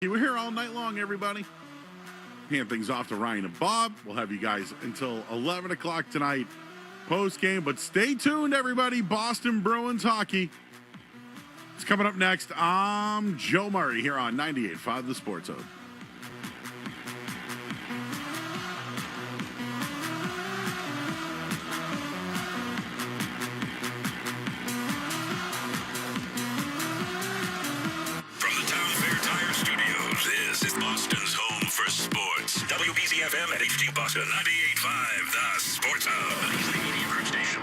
We're here all night long, everybody. Hand things off to Ryan and Bob. We'll have you guys until 11 o'clock tonight, post-game. But stay tuned, everybody. Boston Bruins hockey. It's coming up next. I'm Joe Murray here on 98.5 The Sports Hub. FM at HD Boston 98.5, The Sports Hub. He's the media group station.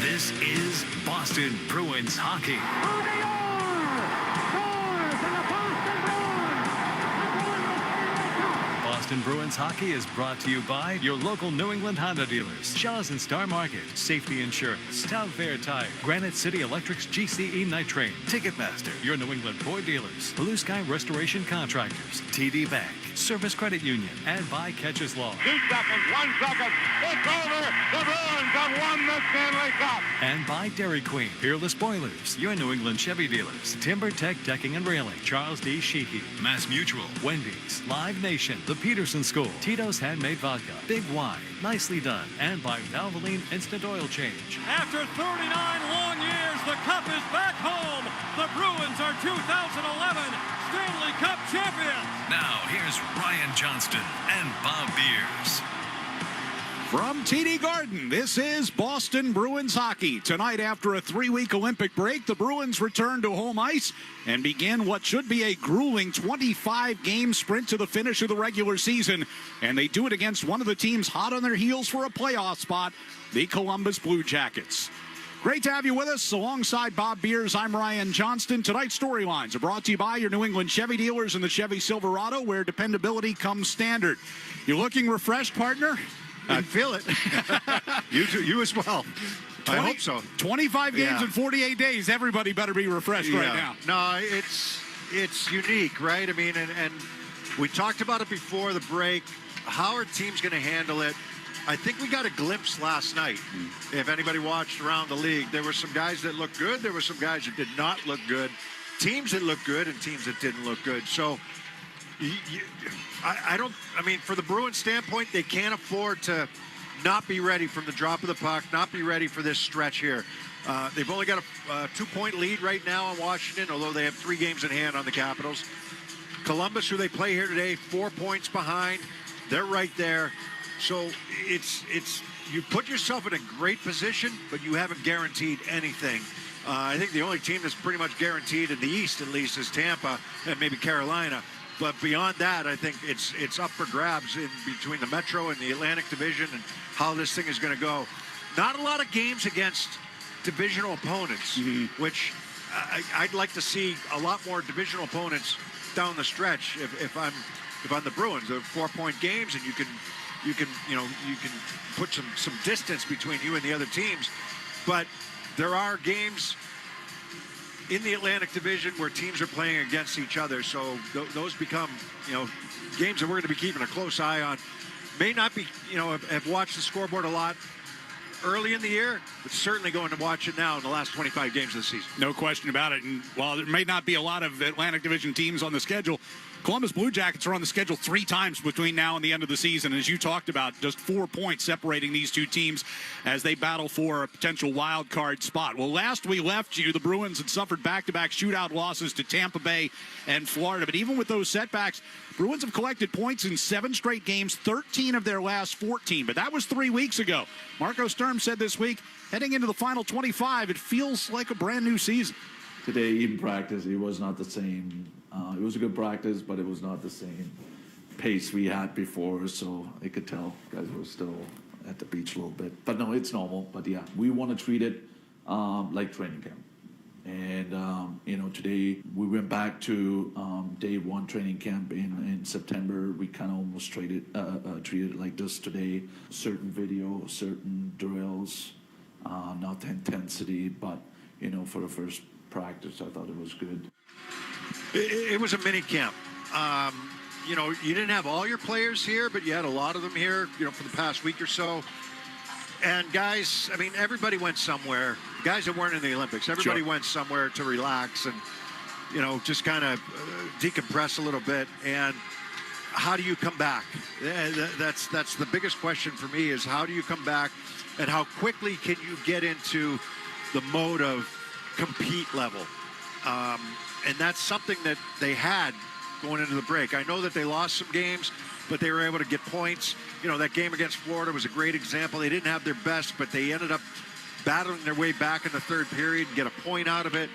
This is Boston Bruins hockey. Boston Bruins hockey is brought to you by your local New England Honda dealers, Shaw's and Star Market, Safety Insurance, Town Fair Tire, Granite City Electric's GCE Night Train, Ticketmaster, your New England Boy dealers, Blue Sky Restoration Contractors, TD Bank, Service Credit Union, and by Catches Law. 2 seconds, 1 second, it's over! The Bruins have won the Stanley Cup! And by Dairy Queen, Peerless Boilers, your New England Chevy dealers, Timber Tech Decking and Railing, Charles D. Sheehy, Mass Mutual, Wendy's, Live Nation, The Peterson School, Tito's Handmade Vodka, Big Y, Nicely Done, and by Valvoline Instant Oil Change. After 39 long years, the Cup is back home. The Bruins are 2011 Stanley Cup champions. Now, here's Ryan Johnston and Bob Beers. From TD Garden, this is Boston Bruins hockey. Tonight, after a 3-week Olympic break, the Bruins return to home ice and begin what should be a grueling 25-game sprint to the finish of the regular season. And they do it against one of the teams hot on their heels for a playoff spot, the Columbus Blue Jackets. Great to have you with us. Alongside Bob Beers, I'm Ryan Johnston. Tonight's storylines are brought to you by your New England Chevy dealers and the Chevy Silverado, where dependability comes standard. You looking refreshed, partner? I feel it. You too, you as well. I hope so. 25 games in 48 days. Everybody better be refreshed right now. No, it's unique, right? I mean, and we talked about it before the break. How are teams going to handle it? I think we got a glimpse last night. If anybody watched around the league, there were some guys that looked good. There were some guys that did not look good. Teams that looked good and teams that didn't look good. So I mean, for the Bruins standpoint, they can't afford to not be ready from the drop of the puck, not be ready for this stretch here. They've only got a 2-point lead right now on Washington, although they have 3 games in hand on the Capitals. Columbus, who they play here today, 4 points behind. They're right there. So it's you put yourself in a great position, but you haven't guaranteed anything. I think the only team that's pretty much guaranteed in the East, at least, is Tampa and maybe Carolina. But beyond that, I think it's up for grabs in between the Metro and the Atlantic Division and how this thing is going to go. Not a lot of games against divisional opponents, which I'd like to see a lot more divisional opponents down the stretch. If I'm the Bruins, they're 4-point games, and you can put some distance between you and the other teams. But there are games in the Atlantic Division where teams are playing against each other, so those become games that we're going to be keeping a close eye on. May not be have watched the scoreboard a lot early in the year, but certainly going to watch it now in the last 25 games of the season. No question about it. And while there may not be a lot of Atlantic Division teams on the schedule, Columbus Blue Jackets are on the schedule 3 times between now and the end of the season. As you talked about, just 4 points separating these two teams as they battle for a potential wild card spot. Well, last we left you, the Bruins had suffered back-to-back shootout losses to Tampa Bay and Florida. But even with those setbacks, Bruins have collected points in 7 straight games, 13 of their last 14. But that was 3 weeks ago. Marco Sturm said this week, heading into the final 25, it feels like a brand new season. Today in practice, it was not the same. It was a good practice, but it was not the same pace we had before, so I could tell guys were still at the beach a little bit. But no, it's normal. But yeah, we want to treat it like training camp. And, today we went back to day 1 training camp in September. We kind of almost treated it like this today. Certain video, certain drills, not the intensity, but, for the first practice, I thought it was good. It was a mini camp. You didn't have all your players here, but you had a lot of them here, for the past week or so. And guys, I mean, everybody went somewhere. Guys that weren't in the Olympics, everybody went somewhere to relax. And, just kind of decompress a little bit. And how do you come back? That's the biggest question for me, is how do you come back, and how quickly can you get into the mode of compete level? And that's something that they had going into the break. I know that they lost some games, but they were able to get points. That game against Florida was a great example. They didn't have their best, but they ended up battling their way back in the third period and get a point out of it.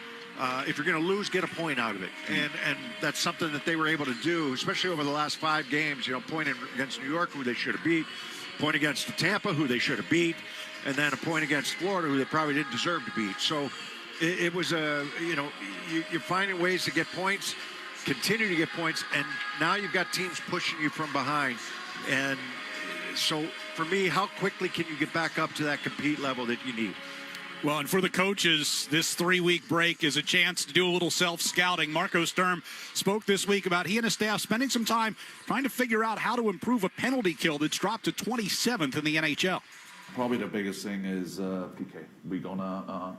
If you're going to lose, get a point out of it. And that's something that they were able to do, especially over the last 5 games, point against New York, who they should have beat, point against Tampa, who they should have beat, and then a point against Florida, who they probably didn't deserve to beat. So it was you're finding ways to get points, continue to get points, and now you've got teams pushing you from behind. And so for me, how quickly can you get back up to that compete level that you need? Well, and for the coaches, this 3-week break is a chance to do a little self-scouting. Marco Sturm spoke this week about he and his staff spending some time trying to figure out how to improve a penalty kill that's dropped to 27th in the NHL. Probably the biggest thing is PK. We're gonna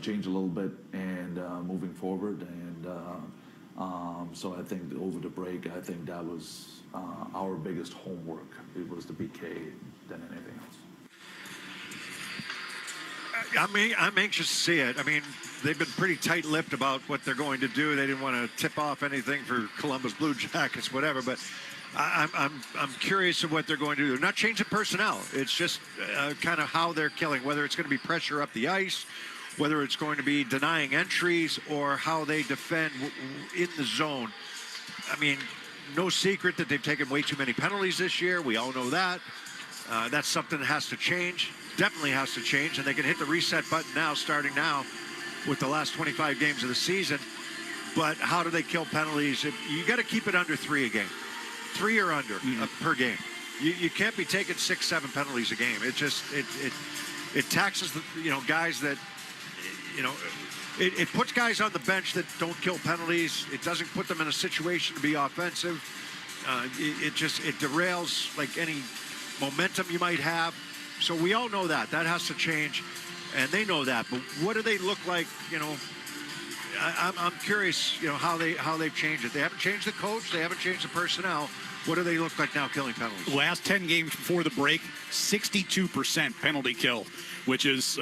change a little bit and moving forward, and so I think over the break, I think that was our biggest homework. It was the PK than anything else. I'm anxious to see it. I mean, they've been pretty tight-lipped about what they're going to do. They didn't want to tip off anything for Columbus Blue Jackets, whatever. But I'm curious of what they're going to do. They're not changing personnel. It's just kind of how they're killing, whether it's going to be pressure up the ice, whether it's going to be denying entries, or how they defend in the zone. I mean, no secret that they've taken way too many penalties this year. We all know that. That's something that has to change. Definitely has to change, and they can hit the reset button now, starting now with the last 25 games of the season. But how do they kill penalties? You got to keep it under 3 a game, 3 or under per game. You can't be taking 6-7 penalties a game. It just it taxes the guys that it puts guys on the bench that don't kill penalties. It doesn't put them in a situation to be offensive. It derails like any momentum you might have. So we all know that has to change, and they know that. But what do they look like? I'm curious. How they've changed it. They haven't changed the coach. They haven't changed the personnel. What do they look like now killing penalties? Last 10 games before the break, 62% penalty kill, which is,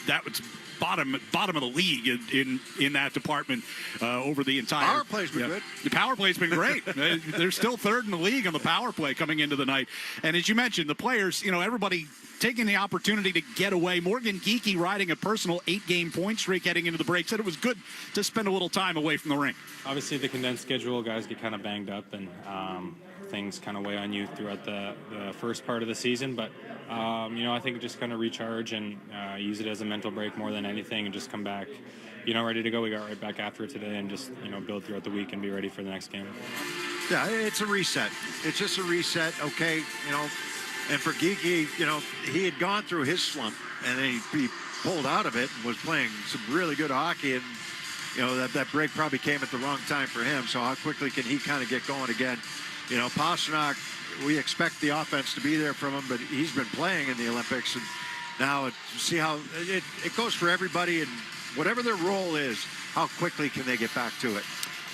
that was bottom of the league in that department over the entire. Power play's been good. The power play's been great. They're still 3rd in the league on the power play coming into the night. And as you mentioned, the players, everybody taking the opportunity to get away. Morgan Geekie riding a personal 8-game point streak heading into the break, said it was good to spend a little time away from the rink. Obviously, the condensed schedule, guys get kind of banged up, and things kind of weigh on you throughout the first part of the season. But, I think just kind of recharge and use it as a mental break more than anything, and just come back, ready to go. We got right back after it today, and just, build throughout the week and be ready for the next game. Yeah, it's a reset. It's just a reset, okay, And for Geekie, he had gone through his slump, and then he pulled out of it and was playing some really good hockey, and that break probably came at the wrong time for him. So how quickly can he kind of get going again? Pastrnak, we expect the offense to be there from him, but he's been playing in the Olympics, and now see how it goes for everybody, and whatever their role is, how quickly can they get back to it?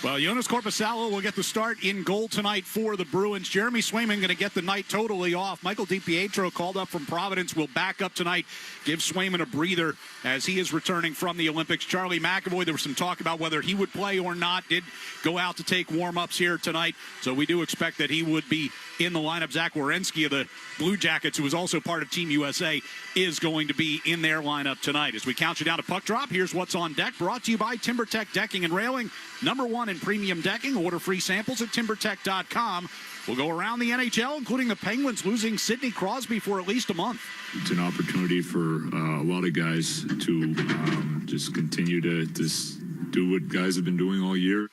Well, Jonas Korpisalo will get the start in goal tonight for the Bruins. Jeremy Swayman going to get the night totally off. Michael DiPietro, called up from Providence, will back up tonight, give Swayman a breather as he is returning from the Olympics. Charlie McAvoy, there was some talk about whether he would play or not, did go out to take warm-ups here tonight, so we do expect that he would be in the lineup. Zach Werenski of the Blue Jackets, who is also part of Team USA, is going to be in their lineup tonight. As we count you down to puck drop, here's what's on deck, brought to you by TimberTech Decking and Railing, #1 in premium decking. Order free samples at timbertech.com. We'll go around the NHL, including the Penguins losing Sidney Crosby for at least a month. It's an opportunity for a lot of guys to just continue to do what guys have been doing all year.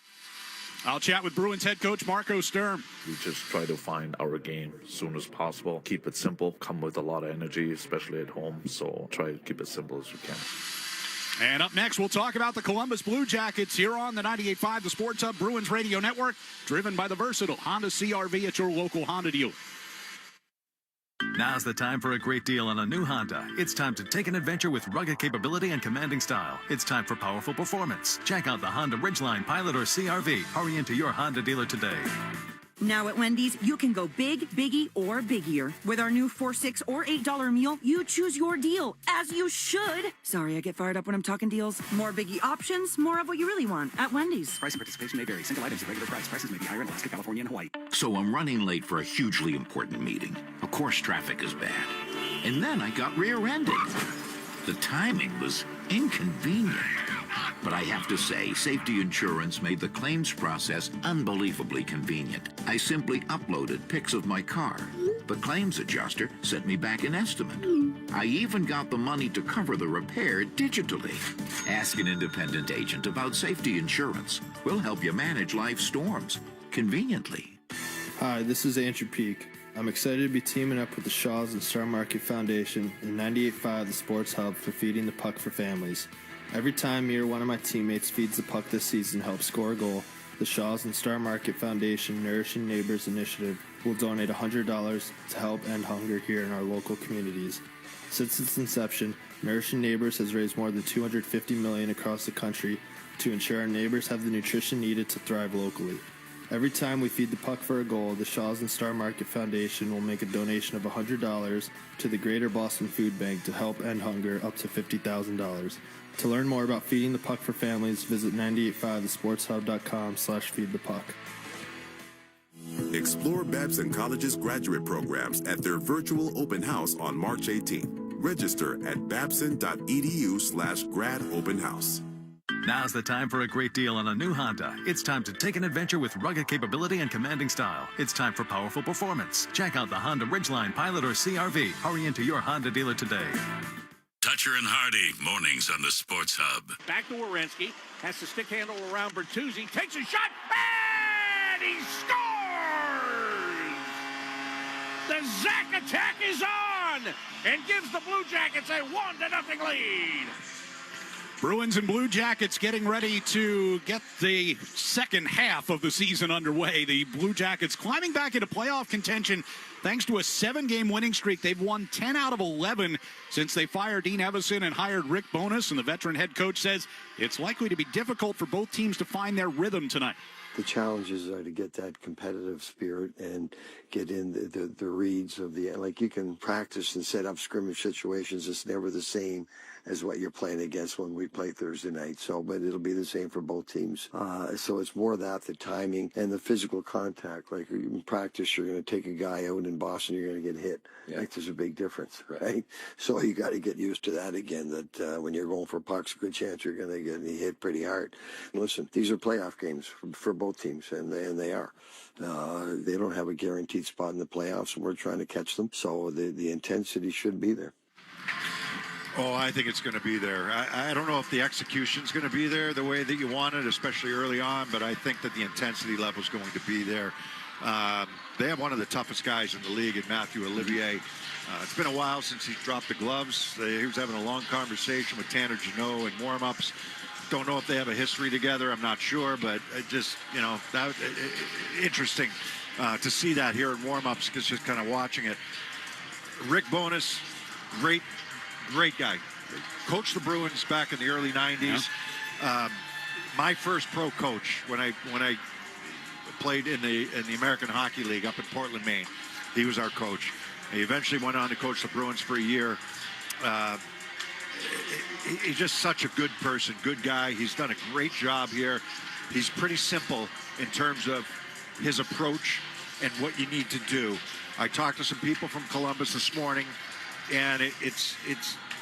I'll chat with Bruins head coach Marco Sturm. We just try to find our game as soon as possible. Keep it simple. Come with a lot of energy, especially at home. So try to keep it simple as we can. And up next, we'll talk about the Columbus Blue Jackets here on the 98.5 The Sports Hub Bruins Radio Network, driven by the versatile Honda CR-V at your local Honda dealer. Now's the time for a great deal on a new Honda. It's time to take an adventure with rugged capability and commanding style. It's time for powerful performance. Check out the Honda Ridgeline, Pilot, or CR-V. Hurry into your Honda dealer today. Now at Wendy's, you can go big, biggie, or biggier. With our new $4, $6, or $8 meal, you choose your deal, as you should. Sorry, I get fired up when I'm talking deals. More biggie options, more of what you really want at Wendy's. Price and participation may vary. Single items at regular price. Prices may be higher in Alaska, California, and Hawaii. So I'm running late for a hugely important meeting. Of course, traffic is bad. And then I got rear-ended. The timing was inconvenient. But I have to say, safety insurance made the claims process unbelievably convenient. I simply uploaded pics of my car. The claims adjuster sent me back an estimate. I even got the money to cover the repair digitally. Ask an independent agent about safety insurance. We'll help you manage life's storms conveniently. Hi, this is Andrew Peak. I'm excited to be teaming up with the Shaws and Star Market Foundation and 98.5 The Sports Hub for Feeding the Puck for Families. Every time me or one of my teammates feeds the puck this season and helps score a goal, the Shaws and Star Market Foundation Nourishing Neighbors Initiative will donate $100 to help end hunger here in our local communities. Since its inception, Nourishing Neighbors has raised more than $250 million across the country to ensure our neighbors have the nutrition needed to thrive locally. Every time we feed the puck for a goal, the Shaws and Star Market Foundation will make a donation of $100 to the Greater Boston Food Bank to help end hunger up to $50,000. To learn more about feeding the puck for families, visit 985thesportshub.com/feedthepuck. Explore Babson College's graduate programs at their virtual open house on March 18th. Register at babson.edu/grad-open-house. Now's the time for a great deal on a new Honda. It's time to take an adventure with rugged capability and commanding style. It's time for powerful performance. Check out the Honda Ridgeline, Pilot, or CR-V. Hurry into your Honda dealer today. Toucher and Hardy, mornings on the Sports Hub. Back to Werenski, has the stick handle around Bertuzzi, takes a shot, and he scores! The Zach attack is on, and gives the Blue Jackets a 1-0 lead. Bruins and Blue Jackets getting ready to get the second half of the season underway. The Blue Jackets climbing back into playoff contention thanks to a 7-game winning streak. They've won 10 out of 11 since they fired Dean Evison and hired Rick Bowness, and the veteran head coach says it's likely to be difficult for both teams to find their rhythm tonight. The challenges are to get that competitive spirit and get in the reads of the, like you can practice and set up scrimmage situations. It's never the same as what you're playing against when we play Thursday night. So, but it'll be the same for both teams. So it's more that, the timing and the physical contact. Like in practice, you're going to take a guy out in Boston, you're going to get hit. Yeah. Like there's a big difference, right? So you got to get used to that again, that when you're going for pucks, good chance you're going to get hit pretty hard. And listen, these are playoff games for both teams, and they are. They don't have a guaranteed spot in the playoffs, and we're trying to catch them. So the intensity should be there. Oh, I think it's going to be there. I don't know if the execution's going to be there the way that you want it, especially early on, but I think that the intensity level is going to be there. They have one of the toughest guys in the league in Matthew Olivier. It's been a while since he's dropped the gloves. He was having a long conversation with Tanner Jeannot in warm-ups. Don't know if they have a history together. I'm not sure, but it just, interesting to see that here in warm-ups, because just kind of watching it. Rick Bowness, great guy. Coached the Bruins back in the early 90s. Yeah. My first pro coach when I played in the American Hockey League up in Portland, Maine. He was our coach. He eventually went on to coach the Bruins for a year. He's just such a good person, good guy. He's done a great job here. He's pretty simple in terms of his approach and what you need to do. I talked to some people from Columbus this morning, and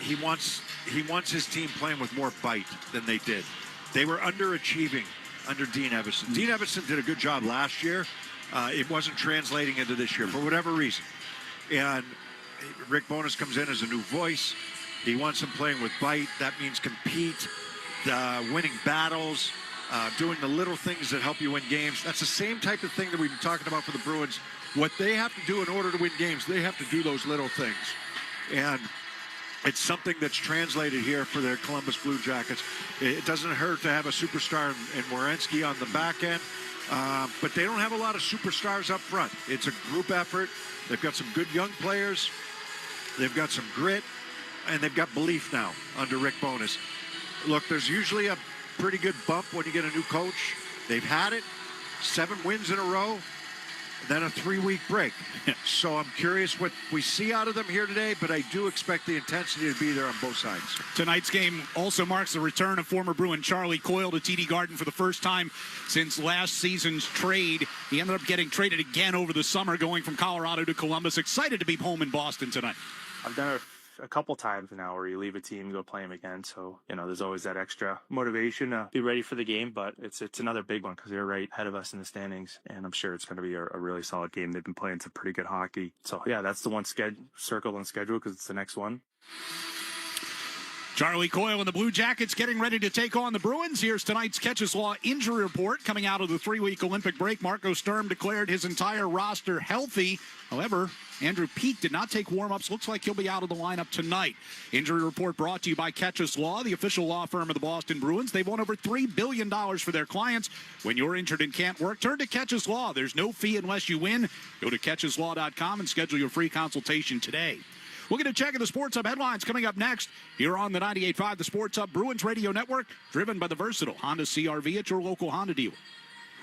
he wants his team playing with more bite than they did. They were underachieving under Dean Evison. Dean Evison did a good job last year. It wasn't translating into this year for whatever reason. And Rick Bowness comes in as a new voice. He wants them playing with bite. That means compete, winning battles, doing the little things that help you win games. That's the same type of thing that we've been talking about for the Bruins. What they have to do in order to win games, they have to do those little things. And it's something that's translated here for the Columbus Blue Jackets. It doesn't hurt to have a superstar in Werenski on the back end. but they don't have a lot of superstars up front. It's a group effort. They've got some good young players. They've got some grit, and they've got belief now under Rick Bowness. Look, there's usually a pretty good bump when you get a new coach. They've had it, 7 wins in a row, then a 3-week break. So I'm curious what we see out of them here today, but I do expect the intensity to be there on both sides. Tonight's game also marks the return of former Bruin Charlie Coyle to TD Garden for the first time since last season's trade. He ended up getting traded again over the summer, going from Colorado to Columbus. Excited to be home in Boston tonight. I've done it a couple times now where you leave a team, go play them again. So, there's always that extra motivation to be ready for the game, but it's another big one because they're right ahead of us in the standings, and I'm sure it's going to be a really solid game. They've been playing some pretty good hockey. So, yeah, that's the one circled on schedule because it's the next one. Charlie Coyle and the Blue Jackets getting ready to take on the Bruins. Here's tonight's Catches Law injury report coming out of the 3-week Olympic break. Marco Sturm declared his entire roster healthy. However, Andrew Peeke did not take warm-ups. Looks like he'll be out of the lineup tonight. Injury report brought to you by Catches Law, the official law firm of the Boston Bruins. They've won over $3 billion for their clients. When you're injured and can't work, turn to Catches Law. There's no fee unless you win. Go to catcheslaw.com and schedule your free consultation today. We'll get a check of the Sports Hub headlines coming up next here on the 98.5 The Sports Hub Bruins Radio Network, driven by the versatile Honda CR-V at your local Honda dealer.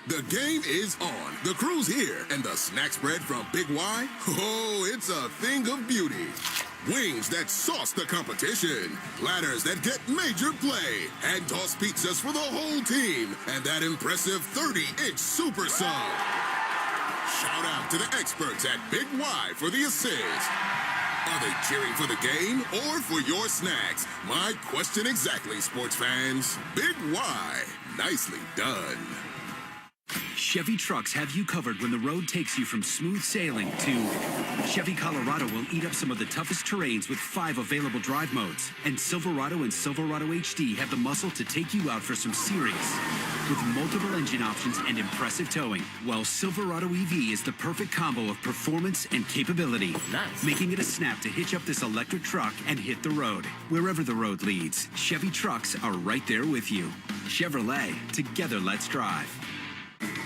The game is on. The crew's here. And the snack spread from Big Y? Oh, it's a thing of beauty. Wings that sauce the competition. Platters that get major play. And toss pizzas for the whole team. And that impressive 30-inch super sub. Shout out to the experts at Big Y for the assist. Are they cheering for the game or for your snacks? My question exactly, sports fans. Big Y. Nicely done. Chevy trucks have you covered when the road takes you from smooth sailing to Chevy Colorado will eat up some of the toughest terrains with 5 available drive modes. And Silverado and Silverado HD have the muscle to take you out for some serious with multiple engine options and impressive towing. While Silverado EV is the perfect combo of performance and capability, making it a snap to hitch up this electric truck and hit the road. Wherever the road leads, Chevy trucks are right there with you. Chevrolet, together let's drive.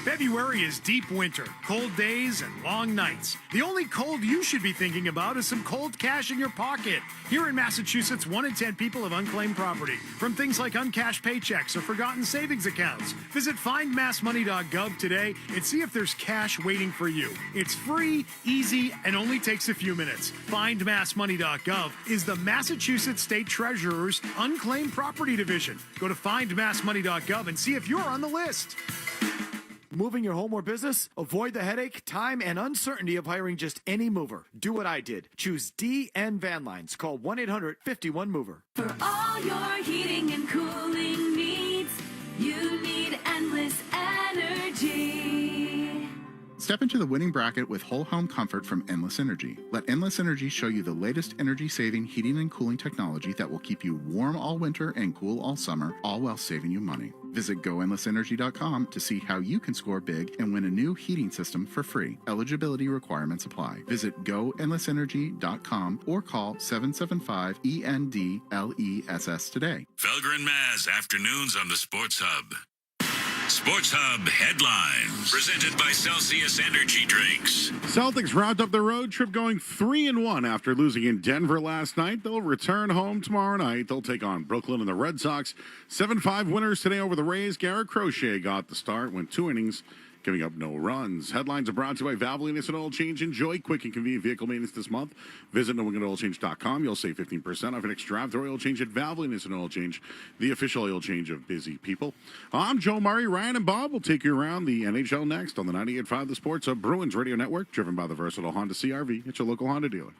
February is deep winter, cold days and long nights. The only cold you should be thinking about is some cold cash in your pocket. Here in Massachusetts, 1 in 10 people have unclaimed property from things like uncashed paychecks or forgotten savings accounts. Visit findmassmoney.gov today and see if there's cash waiting for you. It's free, easy, and only takes a few minutes. Findmassmoney.gov is the Massachusetts State Treasurer's Unclaimed Property Division. Go to findmassmoney.gov and see if you're on the list. Moving your home or business? Avoid the headache, time, and uncertainty of hiring just any mover. Do what I did. Choose DN Van Lines. Call 1-800-51-MOVER. For all your heating and cooling needs, you need Endless Energy. Step into the winning bracket with whole home comfort from Endless Energy. Let Endless Energy show you the latest energy-saving heating and cooling technology that will keep you warm all winter and cool all summer, all while saving you money. Visit GoEndlessEnergy.com to see how you can score big and win a new heating system for free. Eligibility requirements apply. Visit GoEndlessEnergy.com or call 775-ENDLESS today. Felger and Maz, afternoons on the Sports Hub. Sports Hub headlines, presented by Celsius Energy Drinks. Celtics wrapped up their road trip going 3-1 after losing in Denver last night. They'll return home tomorrow night. They'll take on Brooklyn and the Red Sox. 7-5 winners today over the Rays. Garrett Crochet got the start, went 2 innings, giving up no runs. Headlines are brought to you by Valvoline Instant Oil Change. Enjoy quick and convenient vehicle maintenance this month. Visit NewEnglandOilChange.com. You'll save 15% off an extra after oil change at Valvoline Instant Oil Change, the official oil change of busy people. I'm Joe Murray. Ryan and Bob will take you around the NHL next on the 98.5 The Sports Hub Bruins Radio Network, driven by the versatile Honda CR-V. It's your local Honda dealer.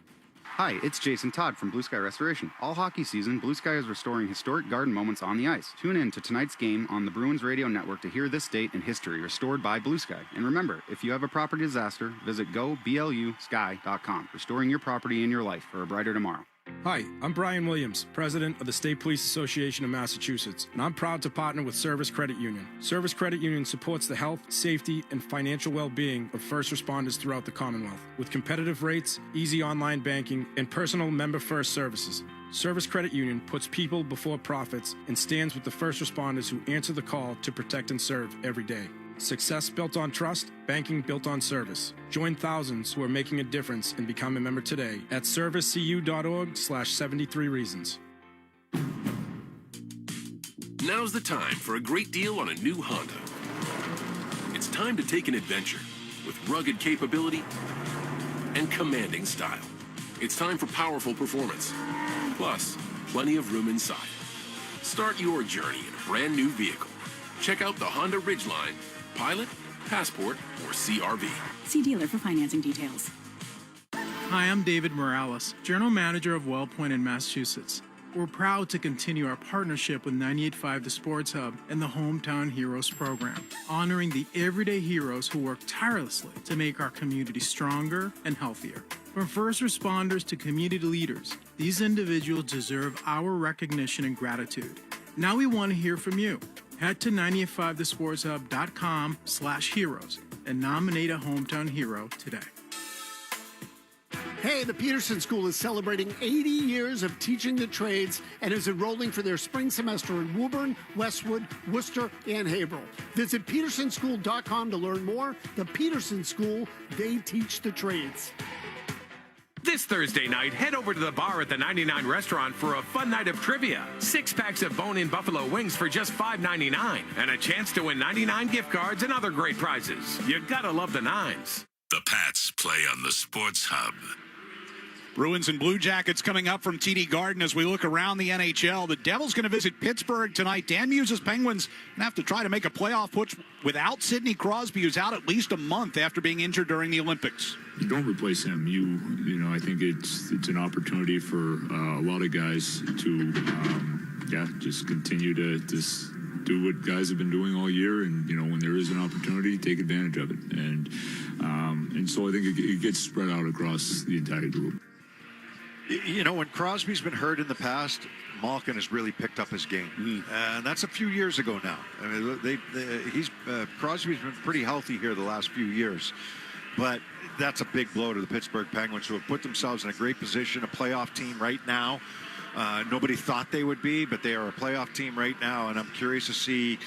Hi, it's Jason Todd from Blue Sky Restoration. All hockey season, Blue Sky is restoring historic garden moments on the ice. Tune in to tonight's game on the Bruins Radio Network to hear this date in history restored by Blue Sky. And remember, if you have a property disaster, visit goblusky.com, restoring your property and your life for a brighter tomorrow. Hi, I'm Brian Williams, President of the State Police Association of Massachusetts, and I'm proud to partner with Service Credit Union. Service Credit Union supports the health, safety, and financial well-being of first responders throughout the Commonwealth with competitive rates, easy online banking, and personal member-first services. Service Credit Union puts people before profits and stands with the first responders who answer the call to protect and serve every day. Success built on trust, banking built on service. Join thousands who are making a difference and become a member today at servicecu.org/73reasons. Now's the time for a great deal on a new Honda. It's time to take an adventure with rugged capability and commanding style. It's time for powerful performance, plus plenty of room inside. Start your journey in a brand new vehicle. Check out the Honda Ridgeline, Pilot, Passport, or CRV. See dealer for financing details. Hi, I'm David Morales, General Manager of WellPoint in Massachusetts. We're proud to continue our partnership with 98.5 The Sports Hub and the Hometown Heroes program, honoring the everyday heroes who work tirelessly to make our community stronger and healthier. From first responders to community leaders, these individuals deserve our recognition and gratitude. Now we want to hear from you. Head to 985thesportshub.com/heroes and nominate a hometown hero today. Hey, the Peterson School is celebrating 80 years of teaching the trades and is enrolling for their spring semester in Woburn, Westwood, Worcester, and Haverhill. Visit petersonschool.com to learn more. The Peterson School, they teach the trades. This Thursday night, head over to the bar at the 99 restaurant for a fun night of trivia. 6 packs of bone-in buffalo wings for just $5.99 and a chance to win 99 gift cards and other great prizes. You gotta love the nines. The Pats play on the Sports Hub. Bruins and Blue Jackets coming up from TD Garden as we look around the NHL. The Devils going to visit Pittsburgh tonight. Dan Muse's Penguins going to have to try to make a playoff push without Sidney Crosby, who's out at least a month after being injured during the Olympics. You don't replace him. You know, I think it's an opportunity for a lot of guys to, just continue to do what guys have been doing all year, and when there is an opportunity, take advantage of it. And so I think it gets spread out across the entire group. When Crosby's been hurt in the past, Malkin has really picked up his game, and that's a few years ago now. I mean, Crosby's been pretty healthy here the last few years, but that's a big blow to the Pittsburgh Penguins, who have put themselves in a great position, a playoff team right now. Nobody thought they would be, but they are a playoff team right now, and I'm curious to see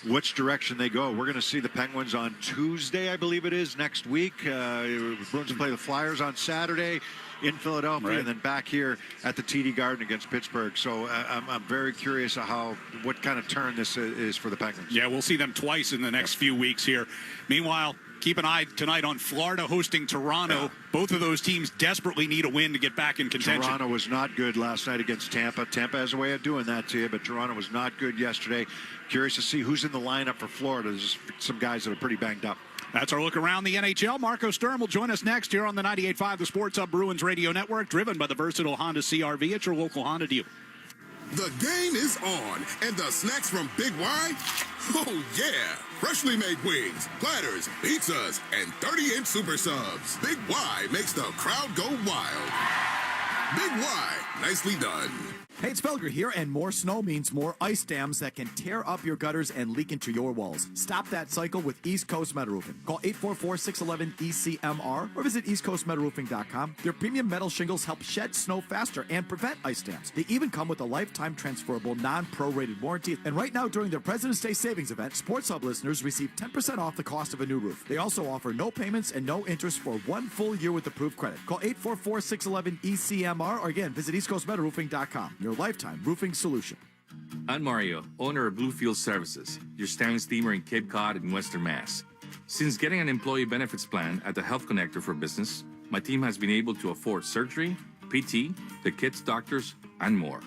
which direction they go. We're going to see the Penguins on Tuesday, I believe it is, next week. Bruins play the Flyers on Saturday in Philadelphia, right, and then back here at the TD Garden against Pittsburgh. So I'm very curious what kind of turn this is for the Penguins. Yeah, we'll see them twice in the next few weeks here. Meanwhile, keep an eye tonight on Florida hosting Toronto. Yeah. Both of those teams desperately need a win to get back in contention. Toronto was not good last night against Tampa. Tampa has a way of doing that to you, but Toronto was not good yesterday. Curious to see who's in the lineup for Florida. There's some guys that are pretty banged up. That's our look around the NHL. Marco Sturm will join us next here on the 98.5 The Sports Hub Bruins Radio Network, driven by the versatile Honda CRV at your local Honda dealer. The game is on, and the snacks from Big Y? Oh, yeah. Freshly made wings, platters, pizzas, and 30-inch super subs. Big Y makes the crowd go wild. Big Y, nicely done. Hey, it's Felger here, and more snow means more ice dams that can tear up your gutters and leak into your walls. Stop that cycle with East Coast Metal Roofing. Call 844-611-ECMR or visit eastcoastmetalroofing.com. Their premium metal shingles help shed snow faster and prevent ice dams. They even come with a lifetime transferable, non-prorated warranty. And right now, during their President's Day savings event, Sports Hub listeners receive 10% off the cost of a new roof. They also offer no payments and no interest for 1 full year with approved credit. Call 844-611-ECMR or again, visit eastcoastmetalroofing.com. Your lifetime roofing solution. I'm Mario, owner of Bluefield Services, your stand steamer in Cape Cod in Western Mass. Since getting an employee benefits plan at the Health Connector for Business, my team has been able to afford surgery, PT, the kids' doctors, and more.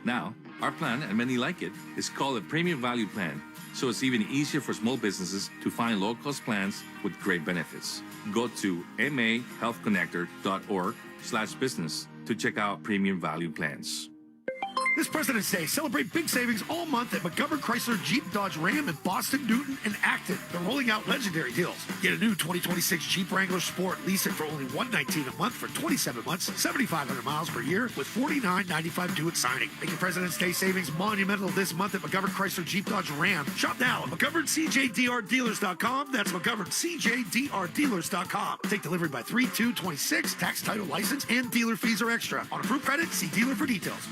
Now, our plan, and many like it, is called a Premium Value Plan, so it's even easier for small businesses to find low-cost plans with great benefits. Go to mahealthconnector.org/business to check out Premium Value Plans. This President's Day, celebrate big savings all month at McGovern Chrysler Jeep Dodge Ram in Boston, Newton, and Acton. They're rolling out legendary deals. Get a new 2026 Jeep Wrangler Sport. Lease it for only $119 a month for 27 months, 7,500 miles per year, with $49.95 due at signing. Make your President's Day savings monumental this month at McGovern Chrysler Jeep Dodge Ram. Shop now at McGovernCJDRDealers.com. That's McGovernCJDRDealers.com. Take delivery by 3/2/26. Tax, title, license, and dealer fees are extra. On approved credit, see dealer for details.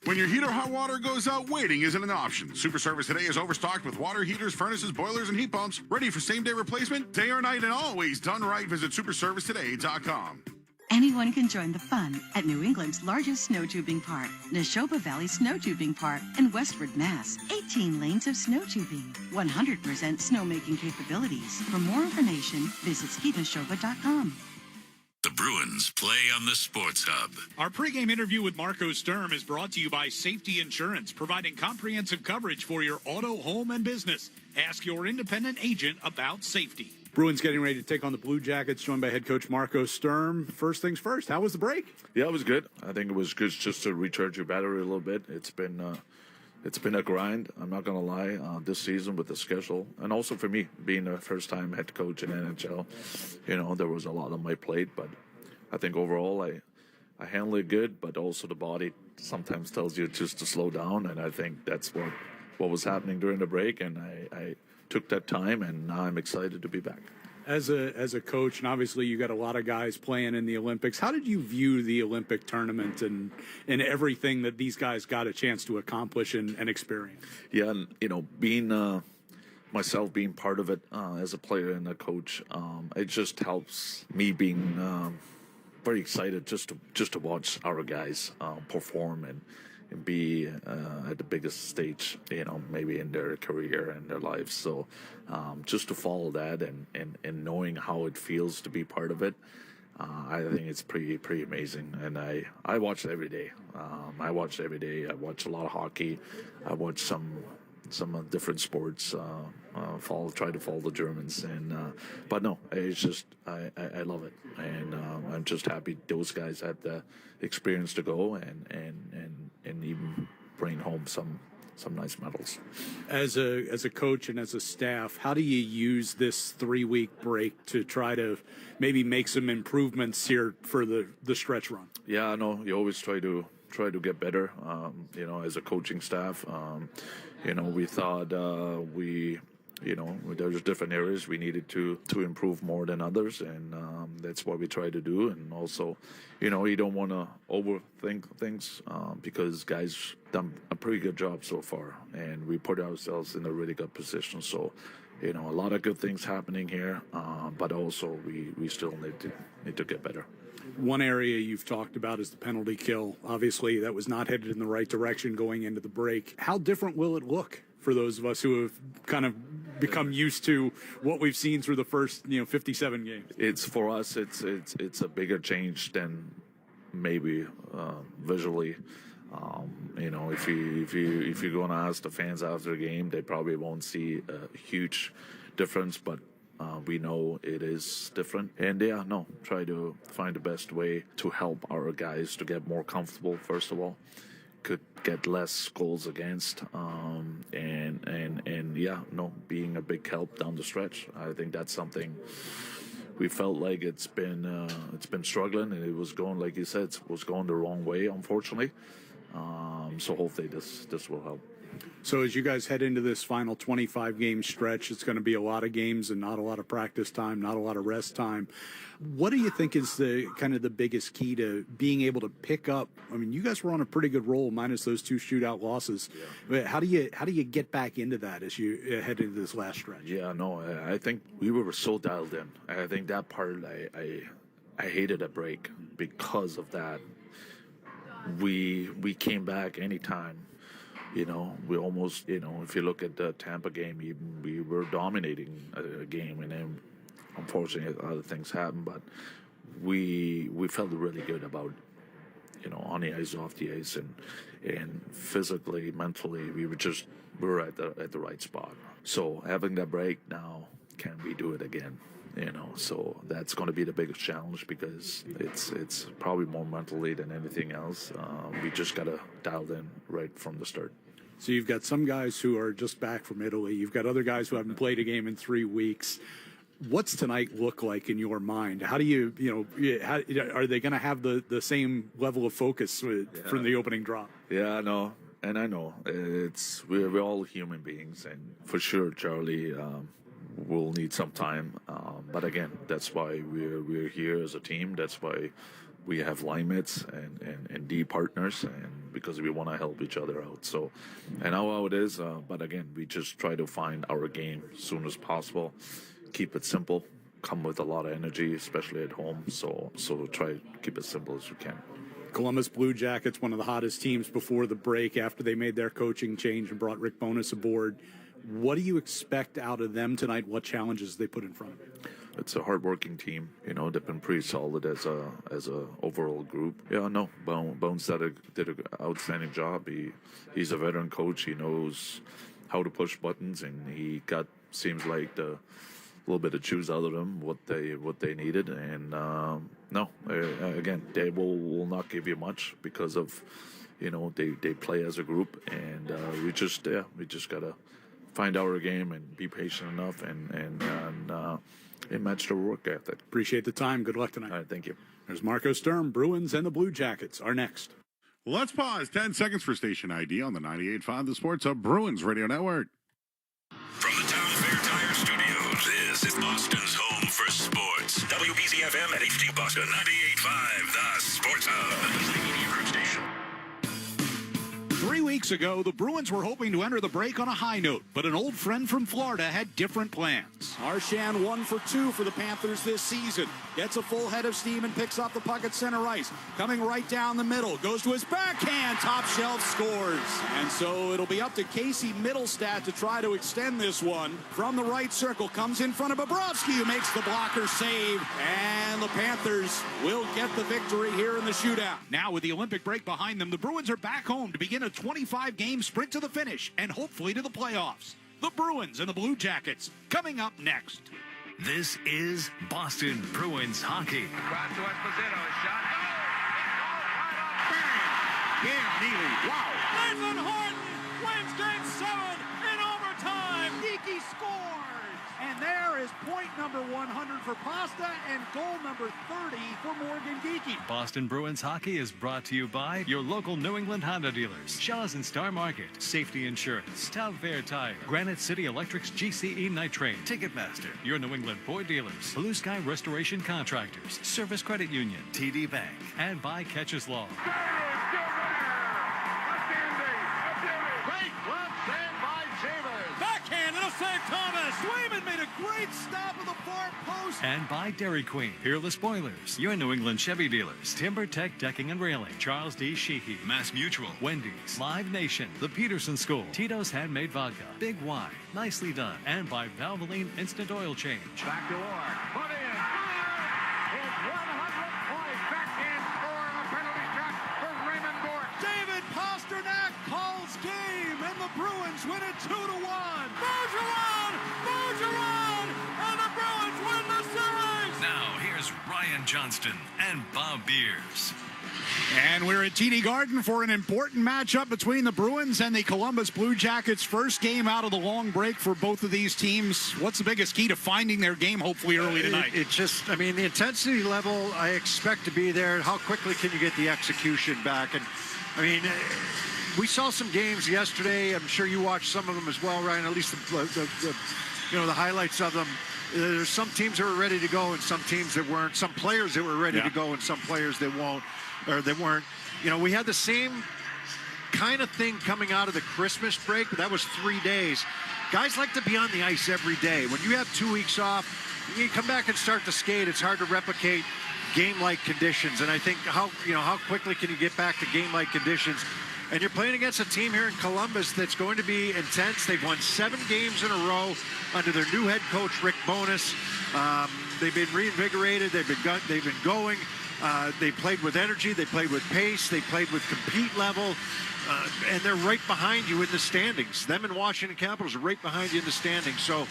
When your heat or hot water goes out, waiting isn't an option. Super Service Today is overstocked with water heaters, furnaces, boilers, and heat pumps, ready for same-day replacement, day or night, and always done right. Visit superservicetoday.com. Anyone can join the fun at New England's largest snow tubing park, Neshoba Valley Snow Tubing Park in Westford, Mass. 18 lanes of snow tubing, 100% snowmaking capabilities. For more information, visit skineshoba.com. The Bruins play on the Sports Hub. Our pregame interview with Marco Sturm is brought to you by Safety Insurance, providing comprehensive coverage for your auto, home, and business. Ask your independent agent about safety. Bruins getting ready to take on the Blue Jackets, joined by head coach Marco Sturm. First things first, how was the break? Yeah, it was good. I think it was good just to recharge your battery a little bit. It's been a grind. I'm not going to lie, this season with the schedule. And also for me, being a first-time head coach in NHL, there was a lot on my plate. But I think overall I handled it good, but also the body sometimes tells you just to slow down. And I think that's what was happening during the break. And I took that time, and now I'm excited to be back. As a coach, and obviously you got a lot of guys playing in the Olympics, how did you view the Olympic tournament and everything that these guys got a chance to accomplish and experience? Yeah, and being myself being part of it as a player and a coach, it just helps me being very excited just to watch our guys perform and be at the biggest stage, maybe in their career and their lives. So just to follow that and knowing how it feels to be part of it, I think it's pretty amazing. And I watch it every day. I watch it every day. I watch a lot of hockey. I watch some different sports. Try to follow the Germans, but no, it's just I love it, and I'm just happy those guys had the experience to go and even bring home some nice medals. As a coach and as a staff, how do you use this 3-week break to try to maybe make some improvements here for the stretch run? Yeah, I know you always try to get better. As a coaching staff, we thought there's different areas we needed to improve more than others, and that's what we try to do. And also, you don't want to overthink things because guys done a pretty good job so far, and we put ourselves in a really good position. So, a lot of good things happening here, but also we still need to get better. One area you've talked about is the penalty kill. Obviously, that was not headed in the right direction going into the break. How different will it look for those of us who have kind of become used to what we've seen through the first 57 games? It's for us. It's a bigger change than maybe visually. If you're going to ask the fans after the game, they probably won't see a huge difference, but we know it is different. And try to find the best way to help our guys to get more comfortable, first of all, could get less goals against, being a big help down the stretch. I think that's something we felt like it's been struggling, and it was going, like you said, it was going the wrong way, unfortunately. So hopefully this will help. So as you guys head into this final 25-game stretch, it's going to be a lot of games and not a lot of practice time, not a lot of rest time. What do you think is the biggest key to being able to pick up? I mean, you guys were on a pretty good roll, minus those 2 shootout losses. Yeah. How do you get back into that as you head into this last stretch? Yeah, no, I think we were so dialed in. I think that part I hated a break because of that. We came back anytime. We almost, if you look at the Tampa game, we were dominating a game, and then unfortunately other things happened, but we felt really good about, on the ice, off the ice, and physically, mentally, we were at the right spot. So having that break now, can we do it again? So that's going to be the biggest challenge, because it's probably more mentally than anything else. We just got to dial in right from the start. So you've got some guys who are just back from Italy. You've got other guys who haven't played a game in 3 weeks. What's tonight look like in your mind? How do you are they going to have the same level of focus from the opening drop? Yeah, I know. And I know we're all human beings, and for sure, Charlie, we'll need some time. But again, that's why we're here as a team. That's why we have line mates and D partners, and because we want to help each other out. So, I know how it is, but again, we just try to find our game as soon as possible, keep it simple, come with a lot of energy, especially at home. So try to keep it simple as we can. Columbus Blue Jackets, one of the hottest teams before the break after they made their coaching change and brought Rick Bowness aboard. What do you expect out of them tonight? What challenges they put in front of you? It's a hardworking team. You know, they've been pretty solid as a overall group. Yeah, no, Bones did an outstanding job. He's a veteran coach. He knows how to push buttons, and he seems like a little bit of juice out of them what they needed. And again, they will not give you much because of, you know, they play as a group, and we just gotta find our game and be patient enough and match their work ethic. Appreciate the time. Good luck tonight. All right, thank you. There's Marco Sturm. Bruins and the Blue Jackets are next. Let's pause 10 seconds for station ID on the 98.5 The Sports Hub Bruins Radio Network. From the Town Fair Tire Studios, this is Boston's home for sports. WBZ-FM at HD Boston, 98.5 The Sports Hub. Media Group Station. 3 weeks ago, the Bruins were hoping to enter the break on a high note, but an old friend from Florida had different plans. Marchand 1 for 2 for the Panthers this season. Gets a full head of steam and picks up the puck at center ice. Coming right down the middle. Goes to his backhand. Top shelf scores. And so it'll be up to Casey Middlestat to try to extend this one. From the right circle. Comes in front of Bobrovsky, who makes the blocker save. And the Panthers will get the victory here in the shootout. Now with the Olympic break behind them, the Bruins are back home to begin a 25-game sprint to the finish and hopefully to the playoffs. The Bruins and the Blue Jackets coming up next. This is Boston Bruins hockey. Cross to Esposito, a shot. Bang! Yeah, Neely. Wow. Nathan Horton wins Game 7 in overtime. Geeky scores. And there is point number 100 for Pasta and goal number 30 for Morgan Geeky. Boston Bruins hockey is brought to you by your local New England Honda dealers. Shaw's and Star Market, Safety Insurance, Town Fair Tire, Granite City Electric's GCE Nitrate, Ticketmaster, your New England Boy dealers, Blue Sky Restoration Contractors, Service Credit Union, TD Bank, and by Catcher's Law. Great glove stand by Chambers. Backhand, it'll save Thomas. Swayman made a great stop at the far post. And by Dairy Queen, Peerless Boilers, your New England Chevy dealers, Timber Tech Decking and Railing, Charles D. Sheehy, Mass Mutual, Wendy's, Live Nation, The Peterson School, Tito's Handmade Vodka, Big Y, Nicely Done, and by Valvoline Instant Oil Change. Back to Orr. Put in. His 100th point. Backhand score on a penalty shot for Raymond Gort. David Pasternak calls game, and the Bruins win it 2-1. Bergeron! Bergeron! And the Bruins win the series! Now, here's Ryan Johnston and Bob Beers. And we're at TD Garden for an important matchup between the Bruins and the Columbus Blue Jackets. First game out of the long break for both of these teams. What's the biggest key to finding their game, hopefully, early tonight? The intensity level I expect to be there. How quickly can you get the execution back? And, we saw some games yesterday. I'm sure you watched some of them as well, Ryan, at least the highlights of them. There's some teams that were ready to go and some teams that weren't. Some players that were ready to go and some players that weren't. We had the same kind of thing coming out of the Christmas break, but that was 3 days. Guys like to be on the ice every day. When you have 2 weeks off, you come back and start to skate. It's hard to replicate game-like conditions. And I think how quickly can you get back to game-like conditions? And you're playing against a team here in Columbus that's going to be intense. They've won 7 games in a row under their new head coach, Rick Bowness. They've been reinvigorated. They've been going. They played with energy. They played with pace. They played with compete level. And they're right behind you in the standings. Them and Washington Capitals are right behind you in the standings. So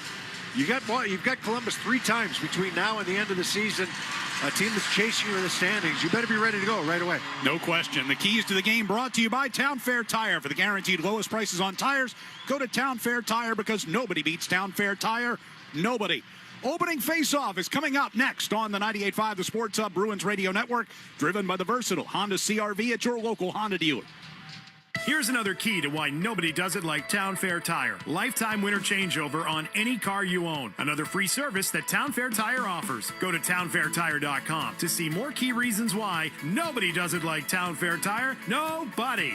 you've got Columbus 3 times between now and the end of the season. A team that's chasing you in the standings. You better be ready to go right away. No question. The keys to the game brought to you by Town Fair Tire. For the guaranteed lowest prices on tires, go to Town Fair Tire because nobody beats Town Fair Tire. Nobody. Opening face-off is coming up next on the 98.5 The Sports Hub Bruins Radio Network, driven by the versatile Honda CR-V at your local Honda dealer. Here's another key to why nobody does it like Town Fair Tire. Lifetime winter changeover on any car you own. Another free service that Town Fair Tire offers. Go to townfairtire.com to see more key reasons why nobody does it like Town Fair Tire. Nobody.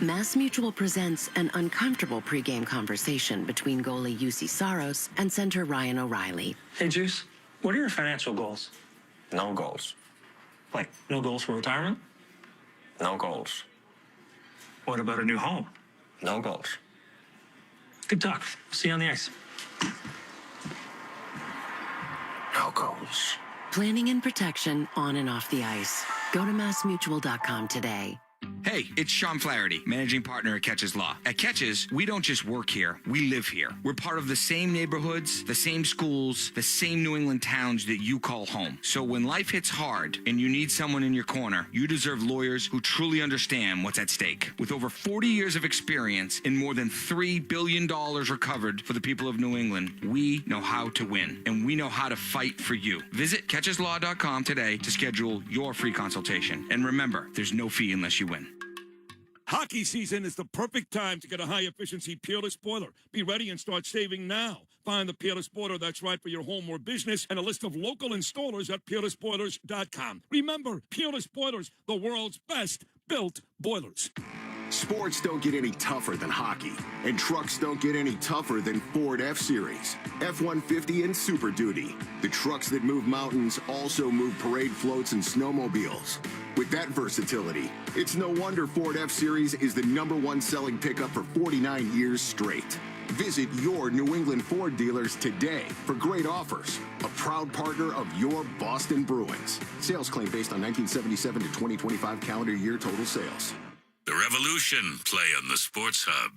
Mass Mutual presents an uncomfortable pregame conversation between goalie UC Saros and center Ryan O'Reilly. Hey, Juice, what are your financial goals? No goals. Like, no goals for retirement? No goals. What about a new home? No goals. Good talk. See you on the ice. No goals. Planning and protection on and off the ice. Go to massmutual.com today. Hey, it's Sean Flaherty, managing partner at Catches Law. At Catches, we don't just work here, we live here. We're part of the same neighborhoods, the same schools, the same New England towns that you call home. So when life hits hard and you need someone in your corner, you deserve lawyers who truly understand what's at stake. With over 40 years of experience and more than $3 billion recovered for the people of New England, we know how to win, and we know how to fight for you. Visit catcheslaw.com today to schedule your free consultation. And remember, there's no fee unless you win. Hockey season is the perfect time to get a high-efficiency Peerless boiler. Be ready and start saving now. Find the Peerless boiler that's right for your home or business and a list of local installers at peerlessboilers.com. Remember, Peerless Boilers, the world's best built boilers. Sports don't get any tougher than hockey, and trucks don't get any tougher than Ford F-Series, F-150, and Super Duty. The trucks that move mountains also move parade floats and snowmobiles. With that versatility, it's no wonder Ford F-Series is the #1 selling pickup for 49 years straight. Visit your New England Ford dealers today for great offers. A proud partner of your Boston Bruins. Sales claim based on 1977 to 2025 calendar year total sales. The Revolution play on the Sports Hub.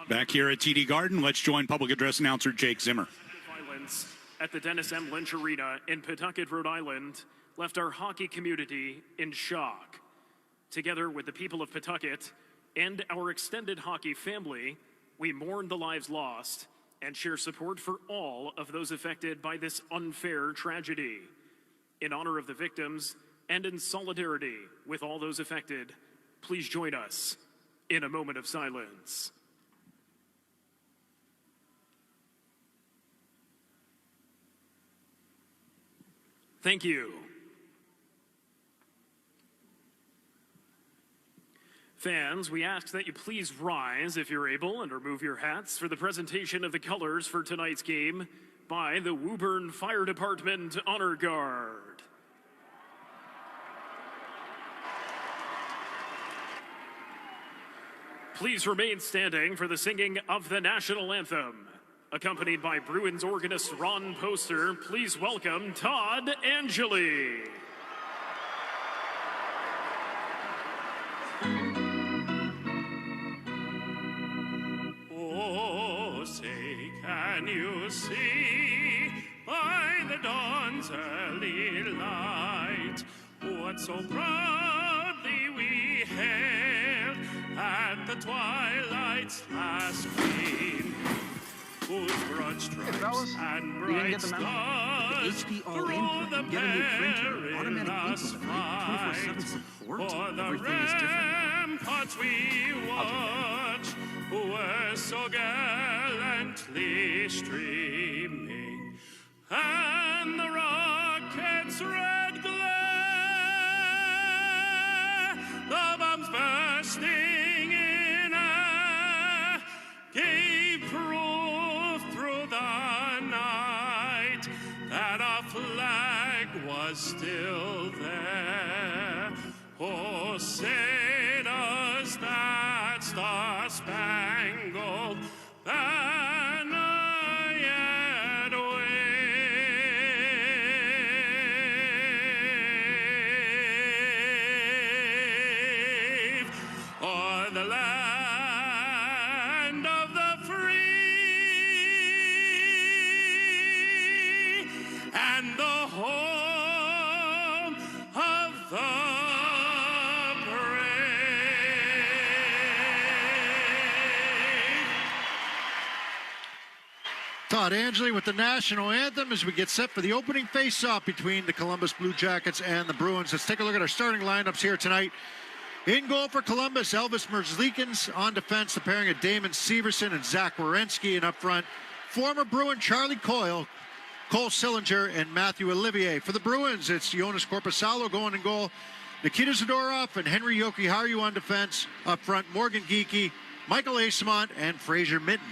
Back here at TD Garden, let's join public address announcer Jake Zimmer. Violence at the Dennis M. Lynch Arena in Pawtucket, Rhode Island, left our hockey community in shock. Together with the people of Pawtucket and our extended hockey family, we mourn the lives lost and share support for all of those affected by this unfair tragedy. In honor of the victims and in solidarity with all those affected, please join us in a moment of silence. Thank you. Fans, we ask that you please rise if you're able and remove your hats for the presentation of the colors for tonight's game by the Woburn Fire Department Honor Guard. Please remain standing for the singing of the national anthem. Accompanied by Bruins organist Ron Poster, please welcome Todd Angeli. Oh, say, can you see by the dawn's early light what so proudly we hailed at the twilight's last gleam, whose broad stripes and bright stars through the perilous fight, for the ramparts we watch were so gallantly streaming, and the rocket's red glare, the bombs bursting in air, gave proof through the night that our flag was still there. Oh, say does that star-spangled banner yet wave o'er the land of the free and the home of the Todd Angeli with the national anthem as we get set for the opening face-off between the Columbus Blue Jackets and the Bruins. Let's take a look at our starting lineups here tonight. In goal for Columbus, Elvis Merzlikins. On defense, the pairing of Damon Severson and Zach Werenski. And up front, former Bruin Charlie Coyle, Cole Sillinger, and Matthew Olivier. For the Bruins, it's Jonas Korpisalo going in goal, Nikita Zadorov and Henry Jokiharju on defense. Up front, Morgan Geekie, Michael Asemont, and Fraser Minton.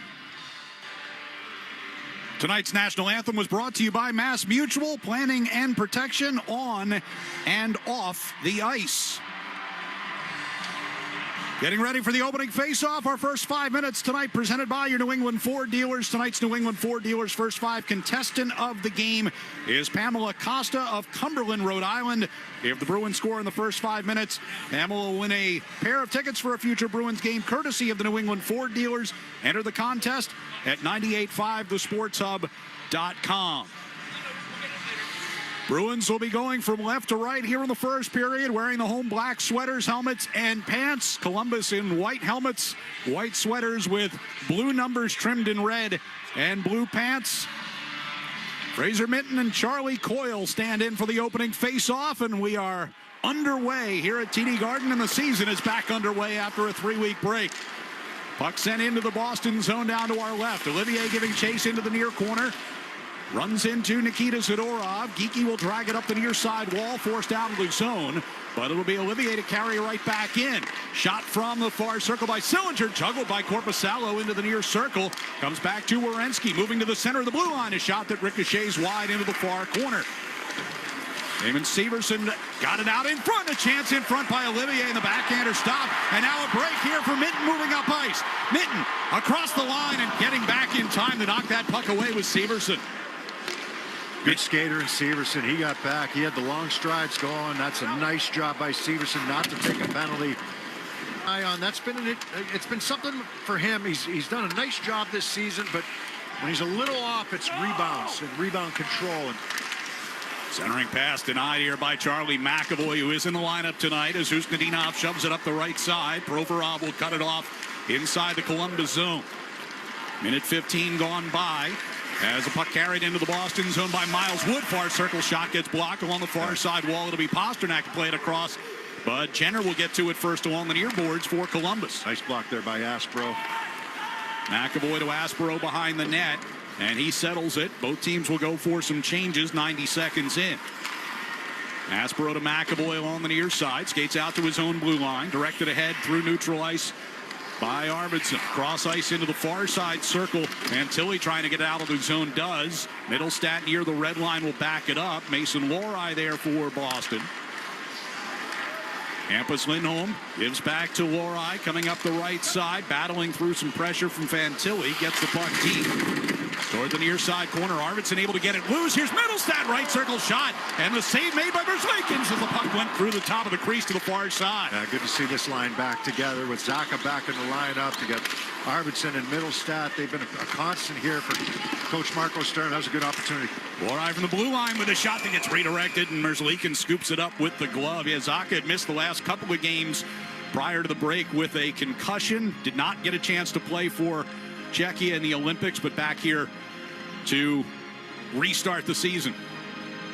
Tonight's national anthem was brought to you by Mass Mutual, planning and protection on and off the ice. Getting ready for the opening face-off. Our first 5 minutes tonight presented by your New England Ford dealers. Tonight's New England Ford dealers first five contestant of the game is Pamela Costa of Cumberland, Rhode Island. If the Bruins score in the first 5 minutes, Pamela will win a pair of tickets for a future Bruins game courtesy of the New England Ford dealers. Enter the contest at 985thesportshub.com. Bruins will be going from left to right here in the first period, wearing the home black sweaters, helmets, and pants. Columbus in white helmets, white sweaters with blue numbers trimmed in red, and blue pants. Fraser Minton and Charlie Coyle stand in for the opening face-off, and we are underway here at TD Garden, and the season is back underway after a 3-week break. Puck sent into the Boston zone down to our left. Olivier giving chase into the near corner. Runs into Nikita Zadorov. Geekie will drag it up the near side wall, forced out of the zone. But it'll be Olivier to carry right back in. Shot from the far circle by Sillinger. Juggled by Korpisalo into the near circle. Comes back to Werenski. Moving to the center of the blue line. A shot that ricochets wide into the far corner. Damon Severson got it out in front. A chance in front by Olivier, and the backhander stopped. And now a break here for Minton moving up ice. Minton across the line and getting back in time to knock that puck away with Severson. Good skater in Severson. He got back. He had the long strides going. That's a nice job by Severson not to take a penalty. That's been it's been something for him. He's done a nice job this season, but when he's a little off, it's rebounds and rebound control. Centering pass denied here by Charlie McAvoy, who is in the lineup tonight as Usnadinov shoves it up the right side. Provorov will cut it off inside the Columbus zone. Minute 15 gone by. As a puck carried into the Boston zone by Miles Wood. Far circle shot gets blocked along the far side wall. It'll be Pasternak to play it across. But Jenner will get to it first along the near boards for Columbus. Nice block there by Aspro. McAvoy to Aspro behind the net. And he settles it. Both teams will go for some changes 90 seconds in. Aspro to McAvoy along the near side. Skates out to his own blue line. Directed ahead through neutral ice by Arvidsson. Cross ice into the far side circle, and Tilly trying to get out of the zone does. Middlestat near the red line will back it up. Mason Lohrei there for Boston. Hampus Lindholm gives back to Lohrei, coming up the right side, battling through some pressure from Fantilli. Gets the puck deep toward the near side corner. Arvidsson able to get it loose. Here's Middlestat, right circle shot, and the save made by Merzlikins as the puck went through the top of the crease to the far side. Good to see this line back together with Zaka back in the lineup. You got Arvidsson and Middlestat. They've been a constant here for Coach Marco Stern. That was a good opportunity. Lohrei from the blue line with a shot that gets redirected, and Merzlikins scoops it up with the glove. Yeah, Zaka had missed the last couple of games prior to the break with a concussion. Did not get a chance to play for Czechia in the Olympics, but back here to restart the season.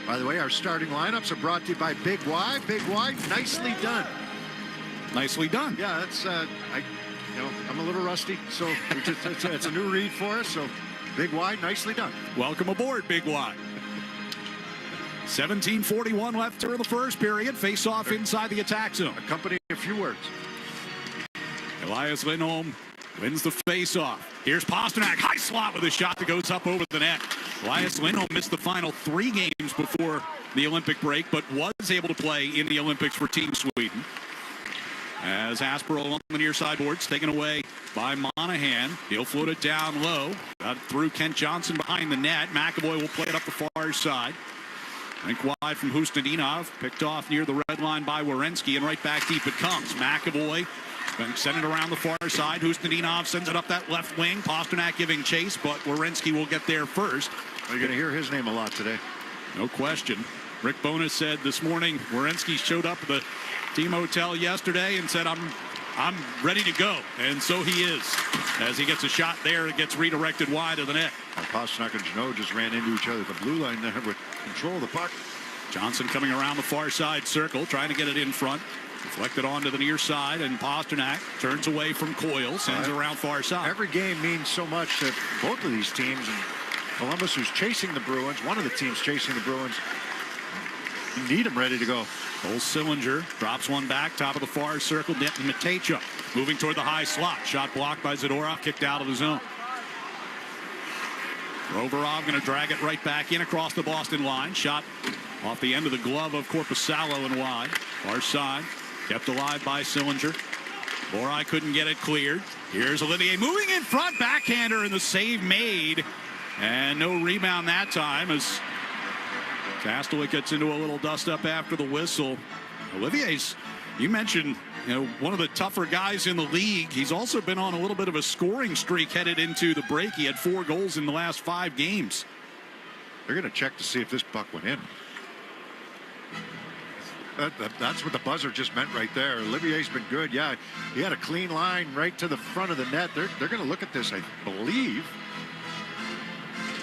By the way, our starting lineups are brought to you by Big Y. Big Y, nicely done. Nicely done. Yeah, that's I'm a little rusty, so it's a new read for us. So Big Y, nicely done. Welcome aboard, Big Y. 17:41 left during the first period. Face off inside the attack zone. Accompanying a few words. Elias Lindholm wins the face-off. Here's Pasternak, high slot with a shot that goes up over the net. Elias Lindholm missed the final 3 games before the Olympic break, but was able to play in the Olympics for Team Sweden. As Aspro along the near sideboards, taken away by Monahan. He'll float it down low. Got it through Kent Johnson behind the net. McAvoy will play it up the far side. Rink wide from Hustadinov. Picked off near the red line by Werenski, and right back deep it comes. McAvoy send it around the far side. Hustadinov sends it up that left wing. Pasternak giving chase, but Werenski will get there first. You're going to hear his name a lot today. No question. Rick Bowness said this morning Werenski showed up at the team hotel yesterday and said, I'm ready to go. And so he is. As he gets a shot there, it gets redirected wide of the net. Pasternak and Jeannot just ran into each other at the blue line there with control of the puck. Johnson coming around the far side circle, trying to get it in front. Deflected onto the near side, and Pasternak turns away from Coyle, sends it around far side. Every game means so much that both of these teams, and Columbus, who's chasing the Bruins, one of the teams chasing the Bruins, you need them ready to go. Cole Sillinger drops one back, top of the far circle. Denton Matejchuk moving toward the high slot. Shot blocked by Zadorov, kicked out of the zone. Provorov going to drag it right back in across the Boston line. Shot off the end of the glove of Korpisalo and wide. Far side, kept alive by Sillinger. Borai couldn't get it cleared. Here's Olivier moving in front, backhander, and the save made. And no rebound that time as Castlewick gets into a little dust up after the whistle. Olivier's, you mentioned, one of the tougher guys in the league. He's also been on a little bit of a scoring streak headed into the break. He had 4 goals in the last 5 games. They're going to check to see if this puck went in. That's what the buzzer just meant right there. Olivier's been good. Yeah, he had a clean line right to the front of the net. They're going to look at this, I believe.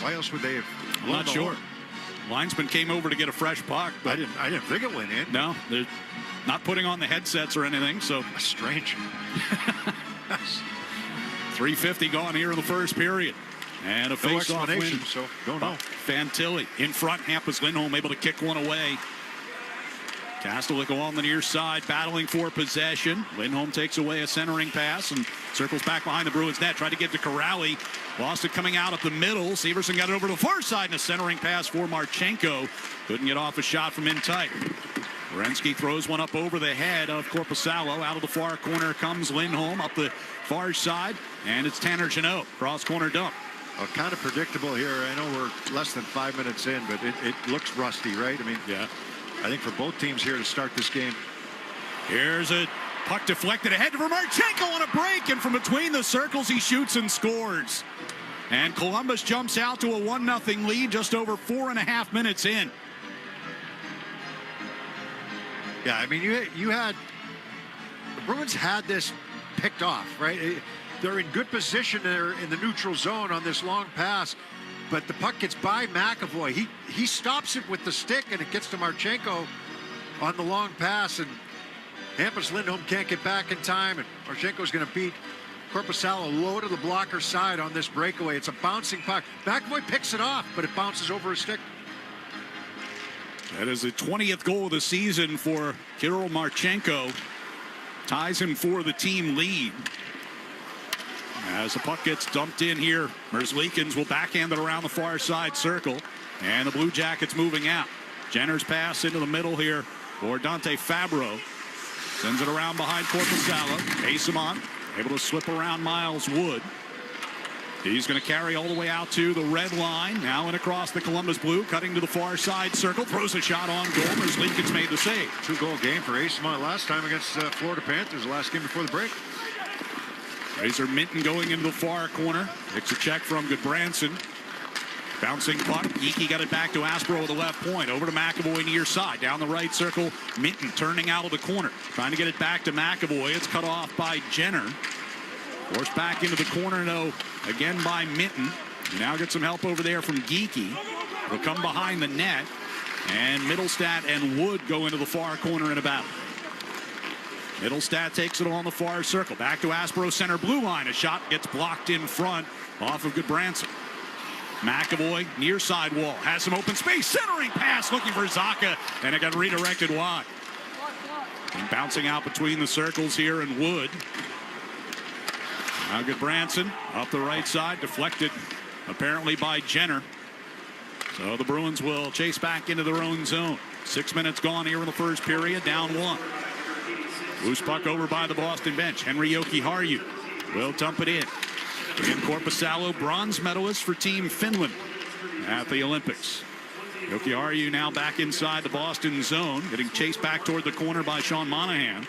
Why else would they have? I'm not sure. Linesman came over to get a fresh puck, but I didn't think it went in. No, they're not putting on the headsets or anything. So strange. 3:50 gone here in the first period, and a face-off win. So don't know. Fantilli in front. Hampus Lindholm able to kick one away. Castlewick along the near side, battling for possession. Lindholm takes away a centering pass and circles back behind the Bruins net. Tried to give to Corrali. Lost it coming out at the middle. Severson got it over to the far side and a centering pass for Marchenko. Couldn't get off a shot from in tight. Werenski throws one up over the head of Korpisalo. Out of the far corner comes Lindholm up the far side, and it's Tanner Jeannot. Cross corner dump. Well, kind of predictable here. I know we're less than 5 minutes in, but it looks rusty, right? I mean, yeah. I think for both teams here to start this game. Here's a puck deflected ahead for Marchenko on a break, and from between the circles he shoots and scores. And Columbus jumps out to a 1-0 lead just over 4.5 minutes in. Yeah, I mean, you had the Bruins had this picked off, right? They're in good position there in the neutral zone on this long pass. But the puck gets by McAvoy. He stops it with the stick, and it gets to Marchenko on the long pass. And Hampus Lindholm can't get back in time, and Marchenko's going to beat Korpisalo low to the blocker side on this breakaway. It's a bouncing puck. McAvoy picks it off, but it bounces over his stick. That is the 20th goal of the season for Kirill Marchenko. Ties him for the team lead. As the puck gets dumped in here, Merzlikins will backhand it around the far side circle. And the Blue Jackets moving out. Jenner's pass into the middle here for Dante Fabro. Sends it around behind Korpisalo. Asimon able to slip around Miles Wood. He's going to carry all the way out to the red line. Now in across the Columbus Blue, cutting to the far side circle. Throws a shot on goal. Merzlikins made the save. 2-goal game for Asimon last time against Florida Panthers, the last game before the break. Razor Minton going into the far corner. Takes a check from Goodbranson. Bouncing puck. Geekie got it back to Aspro with the left point. Over to McAvoy near side. Down the right circle. Minton turning out of the corner. Trying to get it back to McAvoy. It's cut off by Jenner. Forced back into the corner, though, again by Minton. Now get some help over there from Geekie. Will come behind the net. And Middlestat and Wood go into the far corner in a battle. Middlestat takes it along the far circle. Back to Aspro center blue line. A shot gets blocked in front off of Goodbranson. McAvoy near side wall. Has some open space. Centering pass looking for Zaka. And it got redirected wide. And bouncing out between the circles here and Wood. Now Goodbranson up the right side. Deflected apparently by Jenner. So the Bruins will chase back into their own zone. 6 minutes gone here in the first period. Down 1. Loose puck over by the Boston bench. Henri Jokiharju will dump it in. And Korpisalo, bronze medalist for Team Finland at the Olympics. Jokiharju now back inside the Boston zone. Getting chased back toward the corner by Sean Monahan.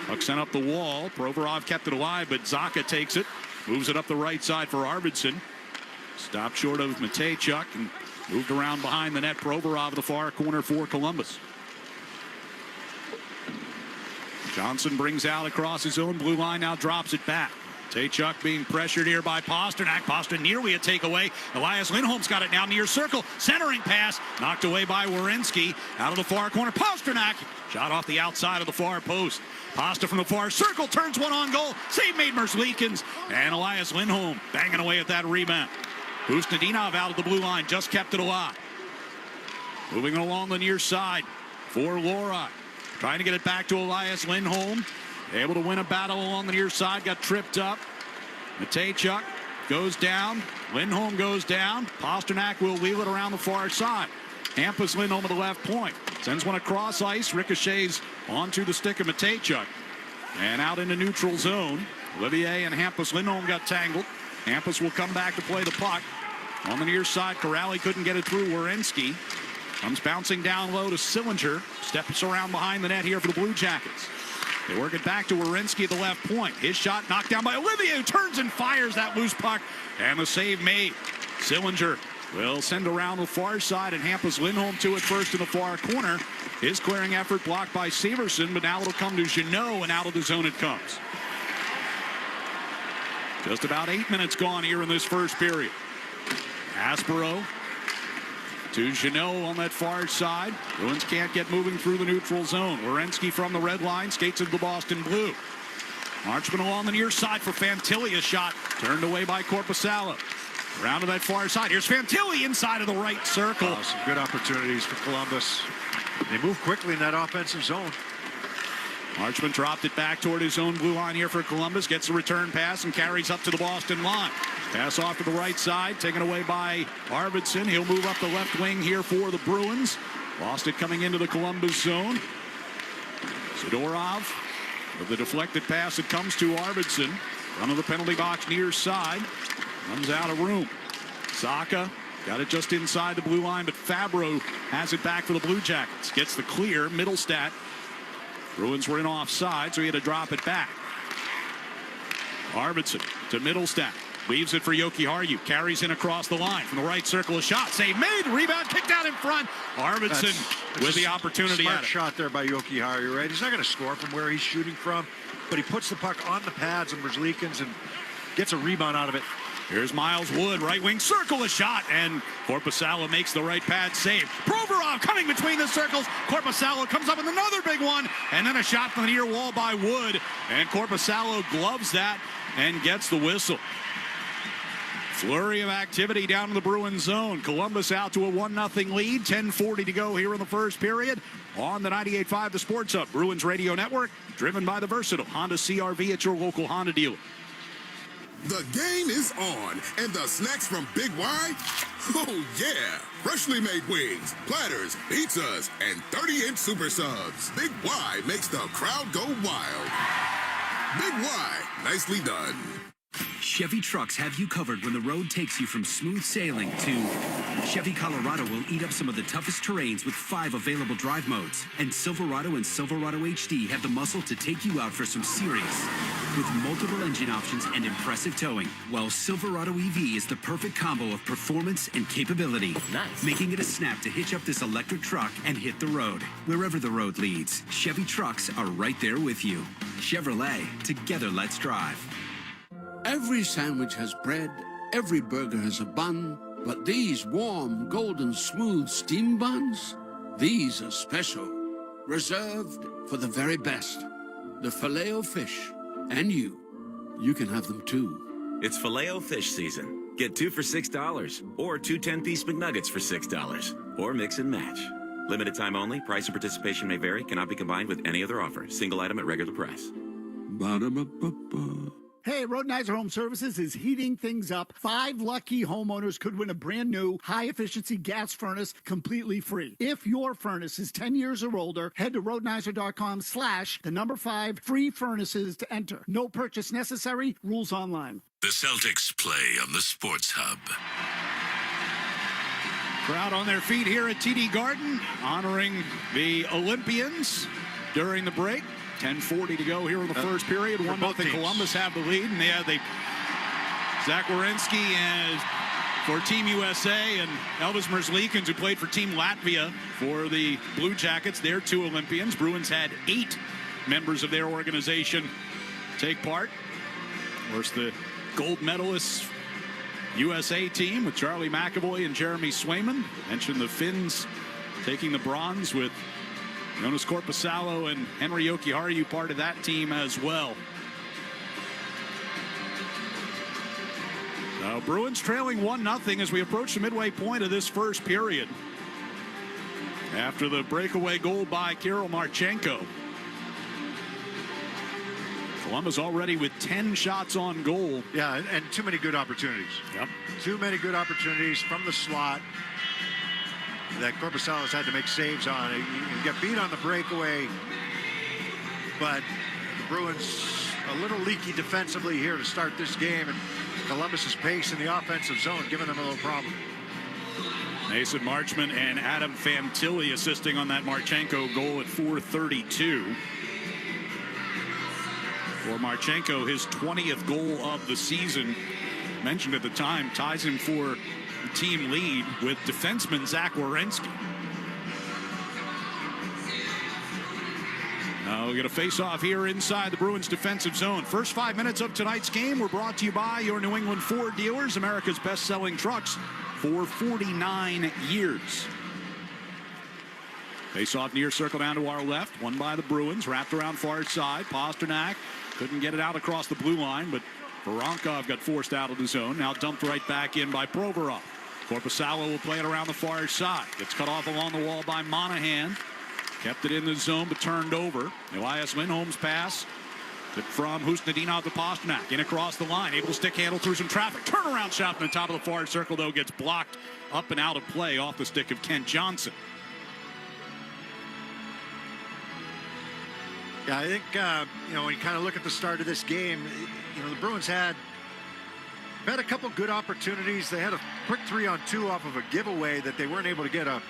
Puck sent up the wall. Provorov kept it alive, but Zaka takes it. Moves it up the right side for Arvidsson. Stopped short of Matejchuk and moved around behind the net. Provorov the far corner for Columbus. Johnson brings out across his own blue line, now drops it back. Matejchuk being pressured here by Pasternak. Pasternak nearly a takeaway. Elias Lindholm's got it now near circle. Centering pass knocked away by Werenski. Out of the far corner. Pasternak shot off the outside of the far post. Pasta from the far circle turns one on goal. Save made Merzlikins. And Elias Lindholm banging away at that rebound. Ustedinov out of the blue line. Just kept it alive. Moving along the near side for Laura. Trying to get it back to Elias Lindholm. Able to win a battle along the near side. Got tripped up. Matejchuk goes down. Lindholm goes down. Pasternak will wheel it around the far side. Hampus Lindholm at the left point. Sends one across ice. Ricochets onto the stick of Matejchuk. And out into neutral zone. Olivier and Hampus Lindholm got tangled. Hampus will come back to play the puck. On the near side, Corrali couldn't get it through. Werenski comes bouncing down low to Sillinger. Steps around behind the net here for the Blue Jackets. They work it back to Werenski at the left point. His shot knocked down by Olivier, who turns and fires that loose puck. And the save made. Sillinger will send around the far side, and Hampus Lindholm to it first in the far corner. His clearing effort blocked by Severson, but now it'll come to Jeannot, and out of the zone it comes. Just about 8 minutes gone here in this first period. Aspero to Jeannot on that far side. Bruins can't get moving through the neutral zone. Werenski from the red line skates into the Boston blue. Marchman along the near side for Fantilli. A shot turned away by Korpisalo. Around to that far side. Here's Fantilli inside of the right circle. Oh, some good opportunities for Columbus. They move quickly in that offensive zone. Marchman dropped it back toward his own blue line here for Columbus. Gets a return pass and carries up to the Boston line. Pass off to the right side, taken away by Arvidsson. He'll move up the left wing here for the Bruins. Lost it coming into the Columbus zone. Sidorov with the deflected pass. It comes to Arvidsson. Front of the penalty box near side. Comes out of room. Saka got it just inside the blue line, but Fabro has it back for the Blue Jackets. Gets the clear. Middlestat. Bruins were in offside, so he had to drop it back. Arvidsson to Middlestat. Leaves it for Jokiharju. Carries in across the line. From the right circle, a shot. Save made. Rebound kicked out in front. Arvidsson with the opportunity smart at it. Shot there by Jokiharju, right? He's not going to score from where he's shooting from, but he puts the puck on the pads of Merzlikins and gets a rebound out of it. Here's Miles Wood, right wing circle, a shot, and Korpisalo makes the right pad save. Provorov coming between the circles. Korpisalo comes up with another big one, and then a shot from the near wall by Wood, and Korpisalo gloves that and gets the whistle. Flurry of activity down in the Bruins zone. Columbus out to a 1-0 lead. 10:40 to go here in the first period. On the 98.5 The Sports Hub Bruins Radio Network, driven by the versatile Honda CR-V at your local Honda dealer. The game is on, and the snacks from Big Y? Oh, yeah. Freshly made wings, platters, pizzas, and 30-inch super subs. Big Y makes the crowd go wild. Big Y, nicely done. Chevy trucks have you covered when the road takes you from smooth sailing to Chevy Colorado will eat up some of the toughest terrains with 5 available drive modes. And Silverado and Silverado HD have the muscle to take you out for some serious. With multiple engine options and impressive towing, while Silverado EV is the perfect combo of performance and capability. Nice. Making it a snap to hitch up this electric truck and hit the road. Wherever the road leads, Chevy trucks are right there with you. Chevrolet, together let's drive. Every sandwich has bread, every burger has a bun, but these warm, golden, smooth steam buns, these are special, reserved for the very best. The Filet-O-Fish, and you can have them too. It's Filet-O-Fish season. Get 2 for $6, or 2 10-piece McNuggets for $6, or mix and match. Limited time only. Price and participation may vary. Cannot be combined with any other offer. Single item at regular price. Ba-da-ba-ba-ba. Hey, Rodenizer Home Services is heating things up. 5 lucky homeowners could win a brand new high-efficiency gas furnace completely free. If your furnace is 10 years or older, head to Rodenizer.com/5 free furnaces to enter. No purchase necessary. Rules online. The Celtics play on the Sports Hub. Crowd on their feet here at TD Garden, honoring the Olympians during the break. 10:40 to go here in the first period. 1-0 Columbus have the lead. And Zach Werenski for Team USA and Elvis Merzlikins, who played for Team Latvia for the Blue Jackets. They're 2 Olympians. Bruins had 8 members of their organization take part. Of course, the gold medalists USA team with Charlie McAvoy and Jeremy Swayman. Mentioned the Finns taking the bronze with Jonas Korpisalo and Henri Jokiharju part of that team as well. Bruins trailing 1-0 as we approach the midway point of this first period. After the breakaway goal by Kirill Marchenko. Columbus already with 10 shots on goal. Yeah, and too many good opportunities. Yep. Too many good opportunities from the slot that Korpisalo's had to make saves on. He got beat on the breakaway, but the Bruins a little leaky defensively here to start this game, and Columbus's pace in the offensive zone giving them a little problem. Mason Marchment and Adam Fantilli assisting on that Marchenko goal at 4:32. For Marchenko, his 20th goal of the season, mentioned at the time, ties him for the team lead with defenseman Zach Werenski. Now we get a face-off here inside the Bruins defensive zone. First 5 minutes of tonight's game were brought to you by your New England Ford dealers, America's best-selling trucks for 49 years. Face-off near circle down to our left, won by the Bruins, wrapped around far side. Pasternak couldn't get it out across the blue line, but Voronkov got forced out of the zone. Now dumped right back in by Provorov. Korpisalo will play it around the far side. Gets cut off along the wall by Monahan. Kept it in the zone, but turned over. Elias Lindholm's pass from Husnadinov to Pasternak. In across the line, able to stick handle through some traffic. Turnaround shot from the top of the far circle, though, gets blocked up and out of play off the stick of Kent Johnson. Yeah, I think, when you kind of look at the start of this game, the Bruins had a couple good opportunities. They had a quick 3-on-2 off of a giveaway that they weren't able to get a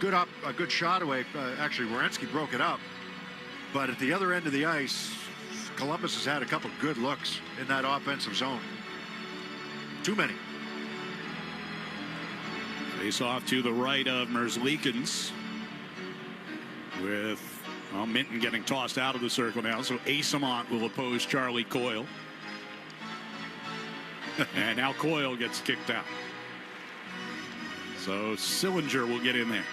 good shot away. Actually, Werenski broke it up. But at the other end of the ice, Columbus has had a couple good looks in that offensive zone. Too many. Face off to the right of Merzlikins with Minton getting tossed out of the circle now, so Asamont will oppose Charlie Coyle. And now Coyle gets kicked out. So Sillinger will get in there.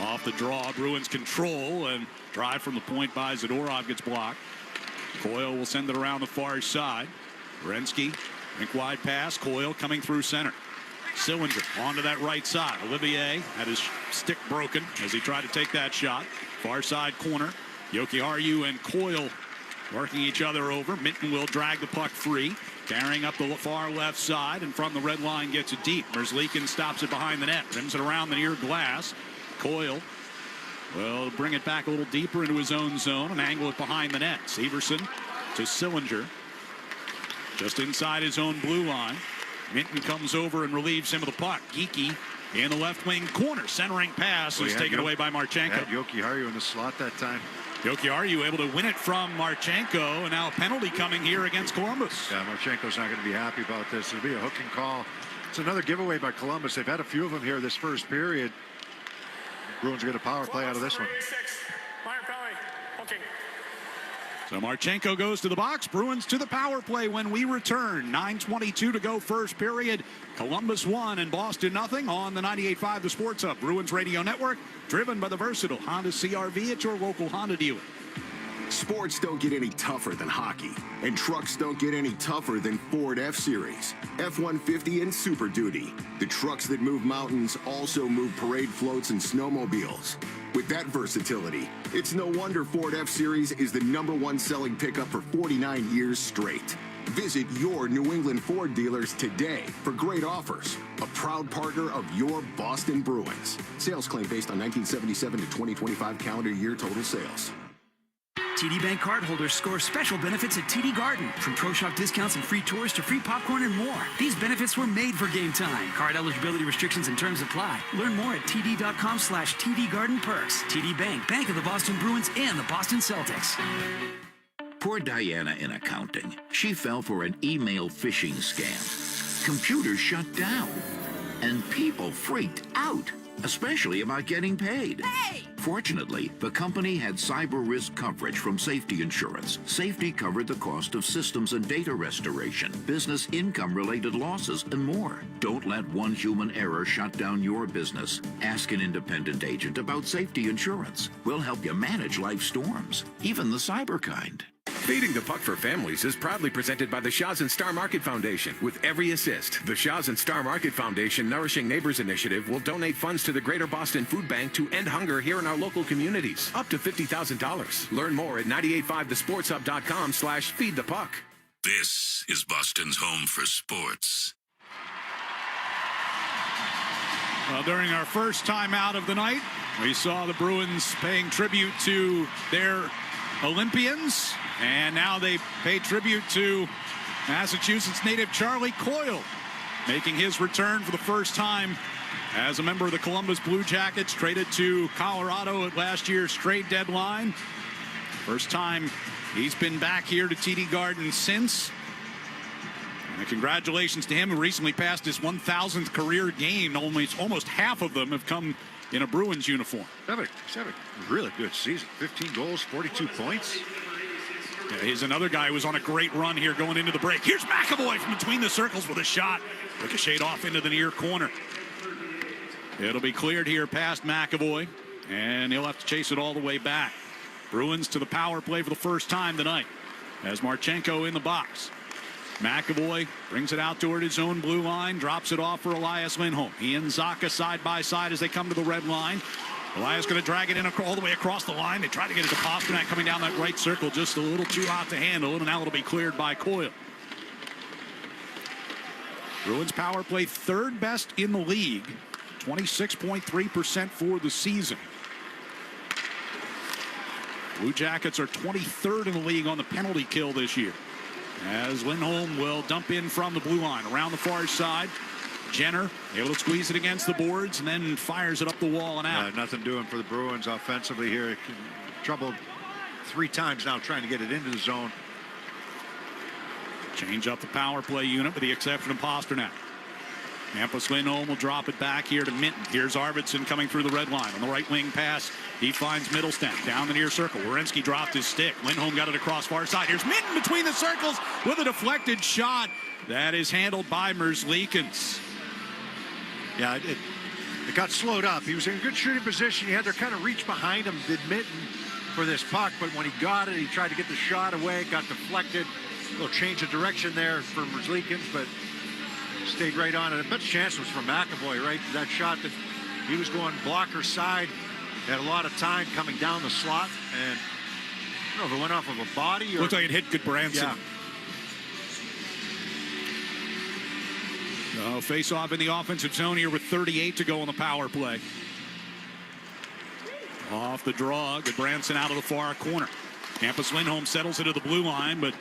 Off the draw, Bruins control, and drive from the point by Zadorov gets blocked. Coyle will send it around the far side. Werenski, rink wide pass, Coyle coming through center. Sillinger onto that right side. Olivier had his stick broken as he tried to take that shot. Far side corner. Jokiharju and Coyle working each other over. Minton will drag the puck free. Carrying up the far left side, and from the red line gets it deep. Merzlikins stops it behind the net. Rims it around the near glass. Coyle will bring it back a little deeper into his own zone and angle it behind the net. Severson to Sillinger. Just inside his own blue line. Minton comes over and relieves him of the puck. Geekie in the left wing corner. Centering pass is taken away by Marchenko. Had Jokiharju in the slot that time. Jokiharju able to win it from Marchenko, and now a penalty coming here against Columbus. Yeah, Marchenko's not going to be happy about this. It'll be a hooking call. It's another giveaway by Columbus. They've had a few of them here this first period. Bruins get a power play out of this one. So Marchenko goes to the box. Bruins to the power play when we return. 9:22 to go first period. Columbus 1 and Boston nothing on the 98.5 The Sports Hub. Bruins Radio Network, driven by the versatile Honda CR-V at your local Honda dealer. Sports don't get any tougher than hockey, and trucks don't get any tougher than Ford F-Series, F-150, and Super Duty. The trucks that move mountains also move parade floats and snowmobiles. With that versatility, it's no wonder Ford F-Series is the #1 selling pickup for 49 years straight. Visit your New England Ford dealers today for great offers. A proud partner of your Boston Bruins. Sales claim based on 1977 to 2025 calendar year total sales. TD Bank cardholders score special benefits at TD Garden, from Pro Shop discounts and free tours to free popcorn and more. These benefits were made for game time. Card eligibility restrictions and terms apply. Learn more at td.com/TD Garden Perks. TD Bank, Bank of the Boston Bruins and the Boston Celtics. Poor Diana in accounting. She fell for an email phishing scam. Computers shut down, and people freaked out. especially about getting paid. Hey! Fortunately, the company had cyber risk coverage from Safety Insurance. Safety covered the cost of systems and data restoration, business income-related losses, and more. Don't let one human error shut down your business. Ask an independent agent about Safety Insurance. We'll help you manage life's storms, even the cyber kind. Feeding the Puck for Families is proudly presented by the Shaw's and Star Market Foundation. With every assist, the Shaw's and Star Market Foundation Nourishing Neighbors Initiative will donate funds to the Greater Boston Food Bank to end hunger here in our local communities. Up to $50,000. Learn more at 985thesportshub.com/feedthepuck. This is Boston's home for sports. Well, during our first time out of the night, we saw the Bruins paying tribute to their Olympians, and now they pay tribute to Massachusetts native Charlie Coyle, making his return for the first time as a member of the Columbus Blue Jackets, traded to Colorado at last year's trade deadline. First time he's been back here to TD Garden since. And congratulations to him, who recently passed his 1,000th career game. Almost half of them have come in a Bruins uniform. He's had a really good season. 15 goals, 42 points. Yeah, he's another guy who was on a great run here going into the break. Here's McAvoy from between the circles with a shot. Ricocheted off into the near corner. It'll be cleared here past McAvoy, and he'll have to chase it all the way back. Bruins to the power play for the first time tonight as Marchenko in the box. McAvoy brings it out toward his own blue line, drops it off for Elias Lindholm. He and Zacha side by side as they come to the red line. Elias going to drag it in all the way across the line. They try to get it to Pasternak coming down that right circle, just a little too hot to handle, and now it'll be cleared by Coyle. Bruins power play third best in the league, 26.3% for the season. Blue Jackets are 23rd in the league on the penalty kill this year, as Lindholm will dump in from the blue line around the far side. Jenner able to squeeze it against the boards and then fires it up the wall and out. Nothing doing for the Bruins offensively here. Troubled 3 times now trying to get it into the zone. Change up the power play unit with the exception of Pasternak. Hampus Lindholm will drop it back here to Minton. Here's Arvidsson coming through the red line. On the right wing pass, he finds Middlestat down the near circle. Werenski dropped his stick. Lindholm got it across far side. Here's Minton between the circles with a deflected shot. That is handled by Merzlikins. Yeah, it got slowed up. He was in a good shooting position. He had to kind of reach behind him, did Minton, for this puck. But when he got it, he tried to get the shot away. Got deflected. A little change of direction there for Merzlikins, but stayed right on it. The best chance was from McAvoy, right? That shot that he was going blocker side. Had a lot of time coming down the slot, and I don't know if it went off of a body or... Looked like it hit Goodbranson. Yeah. Face off in the offensive zone here with 38 to go on the power play. Off the draw, Goodbranson out of the far corner. Hampus Lindholm settles it to the blue line, but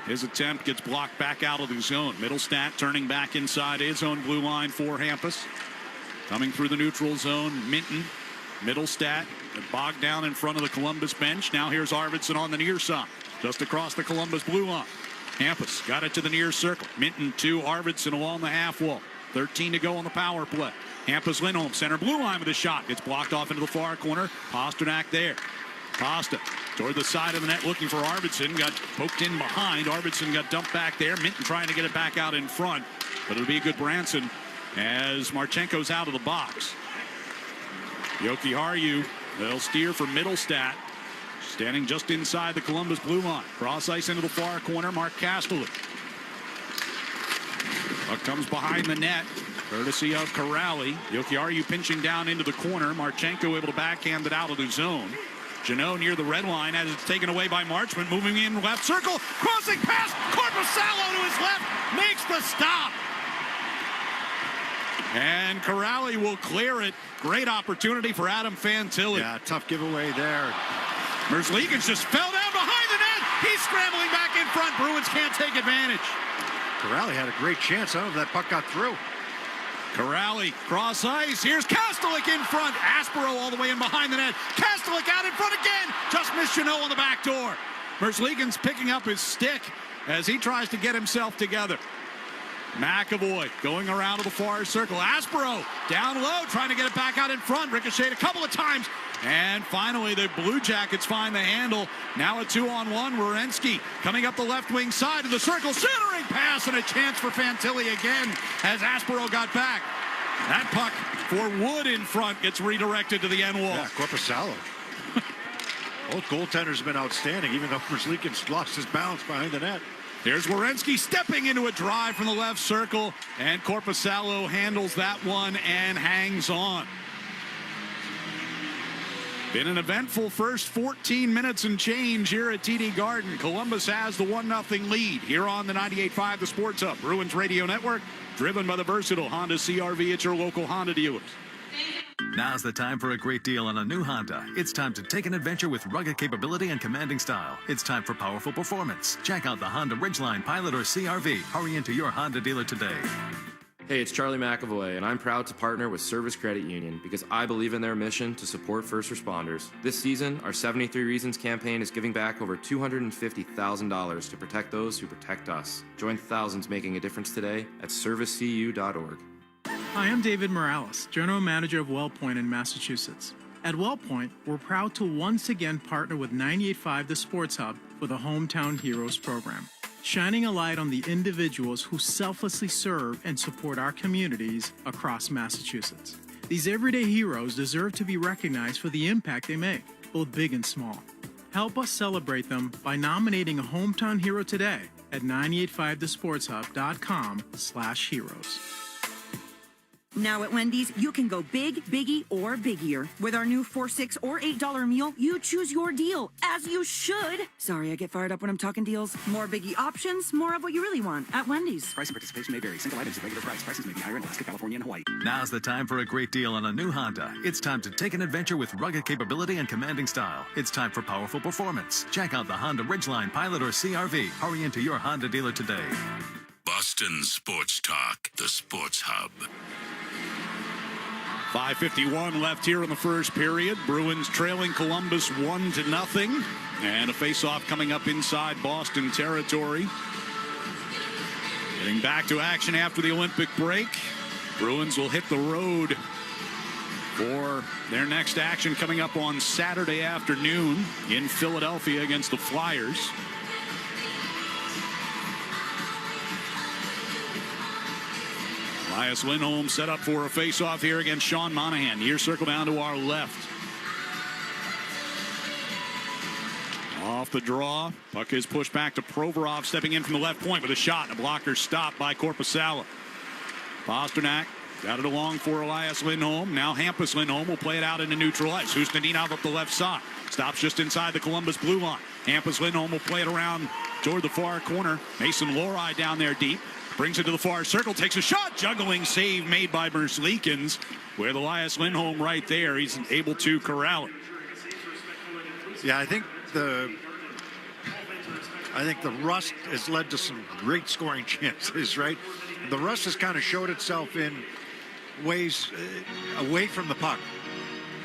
his attempt gets blocked back out of the zone. Middlestat turning back inside his own blue line for Hampus. Coming through the neutral zone, Minton, Middlestat, bogged down in front of the Columbus bench. Now here's Arvidsson on the near side, just across the Columbus blue line. Hampus got it to the near circle. Minton to Arvidsson along the half wall. 13 to go on the power play. Hampus Lindholm, center blue line with a shot. Gets blocked off into the far corner. Pasternak there. Pasta toward the side of the net looking for Arvidsson. Got poked in behind. Arvidsson got dumped back there. Minton trying to get it back out in front. But it'll be a good Branson as Marchenko's out of the box. Jokiharju, they'll steer for Middlestat. Standing just inside the Columbus blue line. Cross ice into the far corner. Mark Castelli. Puck comes behind the net, courtesy of Corrali. Jokiharju pinching down into the corner. Marchenko able to backhand it out of the zone. Janot near the red line as it's taken away by Marchment. Moving in left circle. Crossing pass. Korpisalo to his left. Makes the stop. And Corrali will clear it. Great opportunity for Adam Fantilli. Yeah, tough giveaway there. Merzlikins just fell down behind the net. He's scrambling back in front. Bruins can't take advantage. Corrali had a great chance. I don't know if that puck got through. Corrali, cross ice. Here's Kastelik in front. Aspero all the way in behind the net. Kastelik out in front again. Just missed Janot on the back door. Merzlikins picking up his stick as he tries to get himself together. McAvoy going around to the far circle. Aspero down low, trying to get it back out in front. Ricocheted a couple of times. And finally, the Blue Jackets find the handle. Now a 2-on-1. Werenski coming up the left wing side of the circle. Centering pass and a chance for Fantilli again as Aspero got back. That puck for Wood in front gets redirected to the end wall. Yeah, Korpisalo. Both goaltenders have been outstanding, even though Merzlikins lost his balance behind the net. Here's Werenski stepping into a drive from the left circle, and Korpisalo handles that one and hangs on. Been an eventful first 14 minutes and change here at TD Garden. Columbus has the 1-0 lead here on the 98.5 The Sports Hub. Bruins Radio Network, driven by the versatile Honda CR-V at your local Honda dealers. Now's the time for a great deal on a new Honda. It's time to take an adventure with rugged capability and commanding style. It's time for powerful performance. Check out the Honda Ridgeline, Pilot, or CR-V. Hurry into your Honda dealer today. Hey, it's Charlie McAvoy, and I'm proud to partner with Service Credit Union because I believe in their mission to support first responders. This season, our 73 Reasons campaign is giving back over $250,000 to protect those who protect us. Join thousands making a difference today at servicecu.org. Hi, I'm David Morales, General Manager of WellPoint in Massachusetts. At WellPoint, we're proud to once again partner with 98.5 The Sports Hub for the Hometown Heroes program, shining a light on the individuals who selflessly serve and support our communities across Massachusetts. These everyday heroes deserve to be recognized for the impact they make, both big and small. Help us celebrate them by nominating a Hometown Hero today at 985thesportshub.com/heroes. Now at Wendy's, you can go big, biggie, or biggier. With our new $4, $6, or $8 meal, you choose your deal, as you should. Sorry, I get fired up when I'm talking deals. More biggie options, more of what you really want at Wendy's. Price and participation may vary. Single items at regular price. Prices may be higher in Alaska, California, and Hawaii. Now's the time for a great deal on a new Honda. It's time to take an adventure with rugged capability and commanding style. It's time for powerful performance. Check out the Honda Ridgeline, Pilot, or CR-V. Hurry into your Honda dealer today. Boston Sports Talk, the Sports Hub. 5:51 left here in the first period. Bruins trailing Columbus 1-0. And a face-off coming up inside Boston territory. Getting back to action after the Olympic break. Bruins will hit the road for their next action coming up on Saturday afternoon in Philadelphia against the Flyers. Elias Lindholm set up for a face-off here against Sean Monahan. Near circle down to our left. Off the draw. Puck is pushed back to Provorov, stepping in from the left point with a shot and a blocker stop by Korpisalo. Pasternak got it along for Elias Lindholm. Now Hampus Lindholm will play it out into neutral ice. Hustinov up the left side. Stops just inside the Columbus blue line. Hampus Lindholm will play it around toward the far corner. Mason Lohrei down there deep. Brings it to the far circle, takes a shot, juggling save made by Merzlikins. With Elias Lindholm right there, he's able to corral it. Yeah, I think the rust has led to some great scoring chances, right? The rust has kind of showed itself in ways away from the puck.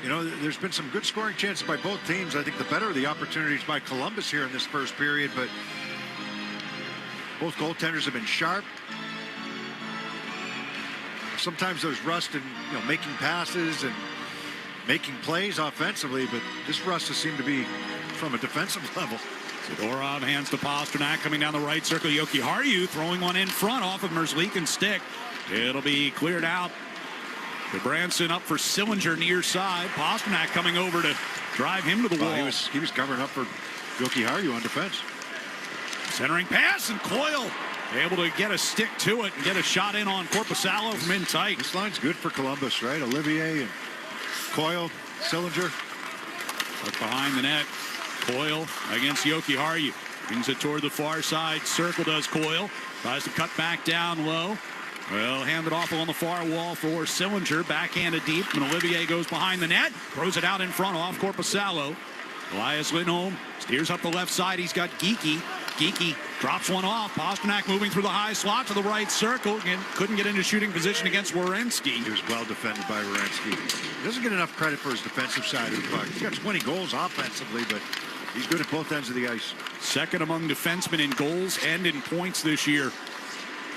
You know, there's been some good scoring chances by both teams. I think the better the opportunities by Columbus here in this first period, but both goaltenders have been sharp. Sometimes there's rust in, making passes and making plays offensively, but this rust has seemed to be from a defensive level. Zadorov hands to Pasternak coming down the right circle. Yoki Harju throwing one in front off of Merzlikins' stick. It'll be cleared out. Branson up for Sillinger near side. Pasternak coming over to drive him to the wall. He was covering up for Yoki Harju on defense. Centering pass, and Coyle able to get a stick to it and get a shot in on Korpisalo from in tight. This line's good for Columbus, right? Olivier and Coyle, Sillinger. Up behind the net. Coyle against Yoki Harju. Brings it toward the far side. Circle does Coyle. Tries to cut back down low. Well, handed off on the far wall for Sillinger. Backhanded deep, and Olivier goes behind the net. Throws it out in front off Korpisalo. Elias Lindholm steers up the left side. He's got Geekie. Geekie drops one off. Pasternak moving through the high slot to the right circle. Again, couldn't get into shooting position against Werenski. He was well defended by Werenski. He doesn't get enough credit for his defensive side of the puck. He's got 20 goals offensively, but he's good at both ends of the ice. Second among defensemen in goals and in points this year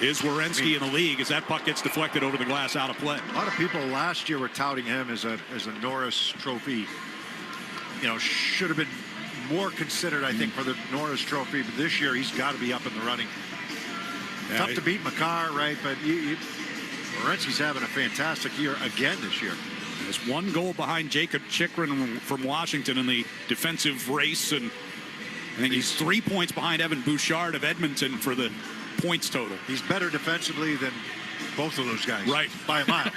is Werenski in the league as that puck gets deflected over the glass out of play. A lot of people last year were touting him as a Norris Trophy. Should have been more considered, I think, for the Norris Trophy. But this year, he's got to be up in the running. Yeah, Tough to beat Makar, right? But Werenski's having a fantastic year again this year. There's one goal behind Jacob Chychrun from Washington in the defensive race, and I think he's 3 points behind Evan Bouchard of Edmonton for the points total. He's better defensively than both of those guys. Right. By a mile.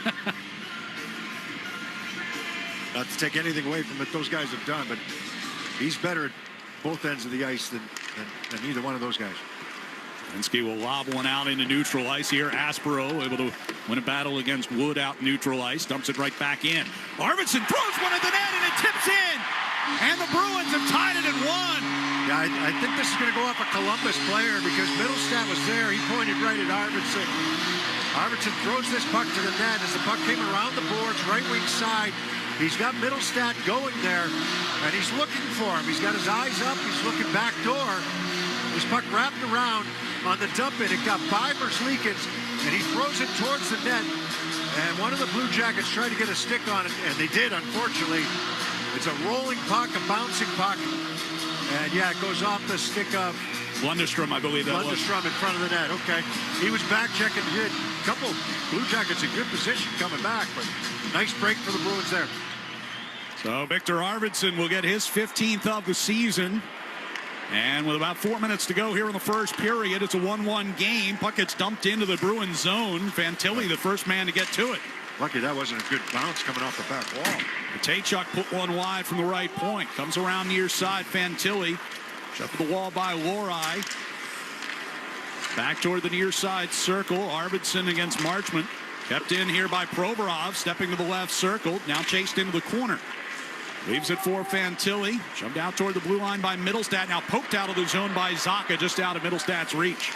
Not to take anything away from what those guys have done, but he's better at both ends of the ice than either one of those guys. Werenski will lob one out into neutral ice here. Aspero able to win a battle against Wood out neutral ice. Dumps it right back in. Arvidsson throws one at the net, and it tips in. And the Bruins have tied it at 1. Yeah, I think this is going to go off a Columbus player because Middlestat was there. He pointed right at Arvidsson. Arvidsson throws this puck to the net as the puck came around the boards, right wing side. He's got Middlestat going there, and he's looking for him. He's got his eyes up. He's looking back door. This puck wrapped around on the dump in. It got by Merzlikins, and he throws it towards the net. And one of the Blue Jackets tried to get a stick on it, and they did, unfortunately. It's a rolling puck, a bouncing puck. And, yeah, it goes off the stick of Lundestrom, I believe that was. Lundestrom in front of the net. Okay. He was back checking. He had a couple Blue Jackets in good position coming back, but nice break for the Bruins there. So Victor Arvidsson will get his 15th of the season. And with about 4 minutes to go here in the first period, it's a 1-1 game. Puck gets dumped into the Bruins zone. Fantilli, the first man to get to it. Lucky that wasn't a good bounce coming off the back wall. Taychuk put one wide from the right point. Comes around near side. Fantilli. Shoved to the wall by Lohrei. Back toward the near side circle. Arvidsson against Marchment. Kept in here by Provorov. Stepping to the left circle. Now chased into the corner. Leaves it for Fantilli. Shoved out toward the blue line by Middlestat. Now poked out of the zone by Zacha, just out of Middlestat's reach.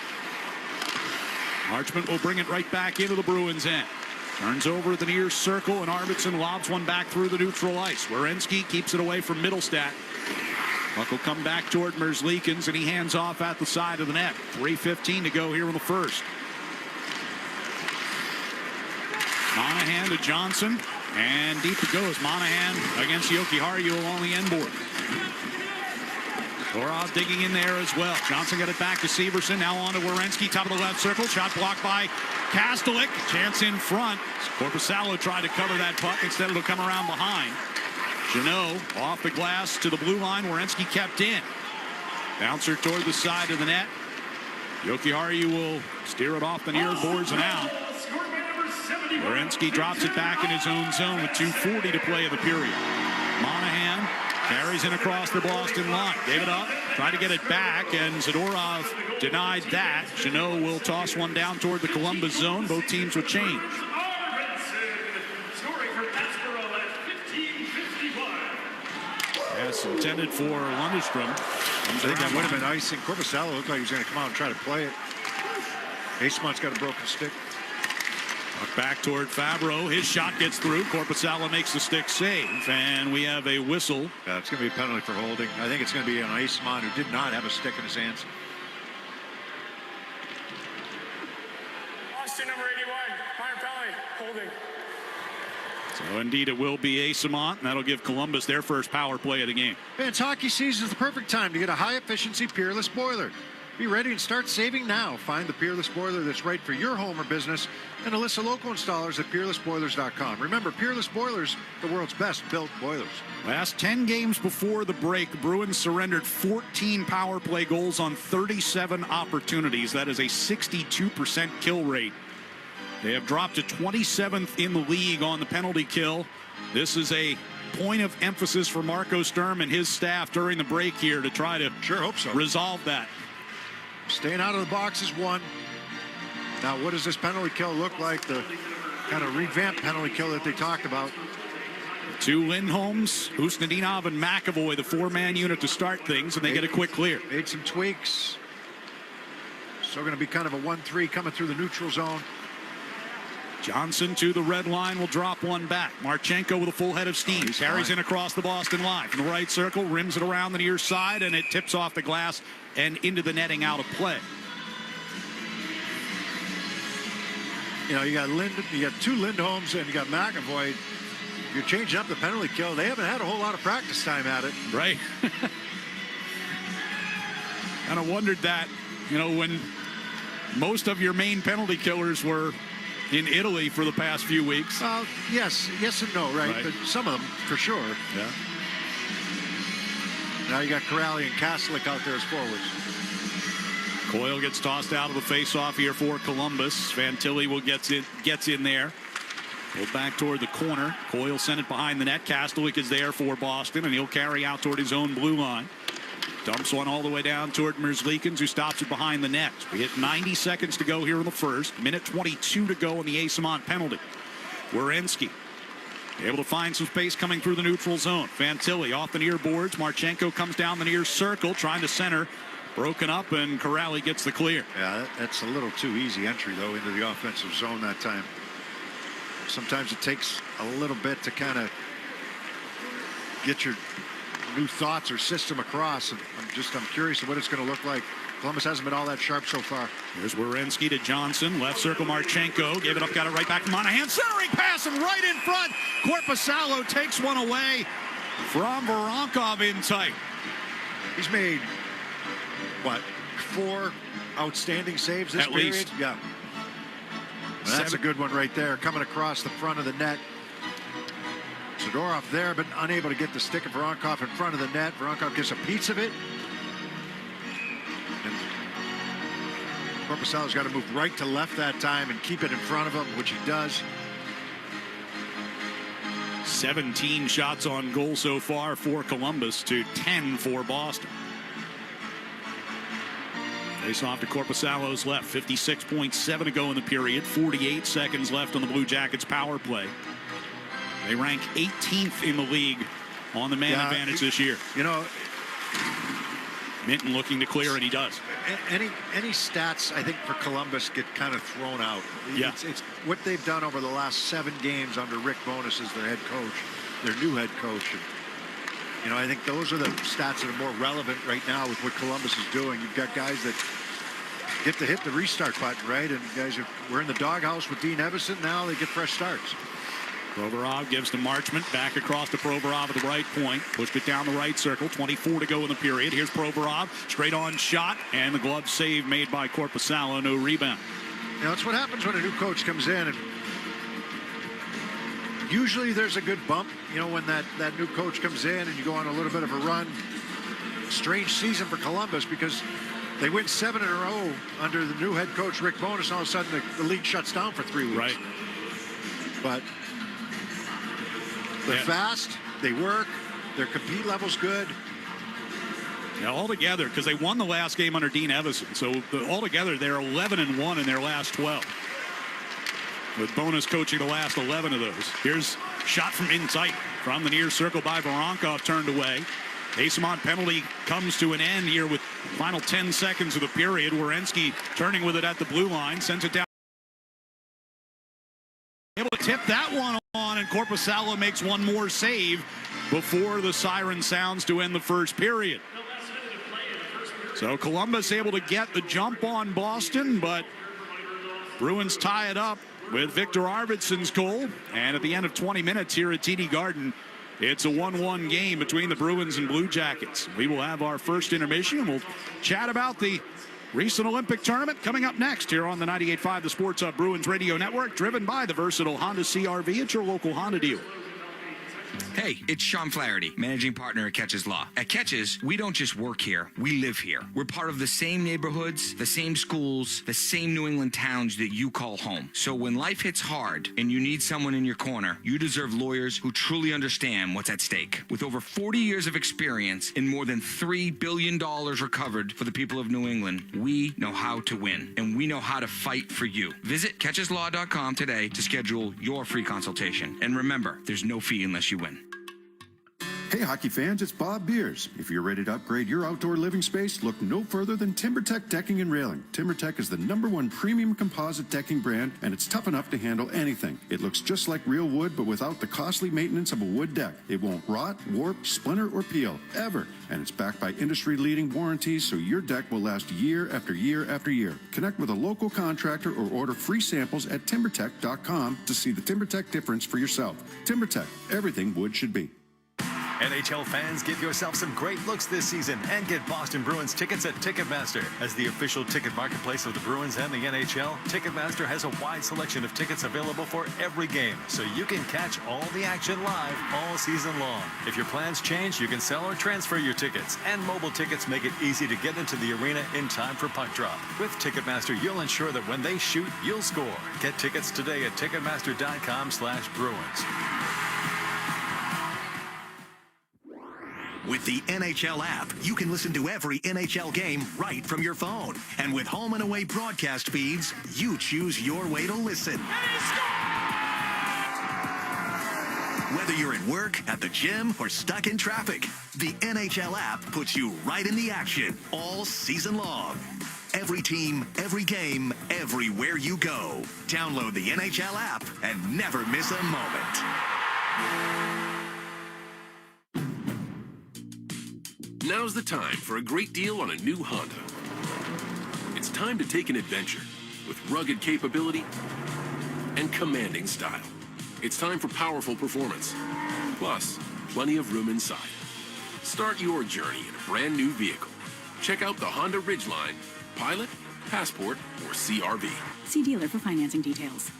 Marchment will bring it right back into the Bruins' end. Turns over at the near circle, and Arvidsson lobs one back through the neutral ice. Werenski keeps it away from Middlestat. Puck will come back toward Merzlikins, and he hands off at the side of the net. 3:15 to go here in the first. Monahan to Johnson. And deep it goes. Monahan against Jokiharju along the end board. Gorov digging in there as well. Johnson got it back to Severson. Now on to Werenski. Top of the left circle. Shot blocked by Kastelik. Chance in front. Korpisalo tried to cover that puck. Instead it'll come around behind. Jeannot off the glass to the blue line. Werenski kept in. Bouncer toward the side of the net. Jokiharju will steer it off the near boards and out. Werenski drops it back in his own zone with 2:40 to play of the period. Monahan carries in across the Boston line. Gave it up, tried to get it back, and Zadorov denied that. Jeannot will toss one down toward the Columbus zone. Both teams will change. Yes, intended for Lundestrom. I think that would have been icing. Korpisalo looked like he was going to come out and try to play it. Acemont's got a broken stick. Back toward Fabro. His shot gets through. Korpisalo makes the stick save. And we have a whistle. Yeah, it's going to be a penalty for holding. I think it's going to be an Acemont who did not have a stick in his hands. Boston number 81. Minor penalty. Holding. So indeed it will be Acemont. And that'll give Columbus their first power play of the game. Fans, hockey season is the perfect time to get a high-efficiency Peerless boiler. Be ready and start saving now. Find the Peerless boiler that's right for your home or business and a list of local installers at peerlessboilers.com. Remember, Peerless Boilers, the world's best built boilers. Last 10 games before the break, the Bruins surrendered 14 power play goals on 37 opportunities. That is a 62% kill rate. They have dropped to 27th in the league on the penalty kill. This is a point of emphasis for Marco Sturm and his staff during the break here to try to resolve that. Staying out of the box is one. Now, what does this penalty kill look like? The kind of revamped penalty kill that they talked about. Two Lindholms, Husnudinov, and McAvoy, the four-man unit to start things, and they get a quick clear. Made some tweaks. Still going to be kind of a 1-3 coming through the neutral zone. Johnson to the red line will drop one back. Marchenko with a full head of steam. Carries in across the Boston line. From the right circle, rims it around the near side, and it tips off the glass and into the netting out of play. You know, you got two Lindholms and you got McAvoy. You're changing up the penalty kill. They haven't had a whole lot of practice time at it. Right. Kind of wondered that, you know, when most of your main penalty killers were in Italy for the past few weeks. Yes and no, right? But some of them, for sure. Yeah. Now you got Corrali and Kaslik out there as forwards. Coyle gets tossed out of the faceoff here for Columbus. Fantilli gets in there. Pulled back toward the corner. Coyle sent it behind the net. Kastelic is there for Boston, and he'll carry out toward his own blue line. Dumps one all the way down toward Merzlikins, who stops it behind the net. We hit 90 seconds to go here in the first. Minute 22 to go in the Asamont penalty. Werenski able to find some space coming through the neutral zone. Fantilli off the near boards. Marchenko comes down the near circle, trying to center. Broken up, and Corrali gets the clear. Yeah, that's a little too easy entry, though, into the offensive zone that time. Sometimes it takes a little bit to kind of get your new thoughts or system across. And I'm curious of what it's going to look like. Columbus hasn't been all that sharp so far. Here's Werenski to Johnson. Left circle, Marchenko. Gave it up, got it right back to Monahan. Centering pass and right in front. Korpisalo takes one away from Voronkov in tight. He's made, what, 4 outstanding saves this period? At least. Yeah. Well, that's a good one right there. Coming across the front of the net. Zadorov there, but unable to get the stick of Voronkov in front of the net. Voronkov gets a piece of it. And Korpisalo's got to move right to left that time and keep it in front of him, which he does. 17 shots on goal so far for Columbus to 10 for Boston. Face off to Korpisalo's left. 56.7 to go in the period. 48 seconds left on the Blue Jackets power play. They rank 18th in the league on the man advantage this year. You know, Minton looking to clear, and he does. Any stats, I think, for Columbus get kind of thrown out. Yeah. It's what they've done over the last 7 games under Rick Bowness as their head coach, their new head coach. And, you know, I think those are the stats that are more relevant right now with what Columbus is doing. You've got guys that get to hit the restart button, right? And guys we're in the doghouse with Dean Evison. Now they get fresh starts. Provorov gives to Marchment, back across to Provorov at the right point. Pushed it down the right circle. 24 to go in the period. Here's Provorov, straight on shot, and the glove save made by Korpisalo. No rebound. You know, that's what happens when a new coach comes in. And usually there's a good bump, you know, when that new coach comes in and you go on a little bit of a run. Strange season for Columbus because they win 7 in a row under the new head coach, Rick Bowness. All of a sudden, the league shuts down for 3 weeks. Right. But they're fast, they work, their compete level's good. Yeah, altogether, because they won the last game under Dean Evison. So altogether, they're 11-1 in their last 12. With Bowness coaching the last 11 of those. Here's shot from inside from the near circle by Voronkov, turned away. Asamont penalty comes to an end here with final 10 seconds of the period. Werenski turning with it at the blue line, sends it down. Able to tip that one on, and Korpisalo makes one more save before the siren sounds to end the first period. So Columbus able to get the jump on Boston, but Bruins tie it up with Victor Arvidsson's goal. And at the end of 20 minutes here at TD Garden, it's a 1-1 game between the Bruins and Blue Jackets. We will have our first intermission, and we'll chat about the recent Olympic tournament coming up next here on the 98.5 The Sports Hub Bruins Radio Network, driven by the versatile Honda CR-V at your local Honda dealer. Hey, it's Sean Flaherty, managing partner at Catches Law. At Catches, we don't just work here, we live here. We're part of the same neighborhoods, the same schools, the same New England towns that you call home. So when life hits hard and you need someone in your corner, you deserve lawyers who truly understand what's at stake. With over 40 years of experience and more than $3 billion recovered for the people of New England, we know how to win, and we know how to fight for you. Visit catcheslaw.com today to schedule your free consultation. And remember, there's no fee unless you win. Hey hockey fans, it's Bob Beers. If you're ready to upgrade your outdoor living space, look no further than TimberTech Decking and Railing. TimberTech is the #1 premium composite decking brand, and it's tough enough to handle anything. It looks just like real wood, but without the costly maintenance of a wood deck. It won't rot, warp, splinter, or peel, ever. And it's backed by industry-leading warranties, so your deck will last year after year after year. Connect with a local contractor or order free samples at timbertech.com to see the TimberTech difference for yourself. TimberTech, everything wood should be. NHL fans, give yourself some great looks this season and get Boston Bruins tickets at Ticketmaster. As the official ticket marketplace of the Bruins and the NHL, Ticketmaster has a wide selection of tickets available for every game, so you can catch all the action live all season long. If your plans change, you can sell or transfer your tickets, and mobile tickets make it easy to get into the arena in time for puck drop. With Ticketmaster, you'll ensure that when they shoot, you'll score. Get tickets today at Ticketmaster.com/Bruins. With the NHL app, you can listen to every NHL game right from your phone. And with home and away broadcast feeds, you choose your way to listen. Whether you're at work, at the gym, or stuck in traffic, the NHL app puts you right in the action all season long. Every team, every game, everywhere you go. Download the NHL app and never miss a moment. Now's the time for a great deal on a new Honda. It's time to take an adventure with rugged capability and commanding style. It's time for powerful performance, plus plenty of room inside. Start your journey in a brand new vehicle. Check out the Honda Ridgeline, Pilot, Passport, or CRV. See dealer for financing details.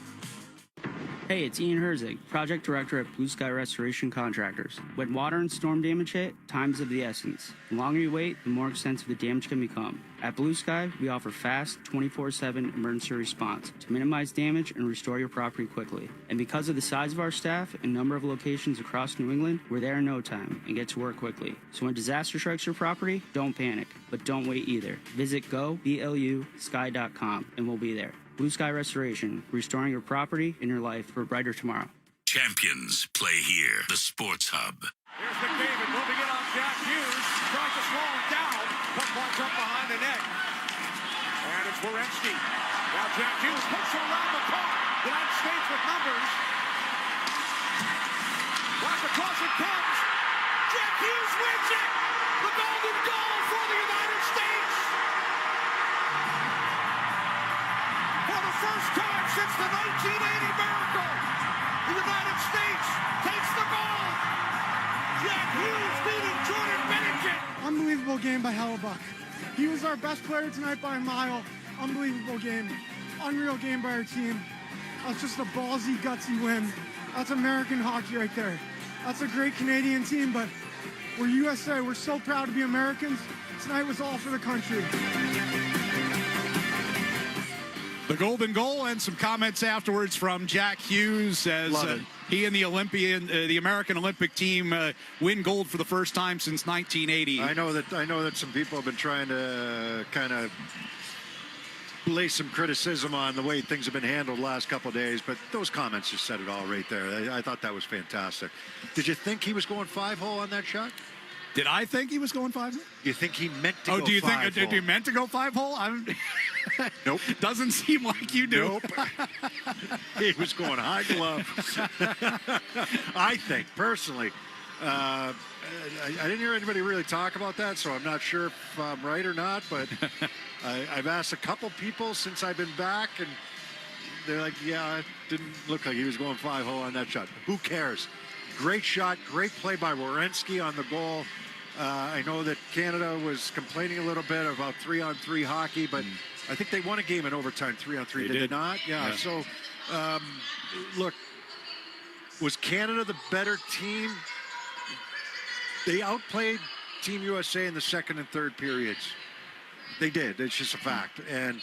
Hey, it's Ian Herzig, Project Director at Blue Sky Restoration Contractors. When water and storm damage hit, time's of the essence. The longer you wait, the more extensive the damage can become. At Blue Sky, we offer fast, 24/7 emergency response to minimize damage and restore your property quickly. And because of the size of our staff and number of locations across New England, we're there in no time and get to work quickly. So when disaster strikes your property, don't panic, but don't wait either. Visit goblusky.com and we'll be there. Blue Sky Restoration, restoring your property and your life for a brighter tomorrow. Champions play here, the Sports Hub. Here's McDavid moving in on Jack Hughes. Tries to slow him down. Puck walks up behind the net. And it's Werenski. Now Jack Hughes puts around the car. The United States with numbers. Walks across it comes. Jack Hughes wins it. The golden goal for the United States. For the first time since the 1980 miracle, the United States takes the gold. Jack Hughes beating Jordan Bennington. Unbelievable game by Hellebuck. He was our best player tonight by a mile. Unbelievable game. Unreal game by our team. That's just a ballsy, gutsy win. That's American hockey right there. That's a great Canadian team, but we're USA. We're so proud to be Americans. Tonight was all for the country. The golden goal and some comments afterwards from Jack Hughes as he and the American Olympic team win gold for the first time since 1980. I know that some people have been trying to kind of lay some criticism on the way things have been handled the last couple of days, but those comments just said it all right there. I thought that was fantastic. Did you think he was going 5-hole on that shot? Did I think he was going 5-hole? You think he meant to go 5-hole? Oh, do you think he meant to go 5-hole? Nope. Doesn't seem like you do. Nope. He was going high glove. I think, personally, I didn't hear anybody really talk about that, so I'm not sure if I'm right or not, but I've asked a couple people since I've been back, and they're like, yeah, it didn't look like he was going 5-hole on that shot. Who cares? Great shot, great play by Werenski on the goal. I know that Canada was complaining a little bit about 3-on-3 hockey, but I think they won a game in overtime, 3-on-3. Did they not? Yeah. So, look, was Canada the better team? They outplayed Team USA in the second and third periods. They did. It's just a fact. And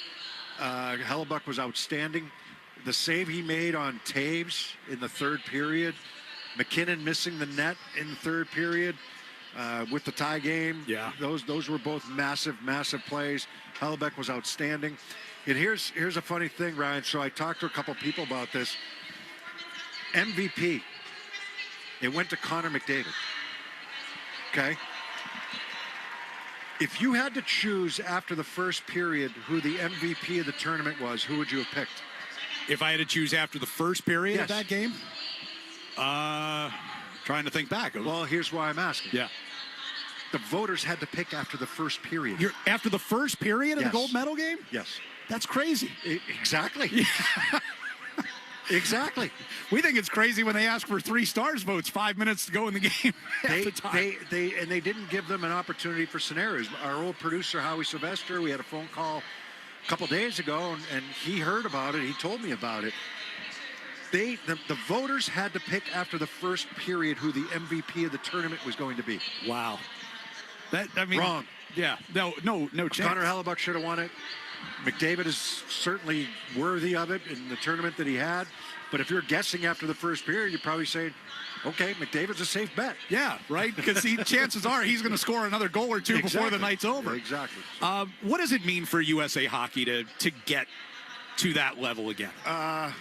Hellebuck was outstanding. The save he made on Taves in the third period, McKinnon missing the net in the third period with the tie game. Yeah, those were both massive plays. Hellebuck was outstanding. And here's a funny thing, Ryan. So I talked to a couple people about this. MVP, it went to Connor McDavid. Okay? If you had to choose after the first period who the MVP of the tournament was, who would you have picked? If I had to choose after the first period of Yes. that game? Trying to think back. Well, here's why I'm asking. Yeah. The voters had to pick after the first period. After the first period of Yes. the gold medal game? Yes. That's crazy. Exactly. Exactly. We think it's crazy when they ask for 3 stars votes 5 minutes to go in the game. They didn't give them an opportunity for scenarios. Our old producer, Howie Sylvester, we had a phone call a couple days ago, and he heard about it. He told me about it. The voters had to pick after the first period who the MVP of the tournament was going to be. Wow. Wrong. Yeah. No chance. Connor Hellebuck should have won it. McDavid is certainly worthy of it in the tournament that he had. But if you're guessing after the first period, you're probably saying, okay, McDavid's a safe bet. Yeah, right? Because chances are he's going to score another goal or two before the night's over. Exactly. What does it mean for USA Hockey to get to that level again? I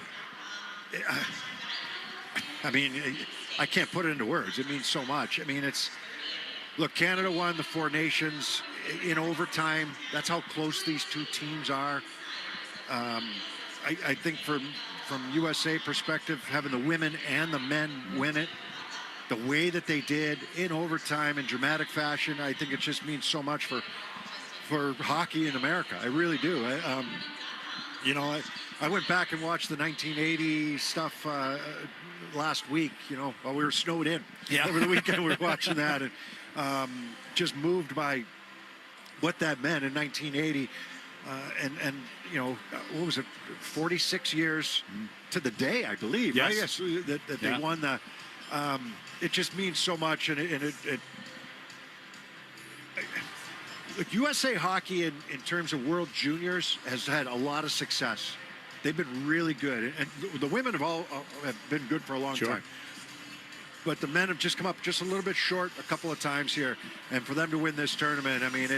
mean, I can't put it into words. It means so much. I mean, look, Canada won the 4 Nations in overtime. That's how close these two teams are. I think from USA perspective, having the women and the men win it, the way that they did in overtime in dramatic fashion, I think it just means so much for hockey in America. I really do. I went back and watched the 1980 stuff last week, while we were snowed in. Yeah. Over the weekend we were watching that and just moved by what that meant in 1980. And what was it, 46 years to the day, I believe, yes. right? Yes, that they won the it just means so much, and look, USA Hockey in terms of World Juniors has had a lot of success. They've been really good, and the women have been good for a long time. But the men have just come up just a little bit short a couple of times here, and for them to win this tournament, I mean,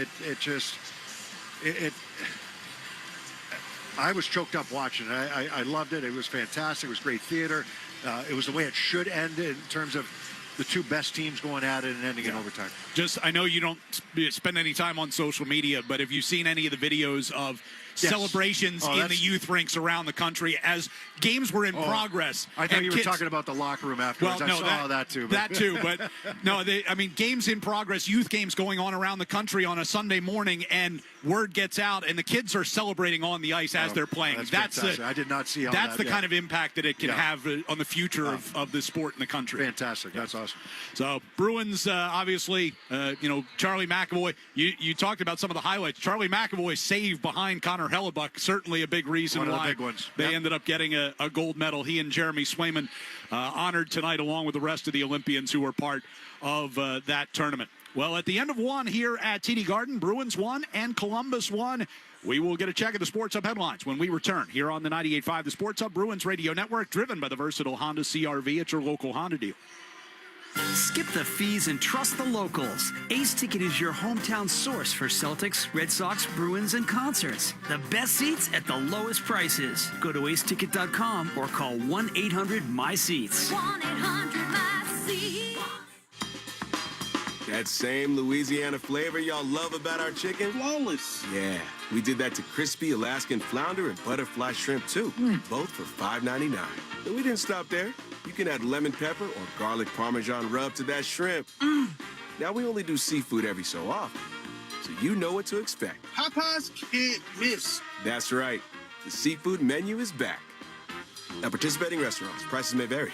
I was choked up watching it. I loved it. It was fantastic. It was great theater. It was the way it should end in terms of the two best teams going at it and ending in overtime. I know you don't spend any time on social media, but have you seen any of the videos of celebrations in the youth rinks around the country as games were in progress? I thought you were talking about the locker room afterwards. Well, no, I saw that too. That too, but no, games in progress, youth games going on around the country on a Sunday morning, and word gets out, and the kids are celebrating on the ice as they're playing. That's I did not see all that. That's the kind of impact that it can have on the future of the sport in the country. Fantastic. That's awesome. So Bruins, obviously, Charlie McAvoy, you talked about some of the highlights. Charlie McAvoy's save behind Connor Hellebuck, certainly a big reason why they ended up getting a gold medal. He and Jeremy Swayman honored tonight along with the rest of the Olympians who were part of that tournament. Well, at the end of one here at TD Garden, Bruins won and Columbus won. We will get a check of the Sports Hub headlines when we return here on the 98.5 The Sports Hub Bruins Radio Network, driven by the versatile Honda CR-V at your local Honda dealer. Skip the fees and trust the locals. Ace Ticket is your hometown source for Celtics, Red Sox, Bruins, and concerts. The best seats at the lowest prices. Go to aceticket.com or call 1-800-MY-SEATS. 1-800-MY-SEATS. That same Louisiana flavor y'all love about our chicken? Flawless. Yeah, we did that to crispy Alaskan flounder and butterfly shrimp too, both for $5.99. And we didn't stop there. You can add lemon pepper or garlic Parmesan rub to that shrimp. Now we only do seafood every so often, so you know what to expect. Popeyes can't miss. That's right. The seafood menu is back. At participating restaurants, prices may vary.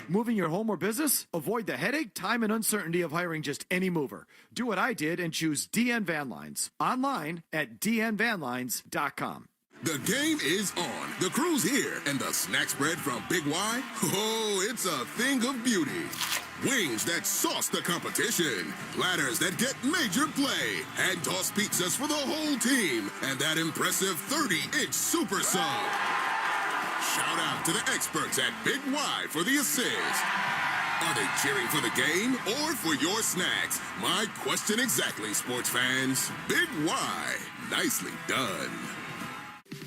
Moving your home or business? Avoid the headache, time, and uncertainty of hiring just any mover. Do what I did and choose DN Van Lines. Online at dnvanlines.com. The game is on. The crew's here, and the snack spread from Big Y, oh, it's a thing of beauty. Wings that sauce the competition, platters that get major play, hand-tossed pizzas for the whole team, and that impressive 30-inch super sub. Shout out to the experts at Big Y for the assist. Are they cheering for the game or for your snacks? My question exactly, sports fans. Big Y, nicely done.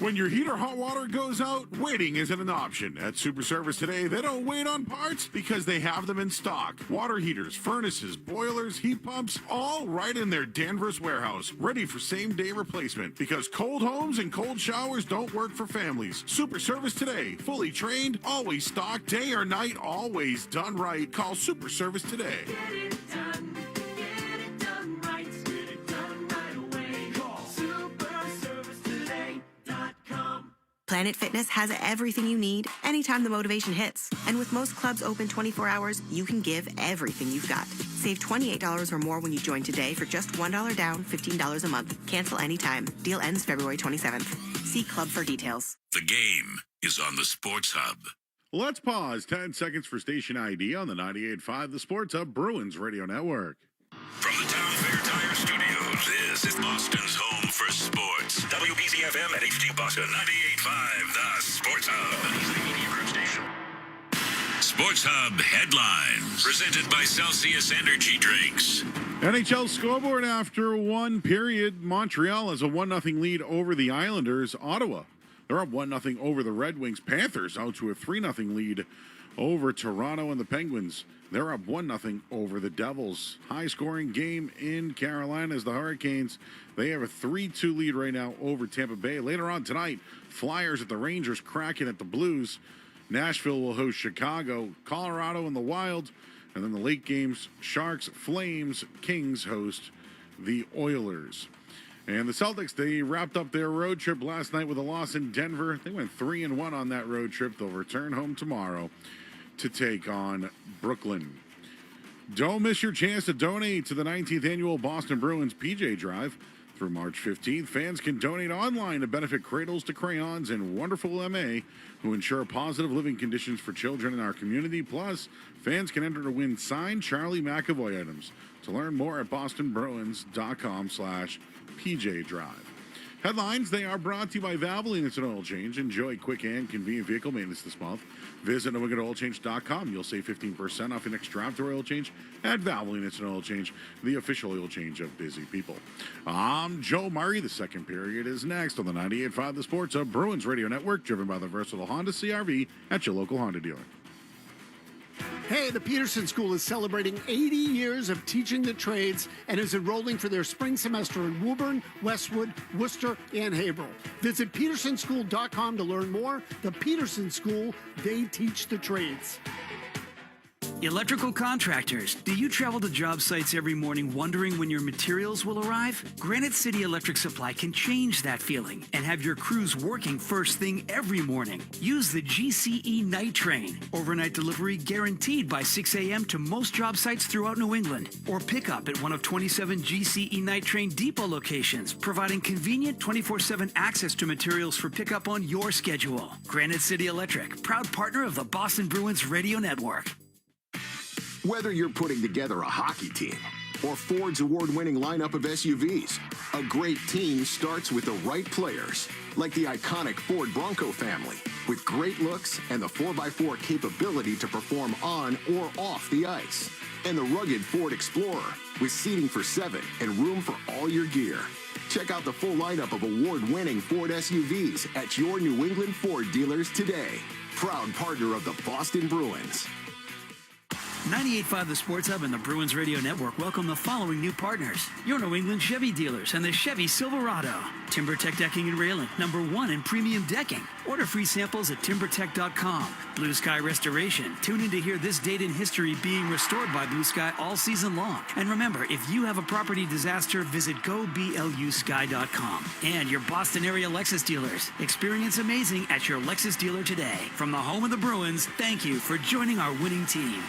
When your heater hot water goes out, waiting isn't an option. At Super Service Today, they don't wait on parts because they have them in stock. Water heaters, furnaces, boilers, heat pumps, all right in their Danvers warehouse, ready for same-day replacement because cold homes and cold showers don't work for families. Super Service Today, fully trained, always stocked, day or night, always done right. Call Super Service today. Get it done. Get it done right. Get it done right away. Call superservicetoday.com. Planet Fitness has everything you need anytime the motivation hits. And with most clubs open 24 hours, you can give everything you've got. Save $28 or more when you join today for just $1 down, $15 a month. Cancel anytime. Deal ends February 27th. See club for details. The game is on the Sports Hub. Let's pause 10 seconds for station ID on the 98.5 The Sports Hub Bruins Radio Network. From the Town Fair Tire Studios, this is Boston's home for sports. WBCFM at HD Boston 98.5 The Sports Hub. Sports Hub headlines presented by Celsius Energy Drinks. NHL scoreboard after one period. Montreal has a 1-0 lead over the Islanders. Ottawa, they're up 1-0 over the Red Wings. Panthers out to a 3-0 lead over Toronto, and the Penguins, they're up 1-0 over the Devils. High-scoring game in Carolina as the Hurricanes, they have a 3-2 lead right now over Tampa Bay. Later on tonight, Flyers at the Rangers, Kraken at the Blues. Nashville will host Chicago, Colorado and the Wild. And then the late games, Sharks, Flames, Kings host the Oilers. And the Celtics, they wrapped up their road trip last night with a loss in Denver. They went 3-1 on that road trip. They'll return home tomorrow to take on Brooklyn. Don't miss your chance to donate to the 19th annual Boston Bruins PJ Drive. Through March 15th, fans can donate online to benefit Cradles to Crayons and Wonderful MA, who ensure positive living conditions for children in our community. Plus, fans can enter to win signed Charlie McAvoy items. To learn more at bostonbruins.com/PJ Drive. Headlines, they are brought to you by Valvoline Instant Oil Change. Enjoy quick and convenient vehicle maintenance this month. Visit NewEnglandOilChange.com. You'll save 15% off your next draft or oil change at Valvoline Instant Oil Change, the official oil change of busy people. I'm Joe Murray. The second period is next on the 98.5 The Sports Hub Bruins Radio Network, driven by the versatile Honda CR-V at your local Honda dealer. Hey, the Peterson School is celebrating 80 years of teaching the trades and is enrolling for their spring semester in Woburn, Westwood, Worcester, and Haverhill. Visit petersonschool.com to learn more. The Peterson School, they teach the trades. Electrical contractors, do you travel to job sites every morning wondering when your materials will arrive? Granite City Electric Supply can change that feeling and have your crews working first thing every morning. Use the GCE Night Train. Overnight delivery guaranteed by 6 a.m. to most job sites throughout New England. Or pick up at one of 27 GCE Night Train depot locations, providing convenient 24/7 access to materials for pickup on your schedule. Granite City Electric, proud partner of the Boston Bruins Radio Network. Whether you're putting together a hockey team or Ford's award-winning lineup of SUVs, a great team starts with the right players, like the iconic Ford Bronco family, with great looks and the 4x4 capability to perform on or off the ice, and the rugged Ford Explorer with seating for 7 and room for all your gear. Check out the full lineup of award-winning Ford SUVs at your New England Ford dealers today. Proud partner of the Boston Bruins. 98.5 The Sports Hub and the Bruins Radio Network welcome the following new partners. Your New England Chevy dealers and the Chevy Silverado. TimberTech Decking and Railing, #1 in premium decking. Order free samples at timbertech.com. Blue Sky Restoration. Tune in to hear this date in history being restored by Blue Sky all season long. And remember, if you have a property disaster, visit goblusky.com. And your Boston area Lexus dealers. Experience amazing at your Lexus dealer today. From the home of the Bruins, thank you for joining our winning team.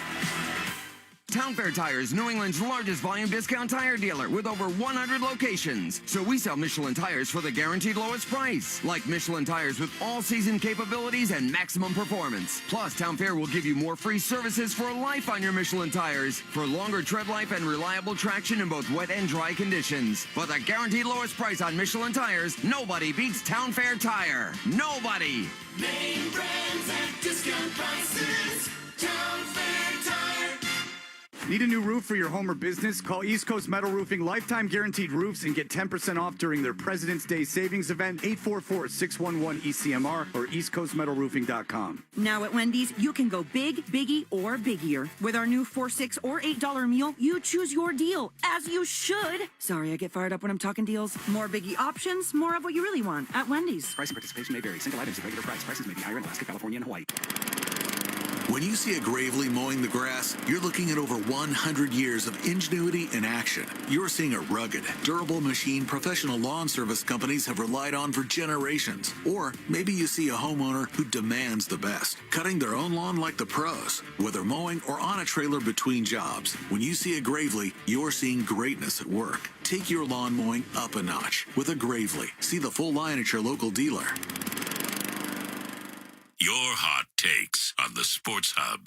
Town Fair Tire is New England's largest volume discount tire dealer with over 100 locations. So we sell Michelin tires for the guaranteed lowest price. Like Michelin tires with all-season capabilities and maximum performance. Plus, Town Fair will give you more free services for life on your Michelin tires for longer tread life and reliable traction in both wet and dry conditions. For the guaranteed lowest price on Michelin tires, nobody beats Town Fair Tire. Nobody! Name brands at discount prices. Town Fair Tire. Need a new roof for your home or business? Call East Coast Metal Roofing Lifetime Guaranteed Roofs and get 10% off during their President's Day Savings Event, 844-611-ECMR or eastcoastmetalroofing.com. Now at Wendy's, you can go big, biggie, or biggier. With our new $4, $6, or $8 meal, you choose your deal, as you should. Sorry, I get fired up when I'm talking deals. More biggie options, more of what you really want at Wendy's. Price and participation may vary. Single items at regular price. Prices may be higher in Alaska, California, and Hawaii. When you see a Gravely mowing the grass, you're looking at over 100 years of ingenuity in action. You're seeing a rugged, durable machine professional lawn service companies have relied on for generations. Or maybe you see a homeowner who demands the best, cutting their own lawn like the pros, whether mowing or on a trailer between jobs. When you see a Gravely, you're seeing greatness at work. Take your lawn mowing up a notch with a Gravely. See the full line at your local dealer. Your hot takes on the Sports Hub.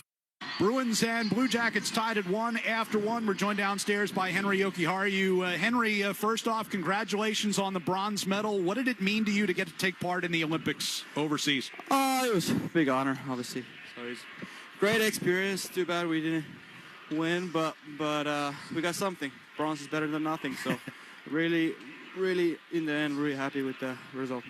Bruins and Blue Jackets tied at 1 after 1. We're joined downstairs by Henry Jokiharju. Henry, first off, congratulations on the bronze medal. What did it mean to you to get to take part in the Olympics overseas? It was a big honor, obviously. So it's a great experience. Too bad we didn't win, but we got something. Bronze is better than nothing. So really, in the end, really happy with the result.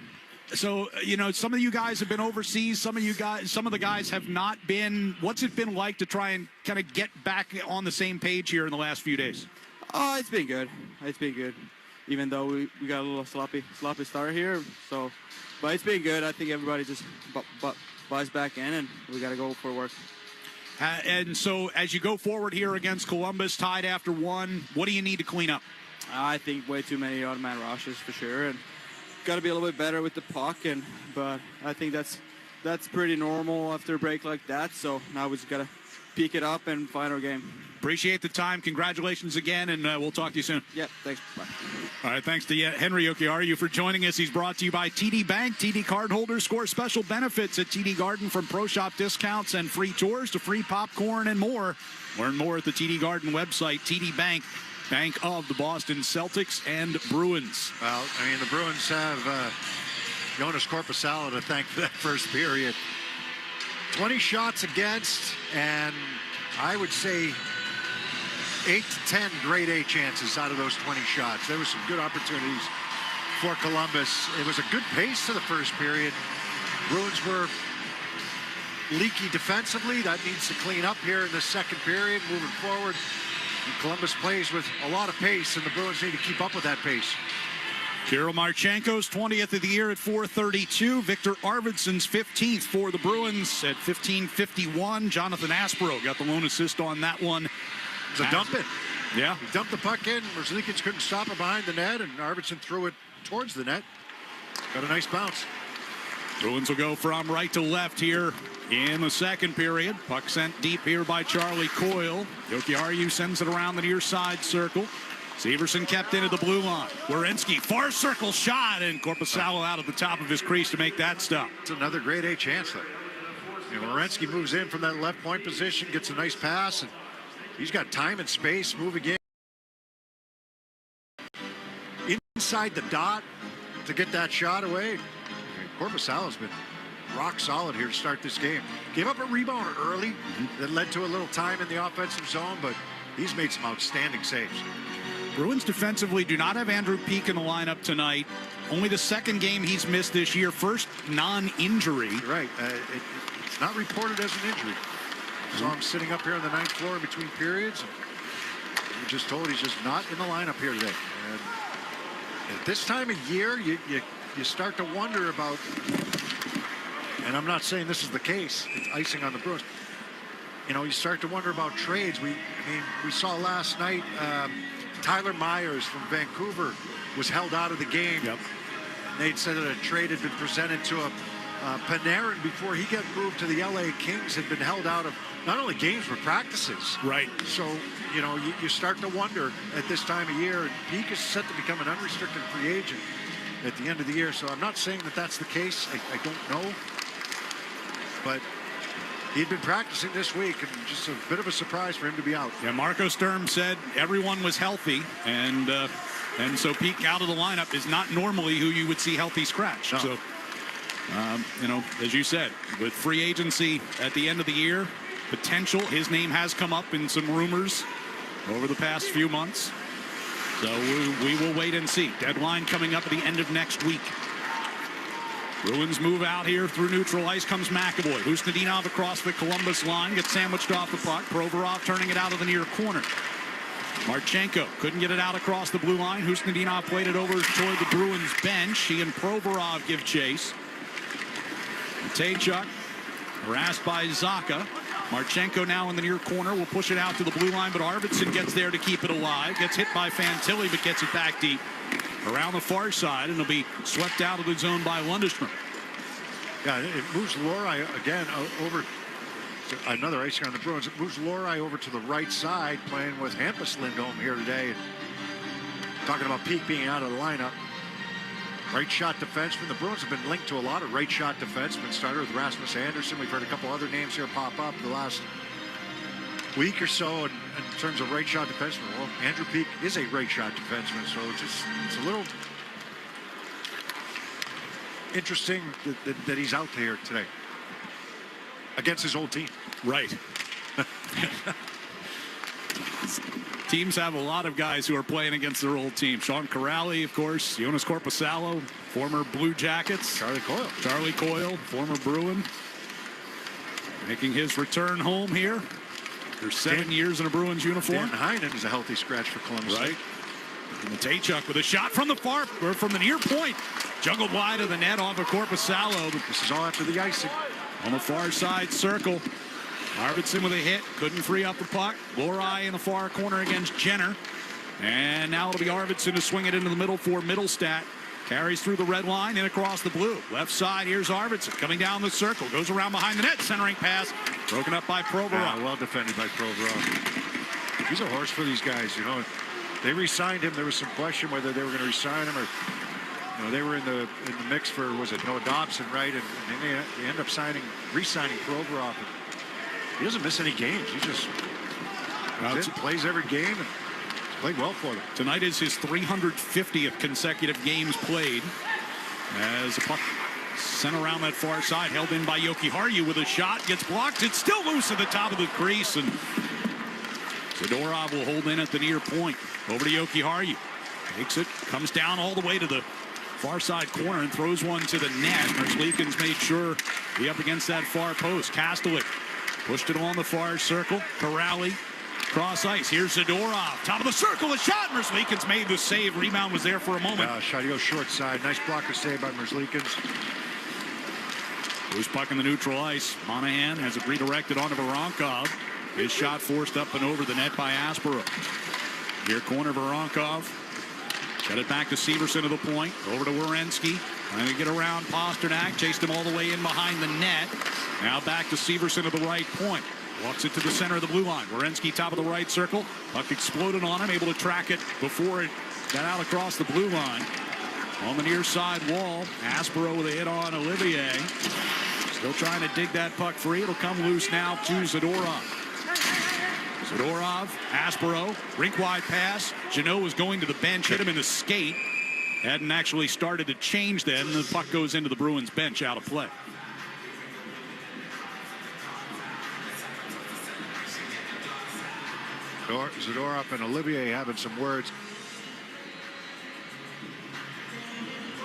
So, some of you guys have been overseas. Some of the guys have not been. What's it been like to try and kind of get back on the same page here in the last few days? Oh, it's been good. It's been good. Even though we got a little sloppy start here. So, but it's been good. I think everybody just buys back in, and we got to go for work. And so, as you go forward here against Columbus, tied after 1, what do you need to clean up? I think way too many automatic rushes for sure, and got to be a little bit better with the puck, but I think that's pretty normal after a break like that. So now we just got to pick it up and find our game. Appreciate the time. Congratulations again, and we'll talk to you soon. Yep, thanks. Bye. All right, thanks to Henry Jokiharju for joining us. He's brought to you by TD Bank. TD cardholders score special benefits at TD Garden, from pro shop discounts and free tours to free popcorn and more. Learn more at the TD Garden website. TD Bank, bank of the Boston Celtics and Bruins. Well, I mean, the Bruins have Jonas Korpisalo to thank for that first period. 20 shots against, and I would say 8 to 10 grade A chances out of those 20 shots. There were some good opportunities for Columbus. It was a good pace to the first period. Bruins were leaky defensively. That needs to clean up here in the second period, moving forward. And Columbus plays with a lot of pace, and the Bruins need to keep up with that pace. Kirill Marchenko's 20th of the year at 4:32. Victor Arvidsson's 15th for the Bruins at 15:51. Jonathan Aspro got the lone assist on that one. It's a dump it. Yeah. He dumped the puck in. Merzlikins couldn't stop it behind the net, and Arvidsson threw it towards the net. Got a nice bounce. Bruins will go from right to left here in the second period. Puck sent deep here by Charlie Coyle. Jokiharju sends it around the near side circle. Severson kept into the blue line. Werenski, far circle shot, and Korpisalo out at the top of his crease to make that stop. It's another grade A chance there. Werenski moves in from that left point position, gets a nice pass, and he's got time and space moving in. Inside the dot to get that shot away. Korpisalo's been rock solid here to start this game. Gave up a rebound early that led to a little time in the offensive zone, but he's made some outstanding saves. Bruins defensively do not have Andrew Peeke in the lineup tonight. Only the second game he's missed this year. First non-injury. Right. It's not reported as an injury. Saw him sitting up here on the ninth floor in between periods. We were just told he's just not in the lineup here today. And at this time of year, you start to wonder about, and I'm not saying this is the case, it's icing on the Bruins. You start to wonder about trades. We saw last night Tyler Myers from Vancouver was held out of the game. Yep. And they'd said that a trade had been presented to Panarin before he got moved to the LA Kings, had been held out of not only games but practices. Right. So, you start to wonder at this time of year. And Peeke is set to become an unrestricted free agent at the end of the year. So I'm not saying that that's the case. I don't know. But he'd been practicing this week, and just a bit of a surprise for him to be out. Yeah, Marco Sturm said everyone was healthy, and so Peeke out of the lineup is not normally who you would see healthy scratch. No. So, as you said, with free agency at the end of the year, potential. His name has come up in some rumors over the past few months. So we will wait and see. Deadline coming up at the end of next week. Bruins move out here through neutral ice. Comes McAvoy. Husnudinov across the Columbus line. Gets sandwiched off the puck. Provorov turning it out of the near corner. Marchenko couldn't get it out across the blue line. Husnudinov played it over toward the Bruins bench. He and Provorov give chase. Taychuk harassed by Zacha. Marchenko now in the near corner will push it out to the blue line, but Arvidsson gets there to keep it alive. Gets hit by Fantilli, but gets it back deep around the far side, and it'll be swept out of the zone by Lundestrom. Yeah, it moves Lohrei again over to another icing on the Bruins. It moves Lohrei over to the right side, playing with Hampus Lindholm here today. Talking about Peak being out of the lineup. Right shot defenseman. The Bruins have been linked to a lot of right shot defensemen. Started with Rasmus Anderson. We've heard a couple other names here pop up the last week or so in terms of right shot defenseman. Well, Andrew Peak is a right shot defenseman, so it's a little interesting that he's out there today against his old team. Right. Teams have a lot of guys who are playing against their old team. Sean Corrali, of course. Jonas Korpisalo, former Blue Jackets. Charlie Coyle, former Bruin. Making his return home here. After 7 years in a Bruins uniform. Dan Heinen is a healthy scratch for Columbus. Right. And Taychuk with a shot from the from the near point. Juggled wide of the net off of Korpisalo. But this is all after the icing. On the far side circle. Arvidsson with a hit, couldn't free up the puck. Lohrei in the far corner against Jenner. And now it'll be Arvidsson to swing it into the middle for Middlestat. Carries through the red line and across the blue. Left side, here's Arvidsson coming down the circle. Goes around behind the net, centering pass. Broken up by Provorov. Yeah, well defended by Provorov. He's a horse for these guys, you know. They re-signed him. There was some question whether they were going to re-sign him or, you know, they were in the mix for, was it Noah Dobson, right? And they end up re-signing Provorov. He doesn't miss any games. He just plays every game and played well for them. Tonight is his 350th consecutive games played. As the puck sent around that far side, held in by Jokiharju with a shot, gets blocked. It's still loose at the top of the crease, and Zadorov will hold in at the near point. Over to Jokiharju. Takes it, comes down all the way to the far side corner and throws one to the net. Merzlikins made sure to be up against that far post. Kastelik pushed it along the far circle. Corrali, cross ice. Here's Zadorov. Top of the circle, a shot. Merzlikins made the save. Rebound was there for a moment. Shot goes short side. Nice blocker save by Merzlikins. Loose puck in the neutral ice. Monahan has it redirected onto Voronkov. His shot forced up and over the net by Aspero. Near corner, Voronkov. Get it back to Severson to the point. Over to Werenski. Trying to get around Pasternak. Chased him all the way in behind the net. Now back to Severson at the right point. Walks it to the center of the blue line. Werenski top of the right circle. Puck exploded on him. Able to track it before it got out across the blue line. On the near side wall. Aspero with a hit on Olivier. Still trying to dig that puck free. It'll come loose now to Zadorov. Zadorov, Aspero, rink-wide pass. Jeannot was going to the bench, hit him in the skate. Hadn't actually started to change then. The puck goes into the Bruins bench out of play. Zadorov and Olivier having some words.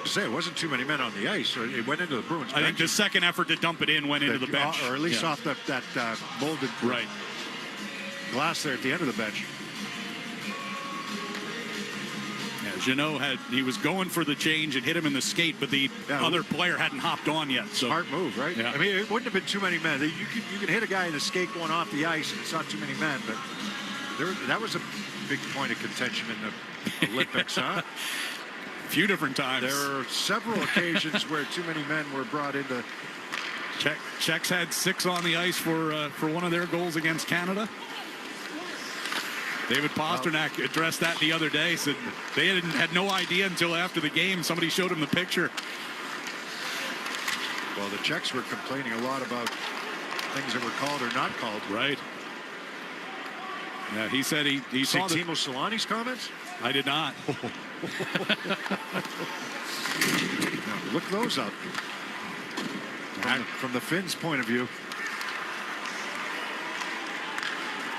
To say it wasn't too many men on the ice. So it went into the Bruins bench. I think the second effort to dump it in went into the bench. Or at least off that molded glass there at the end of the bench. Yeah, Jeannot he was going for the change and hit him in the skate, but the other player hadn't hopped on yet. So. Smart move, right? Yeah. I mean, it wouldn't have been too many men. You can hit a guy in the skate going off the ice, and it's not too many men. But that was a big point of contention in the Olympics, huh? A few different times. There are several occasions where too many men were brought into. Czechs had 6 on the ice for one of their goals against Canada. David Pasternak addressed that the other day. Said they had no idea until after the game. Somebody showed him the picture. Well, the Czechs were complaining a lot about things that were called or not called. Right. Yeah, he said he saw Timo Solani's comments. I did not. No, look those up. From the Finns' point of view.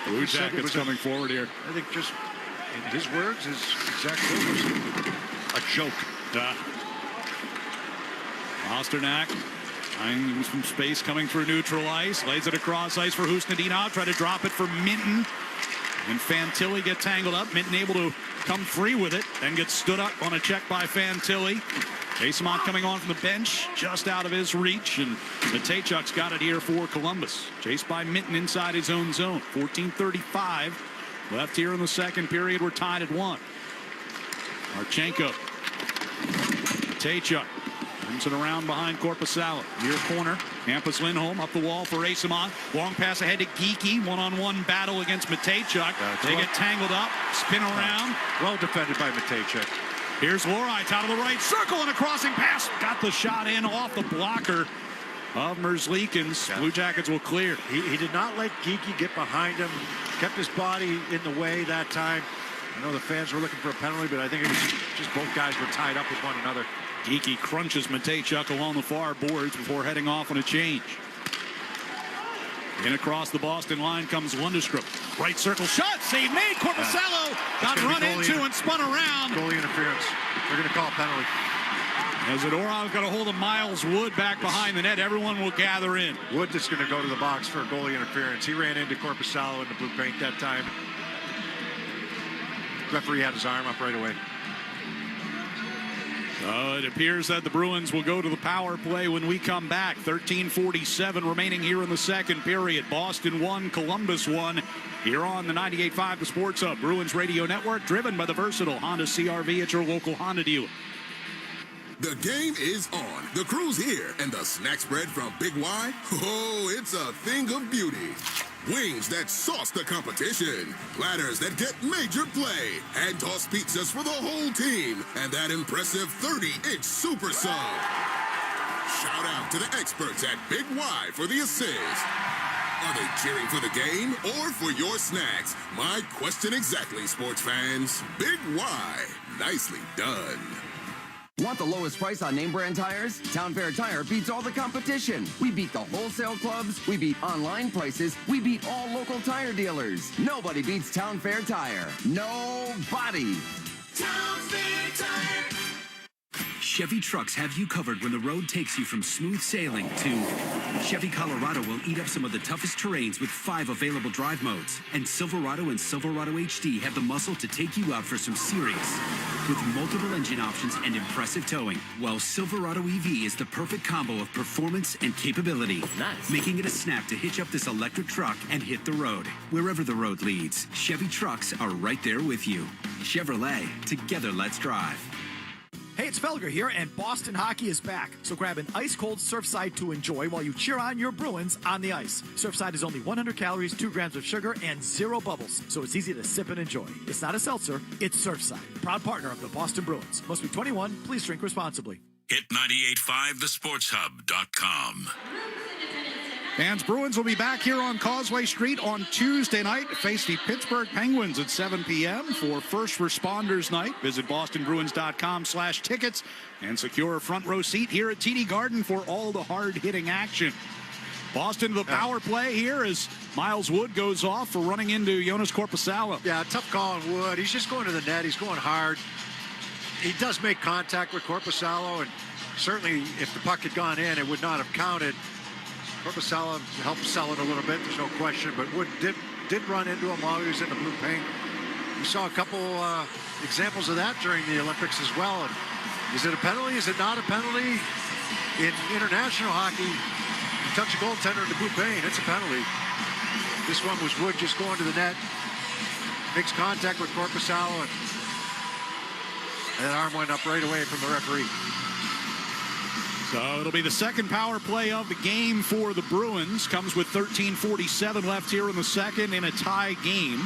Blue Jackets coming forward here. I think just in his words, his exact words, a joke. Pasternak finding some space coming through neutral ice. Lays it across ice for Husnadinov. Try to drop it for Minton. And Fantilli get tangled up. Minton able to come free with it. Then gets stood up on a check by Fantilli. Eyssimont coming on from the bench. Just out of his reach. And Matejchuk's got it here for Columbus. Chased by Minton inside his own zone. 14:35 left here in the second period. We're tied at 1. Marchenko. Matejchuk. Brings it around behind Korpisalo. Near corner. Hampus Lindholm up the wall for Eyssimont. Long pass ahead to Geekie. One-on-one battle against Matejchuk. They get tangled up. Spin around. Well defended by Matejchuk. Here's Lorite out of the right circle and a crossing pass. Got the shot in off the blocker of Merzlikins. Blue Jackets will clear. He did not let Geekie get behind him. Kept his body in the way that time. I know the fans were looking for a penalty, but I think it was just both guys were tied up with one another. Geekie crunches Matejchuk along the far boards before heading off on a change. In across the Boston line comes Lundestrom. Right circle shot. Save made. Korpisalo got run into and spun around. Goalie interference. They're going to call a penalty. As Zadorov's got a hold of Miles Wood back behind the net. Everyone will gather in. Wood just going to go to the box for a goalie interference. He ran into Korpisalo in the blue paint that time. Referee had his arm up right away. It appears that the Bruins will go to the power play when we come back. 13:47 remaining here in the second period. Boston 1, Columbus 1. Here on the 98.5 The Sports Hub Bruins Radio Network, driven by the versatile Honda CR-V at your local Honda dealer. The game is on. The crew's here, and the snack spread from Big Y, oh, it's a thing of beauty. Wings that sauce the competition, platters that get major play, and toss pizzas for the whole team, and that impressive 30-inch super sub. Shout out to the experts at Big Y for the assist. Are they cheering for the game or for your snacks? My question exactly, sports fans. Big Y, nicely done. Want the lowest price on name brand tires? Town Fair Tire beats all the competition. We beat the wholesale clubs. We beat online prices. We beat all local tire dealers. Nobody beats Town Fair Tire. Nobody. Town Fair Tire. Chevy trucks have you covered when the road takes you from smooth sailing to Chevy Colorado will eat up some of the toughest terrains with 5 available drive modes. And Silverado and Silverado HD have the muscle to take you out for some serious with multiple engine options and impressive towing. While Silverado EV is the perfect combo of performance and capability, making it a snap to hitch up this electric truck and hit the road. Wherever the road leads, Chevy trucks are right there with you. Chevrolet, together let's drive. Hey, it's Felger here, and Boston hockey is back. So grab an ice-cold Surfside to enjoy while you cheer on your Bruins on the ice. Surfside is only 100 calories, 2 grams of sugar, and 0 bubbles, so it's easy to sip and enjoy. It's not a seltzer, it's Surfside. Proud partner of the Boston Bruins. Must be 21. Please drink responsibly. Hit 985thesportshub.com. Fans, Bruins will be back here on Causeway Street on Tuesday night to face the Pittsburgh Penguins at 7 p.m. for First Responders Night. Visit bostonbruins.com/tickets and secure a front row seat here at TD Garden for all the hard-hitting action. Boston to the power play here as Miles Wood goes off for running into Jonas Korpisalo. Yeah, tough call on Wood. He's just going to the net. He's going hard. He does make contact with Korpisalo, and certainly if the puck had gone in, it would not have counted. Korpisalo helped sell it a little bit, there's no question, but Wood did run into him while he was in the blue paint. We saw a couple examples of that during the Olympics as well. And is it a penalty? Is it not a penalty? In international hockey, you touch a goaltender in the blue paint, it's a penalty. This one was Wood just going to the net, makes contact with Korpisalo, and that arm went up right away from the referee. So it'll be the second power play of the game for the Bruins. Comes with 13:47 left here in the second in a tie game.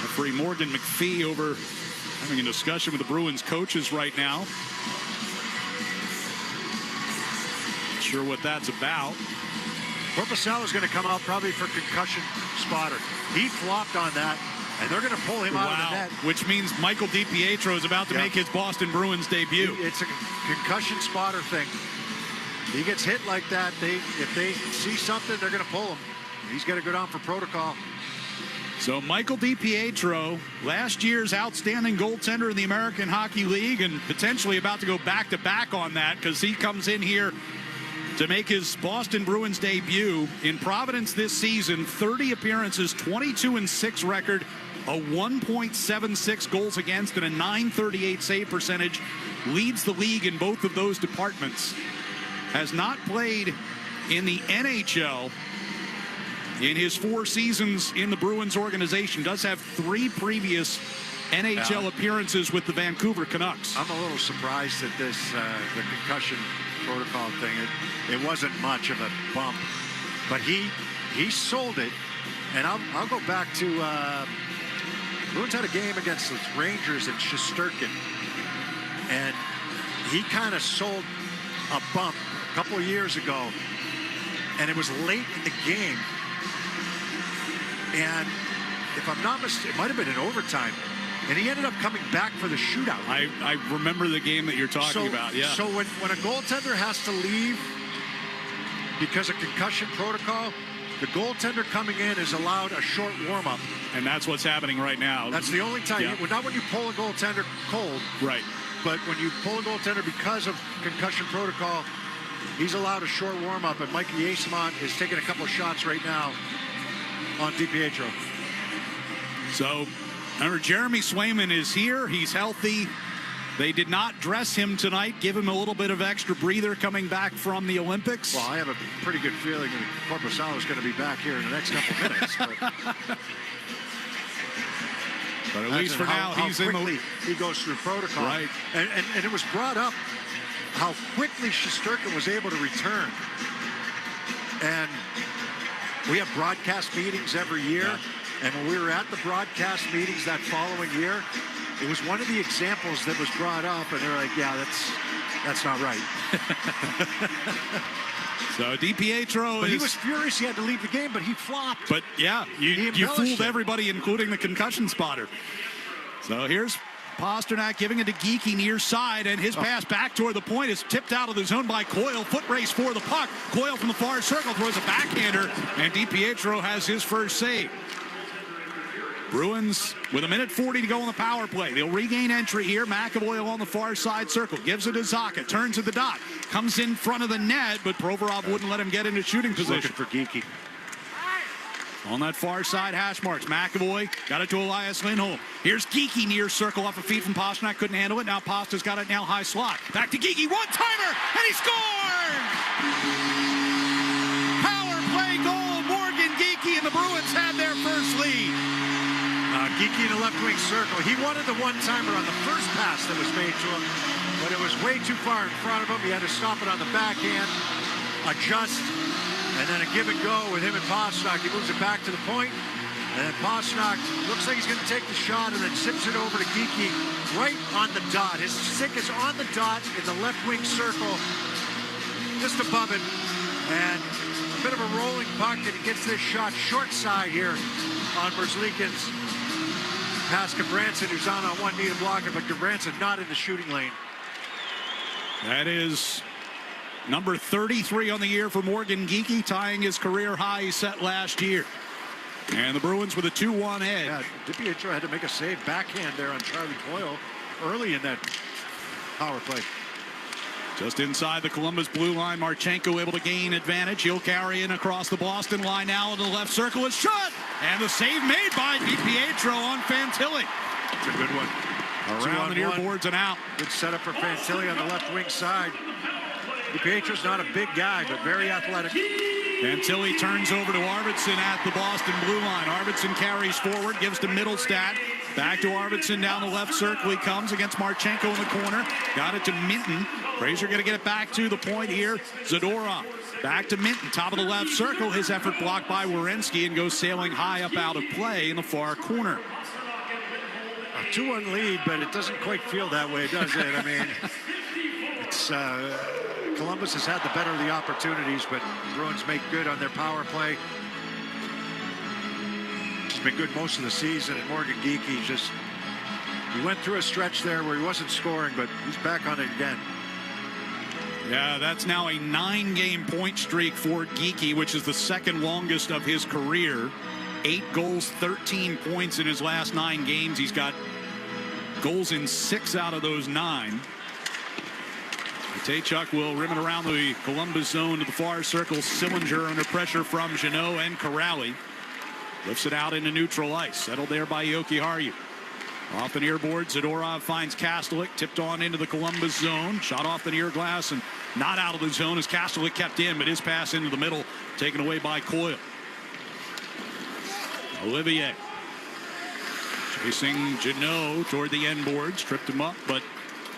Referee Morgan McPhee over having a discussion with the Bruins coaches right now. Not sure what that's about. Korpisalo's going to come out probably for concussion spotter. He flopped on that. And they're going to pull him out of the net. Which means Michael DiPietro is about to make his Boston Bruins debut. It's a concussion spotter thing. he gets hit like that, if they see something, they're going to pull him. He's got to go down for protocol. So Michael DiPietro, last year's outstanding goaltender in the American Hockey League, and potentially about to go back-to-back on that because he comes in here to make his Boston Bruins debut in Providence this season. 30 appearances, 22-6 record, a 1.76 goals against, and a .938 save percentage. Leads the league in both of those departments. Has not played in the NHL in his 4 seasons in the Bruins organization. Does have 3 previous NHL appearances with the Vancouver Canucks. I'm a little surprised at this, the concussion protocol thing. It wasn't much of a bump, but he sold it. And I'll go back to Bruins had a game against the Rangers in Shesterkin, and he kind of sold a bump a couple of years ago, and it was late in the game. And if I'm not mistaken, it might have been in overtime. And he ended up coming back for the shootout. I remember the game that you're talking about, yeah. So when a goaltender has to leave because of concussion protocol, the goaltender coming in is allowed a short warm-up. And that's what's happening right now. That's the only time. Yeah. Not when you pull a goaltender cold. Right. But when you pull a goaltender because of concussion protocol, he's allowed a short warm-up. And Mikey Eismont is taking a couple of shots right now on DiPietro. So, remember, Jeremy Swayman is here. He's healthy. They did not dress him tonight, give him a little bit of extra breather coming back from the Olympics. Well, I have a pretty good feeling that Corpusalo is going to be back here in the next couple of minutes. But at least for now, he's in the... he goes through protocol. Right. And it was brought up how quickly Shesterkin was able to return. And we have broadcast meetings every year. Yeah. And when we were at the broadcast meetings that following year, it was one of the examples that was brought up, and they're like, yeah, that's not right. So DiPietro But he was furious he had to leave the game, but he flopped. But yeah, you fooled it. everybody, including the concussion spotter. So here's Pasternak giving it to Geekie near side, and his pass back toward the point is tipped out of the zone by Coyle. Foot race for the puck. Coyle from the far circle throws a backhander, and DiPietro has his first save. Bruins with 1:40 to go on the power play. They'll regain entry here. McAvoy on the far side circle. Gives it to Zacha. Turns to the dot. Comes in front of the net, but Provorov wouldn't let him get into shooting position. Looking for Geekie. On that far side, hash marks. McAvoy got it to Elias Lindholm. Here's Geekie near circle off a feed from Pasternak. Couldn't handle it. Now Pasta's got it now high slot. Back to Geekie. One-timer, and he scored! Power play goal. Morgan Geekie, and the Bruins had their first lead. Geekie in the left wing circle. He wanted the one-timer on the first pass that was made to him, but it was way too far in front of him. He had to stop it on the backhand, adjust, and then a give and go with him and Pasternak. He moves it back to the point, and then Pasternak looks like he's going to take the shot and then zips it over to Geekie right on the dot. His stick is on the dot in the left wing circle, just above it, and a bit of a rolling puck, and he gets this shot short side here on Merzlikins. Past Gabranson, who's on one knee to block it, but Gabranson not in the shooting lane. That is number 33 on the year for Morgan Geekie, tying his career high he set last year. And the Bruins with a 2-1 head. Yeah, DiPietro had to make a save backhand there on Charlie Coyle early in that power play. Just inside the Columbus blue line, Marchenko able to gain advantage. He'll carry in across the Boston line now in the left circle. It's shot! And the save made by DiPietro on Fantilli. It's a good one. Around the near boards and out. Good setup for Fantilli on the left wing side. DiPietro's not a big guy, but very athletic. Fantilli turns over to Arvidsson at the Boston blue line. Arvidsson carries forward, gives to Middlestat. Back to Arvidsson down the left circle. He comes against Marchenko in the corner. Got it to Minton. Fraser going to get it back to the point here. Zadorov back to Minton, top of the left circle. His effort blocked by Werenski and goes sailing high up out of play in the far corner. A 2-1 lead, but it doesn't quite feel that way, does it? I mean, it's Columbus has had the better of the opportunities, but Bruins make good on their power play. He's been good most of the season, and Morgan Geekie he went through a stretch there where he wasn't scoring, but he's back on it again. Yeah, that's now a 9-game point streak for Geeky, which is the second longest of his career. 8 goals, 13 points in his last 9 games. He's got goals in 6 out of those 9. Matejchuk will rim it around the Columbus zone to the far circle. Sillinger under pressure from Jeannot and Corrali. Lifts it out into neutral ice. Settled there by Jokiharju. Off the near board, Zadorov finds Kastelik. Tipped on into the Columbus zone. Shot off the near glass and not out of the zone as Kastelik kept in, but his pass into the middle taken away by Coyle. Olivier chasing Jeannot toward the end boards. Tripped him up, but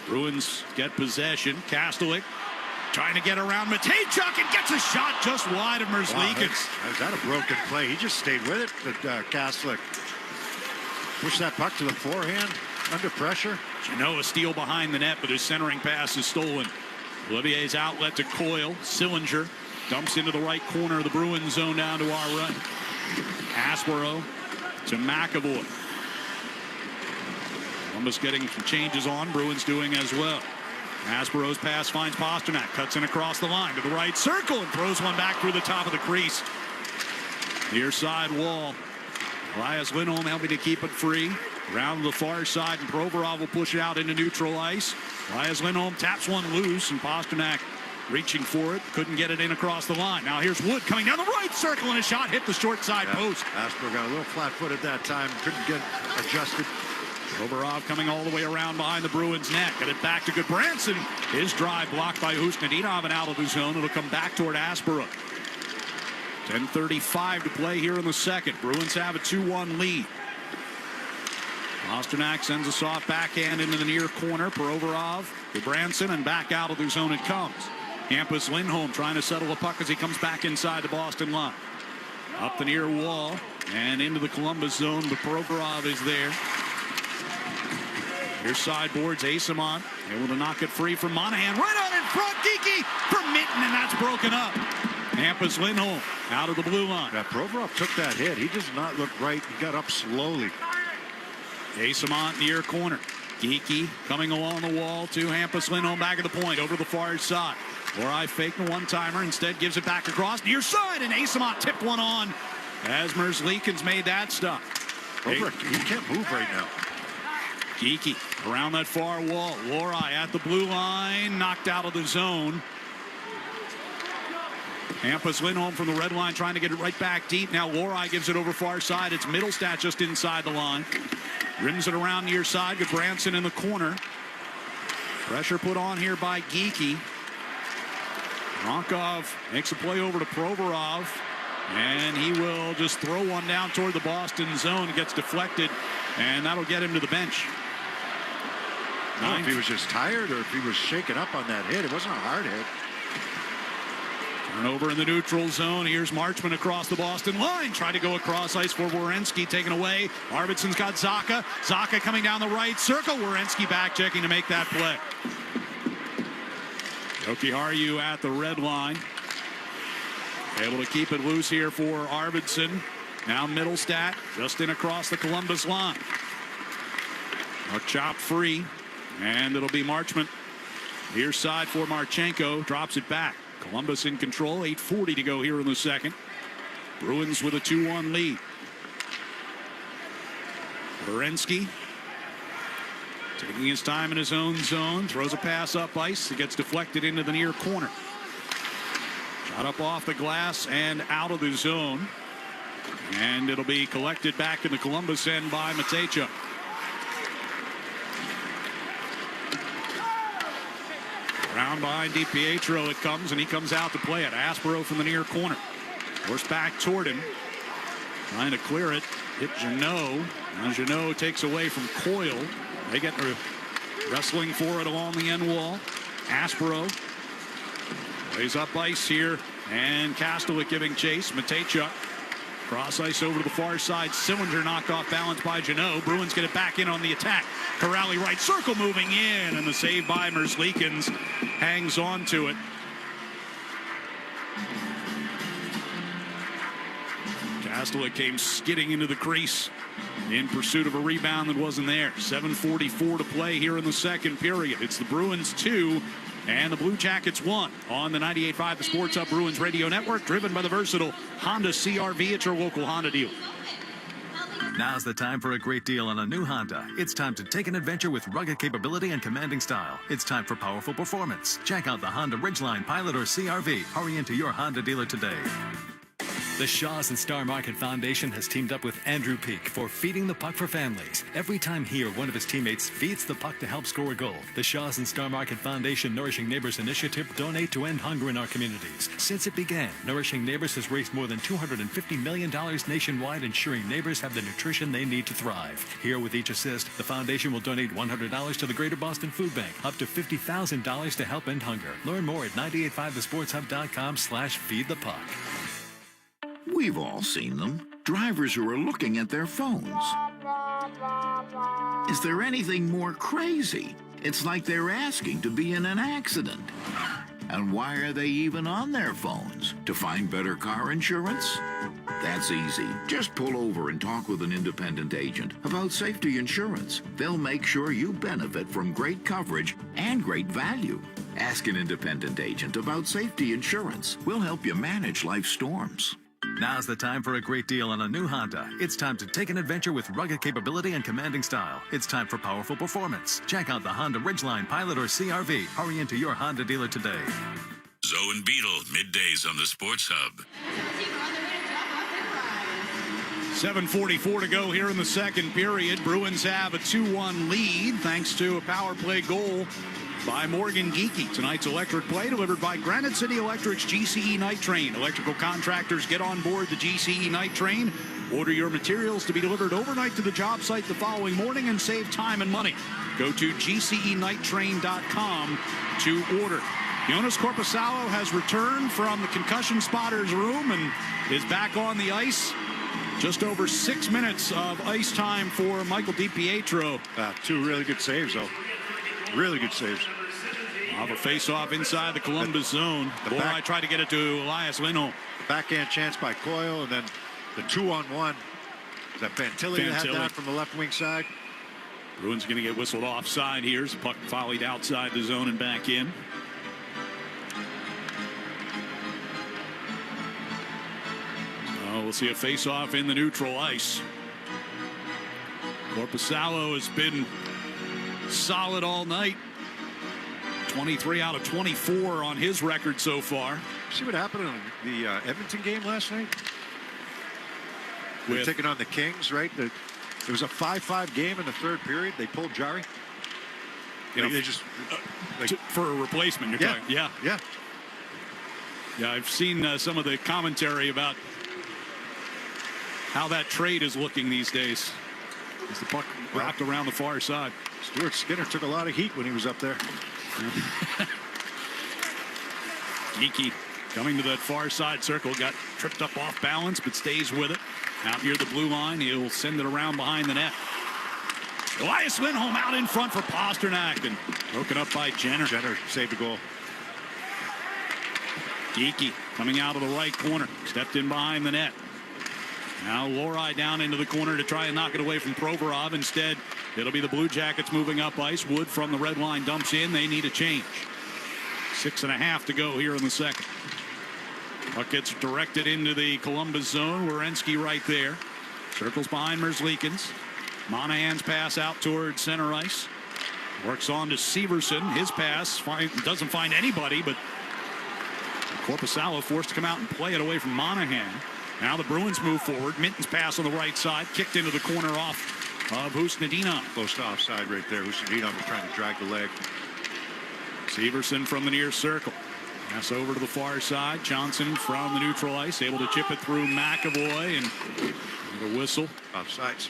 Bruins get possession. Kastelik trying to get around Matejchuk and gets a shot just wide of Merzlikins. Wow, is that a broken play? He just stayed with it, but Kastelik pushed that puck to the forehand under pressure. Jeannot a steal behind the net, but his centering pass is stolen. Olivier's outlet to Coyle. Sillinger dumps into the right corner of the Bruins zone down to our right. Aspero to McAvoy. Columbus getting some changes on. Bruins doing as well. Aspero's pass finds Pasternak. Cuts in across the line to the right circle and throws one back through the top of the crease. Near side wall. Elias Lindholm helping to keep it free. Around the far side, and Provorov will push it out into neutral ice. Elias Lindholm taps one loose, and Pasternak reaching for it. Couldn't get it in across the line. Now here's Wood coming down the right circle, and a shot hit the short side post. Aspero got a little flat-footed that time. Couldn't get adjusted. Provorov coming all the way around behind the Bruins net. Got it back to Goodbranson. His drive blocked by Husnudinov and out of the zone. It'll come back toward Aspero. 10:35 to play here in the second. Bruins have a 2-1 lead. Pasternak sends a soft backhand into the near corner. Provorov, Goodbranson, and back out of the zone it comes. Hampus Lindholm trying to settle the puck as he comes back inside the Boston line. Up the near wall and into the Columbus zone, but Provorov is there. Here's sideboards, Asimont able to knock it free from Monahan. Right on in front, Geeky for Mitten, and that's broken up. Hampus Lindholm out of the blue line. Yeah, Provorov took that hit. He does not look right. He got up slowly. Asimont near corner. Geeky coming along the wall to Hampus Lindholm back at the point over the far side. Lorai faked the one-timer, instead gives it back across near side, and Asimont tipped one on as Merzlikins made that stop. He can't move right now. Geeky around that far wall. Lorai at the blue line, knocked out of the zone. Hampus Lindholm from the red line trying to get it right back deep. Now Lorai gives it over far side. It's Middlestat just inside the line. Rims it around near side. Goodbranson in the corner. Pressure put on here by Geeky. Ronkov makes a play over to Provorov. And he will just throw one down toward the Boston zone. It gets deflected. And that'll get him to the bench. I don't know if he was just tired or if he was shaken up on that hit. It wasn't a hard hit. Turnover in the neutral zone. Here's Marchman across the Boston line. Tried to go across ice for Werenski. Taken away. Arvidsson's got Zacha. Zacha coming down the right circle. Werenski back checking to make that play. Jokiharju at the red line. Able to keep it loose here for Arvidsson. Now Middlestat just in across the Columbus line. A chop free. And it'll be Marchman. Near side for Marchenko. Drops it back. Columbus in control. 8:40 to go here in the second. Bruins with a 2-1 lead. Werenski taking his time in his own zone. Throws a pass up ice. It gets deflected into the near corner. Shot up off the glass and out of the zone. And it'll be collected back in the Columbus end by Matejchuk. Round behind DiPietro it comes, and he comes out to play it. Aspero from the near corner. Forced back toward him. Trying to clear it. Hit Jeannot. Now Jeannot takes away from Coyle. They get wrestling for it along the end wall. Aspero plays up ice here. And Kastelik giving chase. Matejchuk. Cross ice over to the far side. Sillinger knocked off balance by Jeannot. Bruins get it back in on the attack. Corrali right circle moving in, and the save by Merzlikins hangs on to it. Kastelik came skidding into the crease in pursuit of a rebound that wasn't there. 7:44 to play here in the second period. It's the Bruins 2 And the Blue Jackets won on the 98.5 The Sports Hub Bruins Radio Network, driven by the versatile Honda CR-V at your local Honda dealer. Now's the time for a great deal on a new Honda. It's time to take an adventure with rugged capability and commanding style. It's time for powerful performance. Check out the Honda Ridgeline, Pilot, or CR-V. Hurry into your Honda dealer today. The Shaws and Star Market Foundation has teamed up with Andrew Peak for Feeding the Puck for Families. Every time he or one of his teammates feeds the puck to help score a goal, the Shaws and Star Market Foundation Nourishing Neighbors initiative donate to end hunger in our communities. Since it began, Nourishing Neighbors has raised more than $250 million nationwide, ensuring neighbors have the nutrition they need to thrive. Here with each assist, the foundation will donate $100 to the Greater Boston Food Bank, up to $50,000 to help end hunger. Learn more at 985thesportshub.com/feedthepuck. We've all seen them. Drivers who are looking at their phones. Is there anything more crazy? It's like they're asking to be in an accident. And why are they even on their phones? To find better car insurance? That's easy. Just pull over and talk with an independent agent about safety insurance. They'll make sure you benefit from great coverage and great value. Ask an independent agent about safety insurance. We'll help you manage life's storms. Now's the time for a great deal on a new Honda. It's time to take an adventure with rugged capability and commanding style. It's time for powerful performance. Check out the Honda Ridgeline, Pilot, or CR-V. Hurry into your Honda dealer today. Zoe and Beetle, middays on the Sports Hub. 7:44 to go here in the second period. Bruins have a 2-1 lead thanks to a power play goal by Morgan Geeky. Tonight's electric play delivered by Granite City Electric's GCE Night Train. Electrical contractors, get on board the GCE Night Train. Order your materials to be delivered overnight to the job site the following morning and save time and money. Go to gcenighttrain.com to order. Jonas Korpisalo has returned from the concussion spotter's room and is back on the ice. Just over 6 minutes of ice time for Michael DiPietro. Two really good saves, though. Really good saves. Have a face-off inside the Columbus zone. I tried to get it to Elias Lindholm. Backhand chance by Coyle, and then the 2-on-1. Is that Fantilli that had that from the left wing side? Bruins going to get whistled offside here as the puck volleyed outside the zone and back in. We'll see a face-off in the neutral ice. Korpisalo has been solid all night. 23 out of 24 on his record so far. See what happened in the Edmonton game last night? They're taking on the Kings, right? It was a 5-5 game in the third period. They pulled Jari. They just for a replacement. You're talking, yeah. I've seen some of the commentary about how that trade is looking these days. As the puck wrapped around the far side. Stuart Skinner took a lot of heat when he was up there. Geeky coming to that far side circle, got tripped up off balance, but stays with it. Out near the blue line, he'll send it around behind the net. Elias Lindholm out in front for Pasternak, and broken up by Jenner. Jenner saved the goal. Geeky coming out of the right corner, stepped in behind the net. Now Lori down into the corner to try and knock it away from Provorov. Instead, it'll be the Blue Jackets moving up ice. Wood from the red line dumps in. They need a change. 6.5 to go here in the second. Puck gets directed into the Columbus zone. Werenski right there. Circles behind Merzlikins. Monahan's pass out towards center ice. Works on to Severson. His pass doesn't find anybody, but Korpisalo forced to come out and play it away from Monahan. Now the Bruins move forward. Minton's pass on the right side. Kicked into the corner off of Husnadinov. Close to offside right there. Husnadinov was trying to drag the leg. Severson from the near circle. Pass over to the far side. Johnson from the neutral ice. Able to chip it through McAvoy and the whistle. Offsides.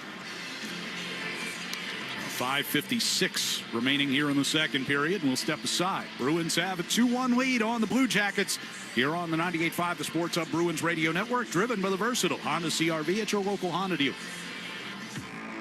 5:56 remaining here in the second period, and we'll step aside. Bruins have a 2-1 lead on the Blue Jackets here on the 98.5 The Sports Hub Bruins Radio Network, driven by the versatile Honda CR-V at your local Honda dealer.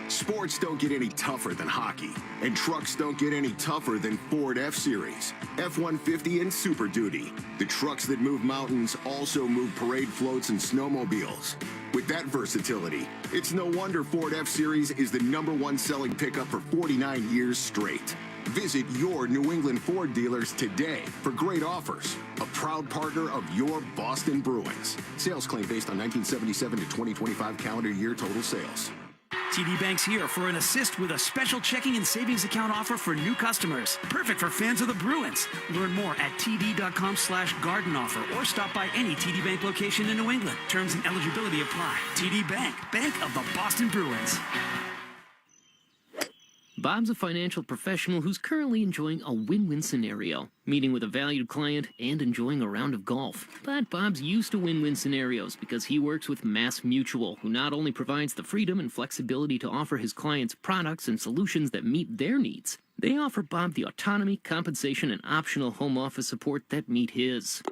Sports don't get any tougher than hockey, and trucks don't get any tougher than Ford F-Series, F-150, and Super Duty. The trucks that move mountains also move parade floats and snowmobiles. With that versatility, it's no wonder Ford F-Series is the #1 selling pickup for 49 years straight. Visit your New England Ford dealers today for great offers. A proud partner of your Boston Bruins. Sales claim based on 1977 to 2025 calendar year total sales. TD Bank's here for an assist with a special checking and savings account offer for new customers. Perfect for fans of the Bruins. Learn more at td.com/garden offer or stop by any TD Bank location in New England. Terms and eligibility apply. TD Bank, Bank of the Boston Bruins. Bob's a financial professional who's currently enjoying a win-win scenario, meeting with a valued client and enjoying a round of golf. But Bob's used to win-win scenarios because he works with Mass Mutual, who not only provides the freedom and flexibility to offer his clients products and solutions that meet their needs, they offer Bob the autonomy, compensation, and optional home office support that meet his.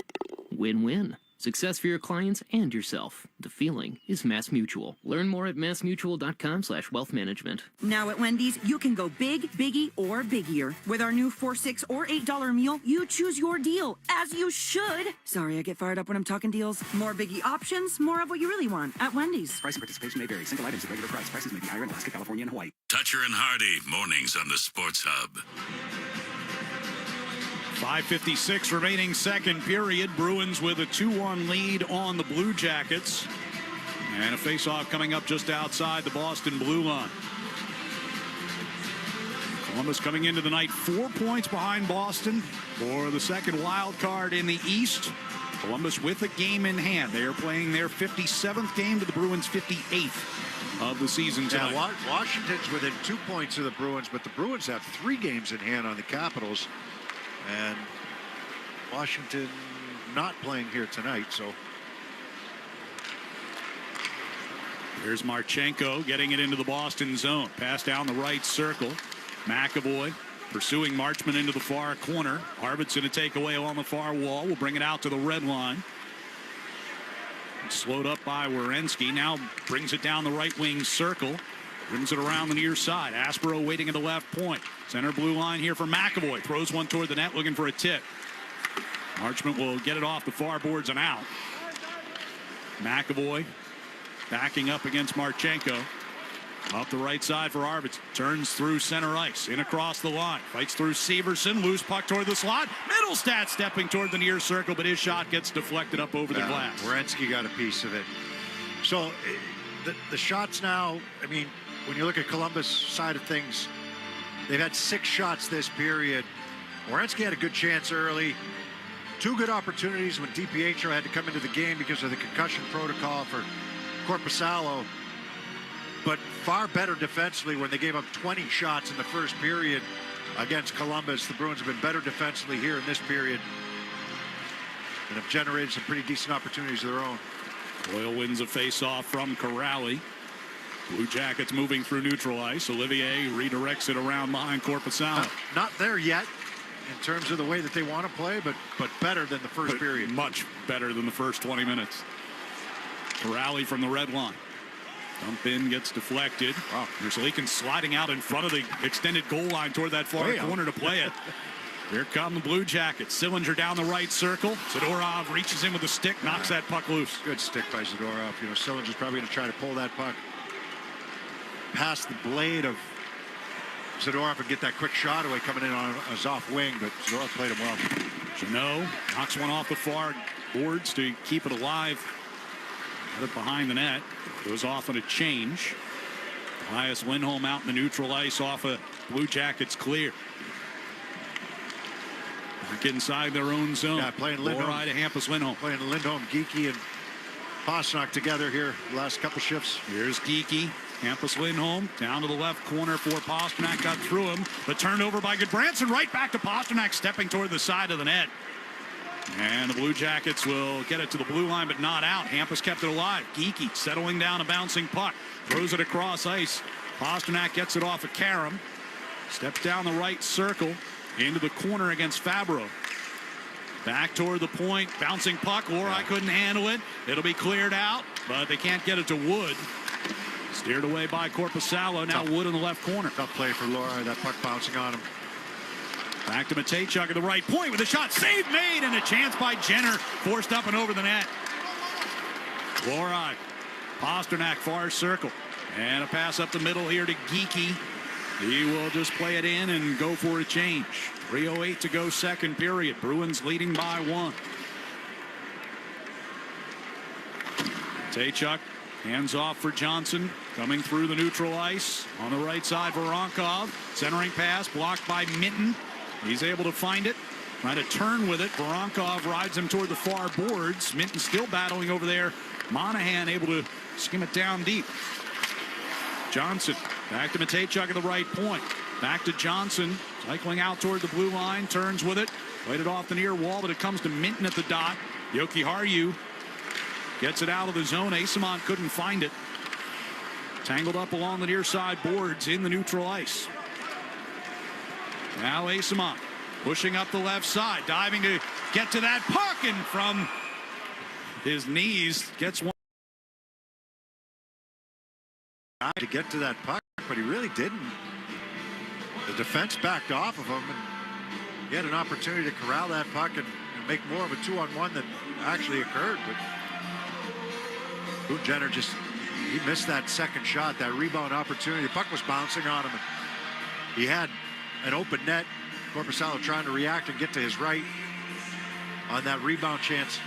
Win-win. Success for your clients and yourself. The feeling is Mass Mutual. Learn more at massmutual.com/wealth management. Now at Wendy's, you can go big, biggie, or biggier. With our new $4, $6, or $8 meal, you choose your deal, as you should. Sorry, I get fired up when I'm talking deals. More biggie options, more of what you really want at Wendy's. Price and participation may vary. Single items at regular price. Prices may be higher in Alaska, California, and Hawaii. Toucher and Hardy, mornings on the Sports Hub. 5:56 remaining second period. Bruins with a 2-1 lead on the Blue Jackets. And a face-off coming up just outside the Boston blue line. Columbus coming into the night 4 points behind Boston for the second wild card in the East. Columbus with a game in hand. They are playing their 57th game to the Bruins' 58th of the season tonight. Yeah, Washington's within 2 points of the Bruins, but the Bruins have 3 games in hand on the Capitals. And Washington not playing here tonight, so. Here's Marchenko getting it into the Boston zone. Pass down the right circle. McAvoy pursuing Marchman into the far corner. Arvid's going to take away along the far wall. We'll bring it out to the red line. Slowed up by Werenski. Now brings it down the right wing circle. Brings it around the near side. Aspero waiting at the left point. Center blue line here for McAvoy. Throws one toward the net looking for a tip. Marchman will get it off the far boards and out. McAvoy backing up against Marchenko. Up the right side for Arvids. Turns through center ice. In across the line. Fights through Severson. Loose puck toward the slot. Middlestat stepping toward the near circle, but his shot gets deflected up over the glass. Werenski got a piece of it. So the shots now, I mean, when you look at Columbus' side of things, they've had 6 shots this period. Werenski had a good chance early. 2 good opportunities when DiPietro had to come into the game because of the concussion protocol for Korpisalo. But far better defensively when they gave up 20 shots in the first period against Columbus. The Bruins have been better defensively here in this period and have generated some pretty decent opportunities of their own. Doyle wins a face-off from Corrali. Blue Jackets moving through neutral ice. Olivier redirects it around behind Korpisalo. Not there yet in terms of the way that they want to play, but better than the first period. Much better than the first 20 minutes. Corrali from the red line. Dump in, gets deflected. Wow. Merzlikins sliding out in front of the extended goal line toward that far corner to play it. Here come the Blue Jackets. Sillinger down the right circle. Zadorov reaches in with a stick, knocks that puck loose. Good stick by Zadorov. You know, Sillinger's probably going to try to pull that puck past the blade of Zadorov and get that quick shot away coming in on a off wing, but Zadorov played him well. Janot knocks one off the far boards to keep it alive. Put it behind the net. Goes off on a change. Elias Lindholm out in the neutral ice off a Blue Jackets clear. Back inside their own zone. Yeah, playing Lindholm. Loride to Hampus Lindholm. Playing Lindholm, Geekie, and Pastrnak together here the last couple shifts. Here's Geekie. Hampus Lindholm down to the left corner for Pastrnak. Got through him. But turned over by Goodbranson. Right back to Pastrnak, stepping toward the side of the net. And the Blue Jackets will get it to the blue line, but not out. Hampus kept it alive. Geekie settling down a bouncing puck. Throws it across ice. Pastrnak gets it off of Karam. Steps down the right circle. Into the corner against Fabro. Back toward the point. Bouncing puck. Loride couldn't handle it. It'll be cleared out, but they can't get it to Wood. Steered away by Korpisalo. Now Wood in the left corner. Tough play for Loride. That puck bouncing on him. Back to Matejchuk at the right point with a shot. Save made and a chance by Jenner. Forced up and over the net. Loride. Pastrnak far circle. And a pass up the middle here to Geekie. He will just play it in and go for a change. 3:08 to go, second period. Bruins leading by 1. Taychuk hands off for Johnson. Coming through the neutral ice. On the right side, Voronkov. Centering pass blocked by Minton. He's able to find it. Trying to turn with it. Voronkov rides him toward the far boards. Minton still battling over there. Monahan able to skim it down deep. Johnson back to Matejchuk at the right point. Back to Johnson. Cycling out toward the blue line. Turns with it. Played it off the near wall, but it comes to Minton at the dot. Jokiharju gets it out of the zone. Asamont couldn't find it. Tangled up along the near side boards in the neutral ice. Now Asamont pushing up the left side. Diving to get to that puck, and from his knees gets one. To get to that puck, but he really didn't. The defense backed off of him, and he had an opportunity to corral that puck and make more of a 2-on-1 than actually occurred. But Boone Jenner he missed that second shot, that rebound opportunity. The puck was bouncing on him, and he had an open net. Korpisalo trying to react and get to his right on that rebound chance.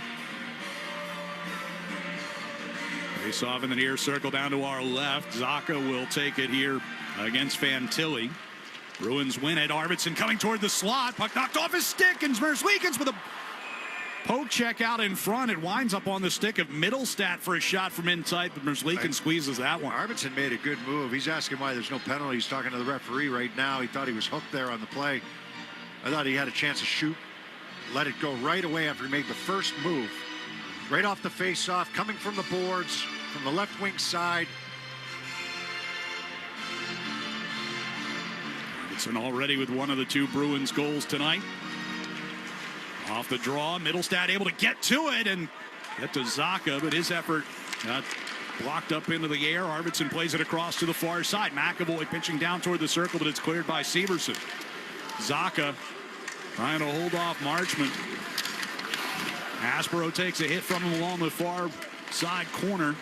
Face off in the near circle down to our left. Zaka will take it here against Fantilli. Bruins win it. Arvidsson coming toward the slot. Puck knocked off his stick, and Merzlikins with a poke check out in front. It winds up on the stick of Middlestat for a shot from inside, but Merzlikins squeezes that one. Arvidsson made a good move. He's asking why there's no penalty. He's talking to the referee right now. He thought he was hooked there on the play. I thought he had a chance to shoot. Let it go right away after he made the first move. Right off the face-off, coming from the boards, from the left wing side. Arvidsson already with one of the 2 Bruins goals tonight. Off the draw, Middlestat able to get to it and get to Zaka, but his effort got blocked up into the air. Arvidsson plays it across to the far side. McAvoy pitching down toward the circle, but it's cleared by Severson. Zaka trying to hold off Marchment. Aspero takes a hit from him along the far side corner.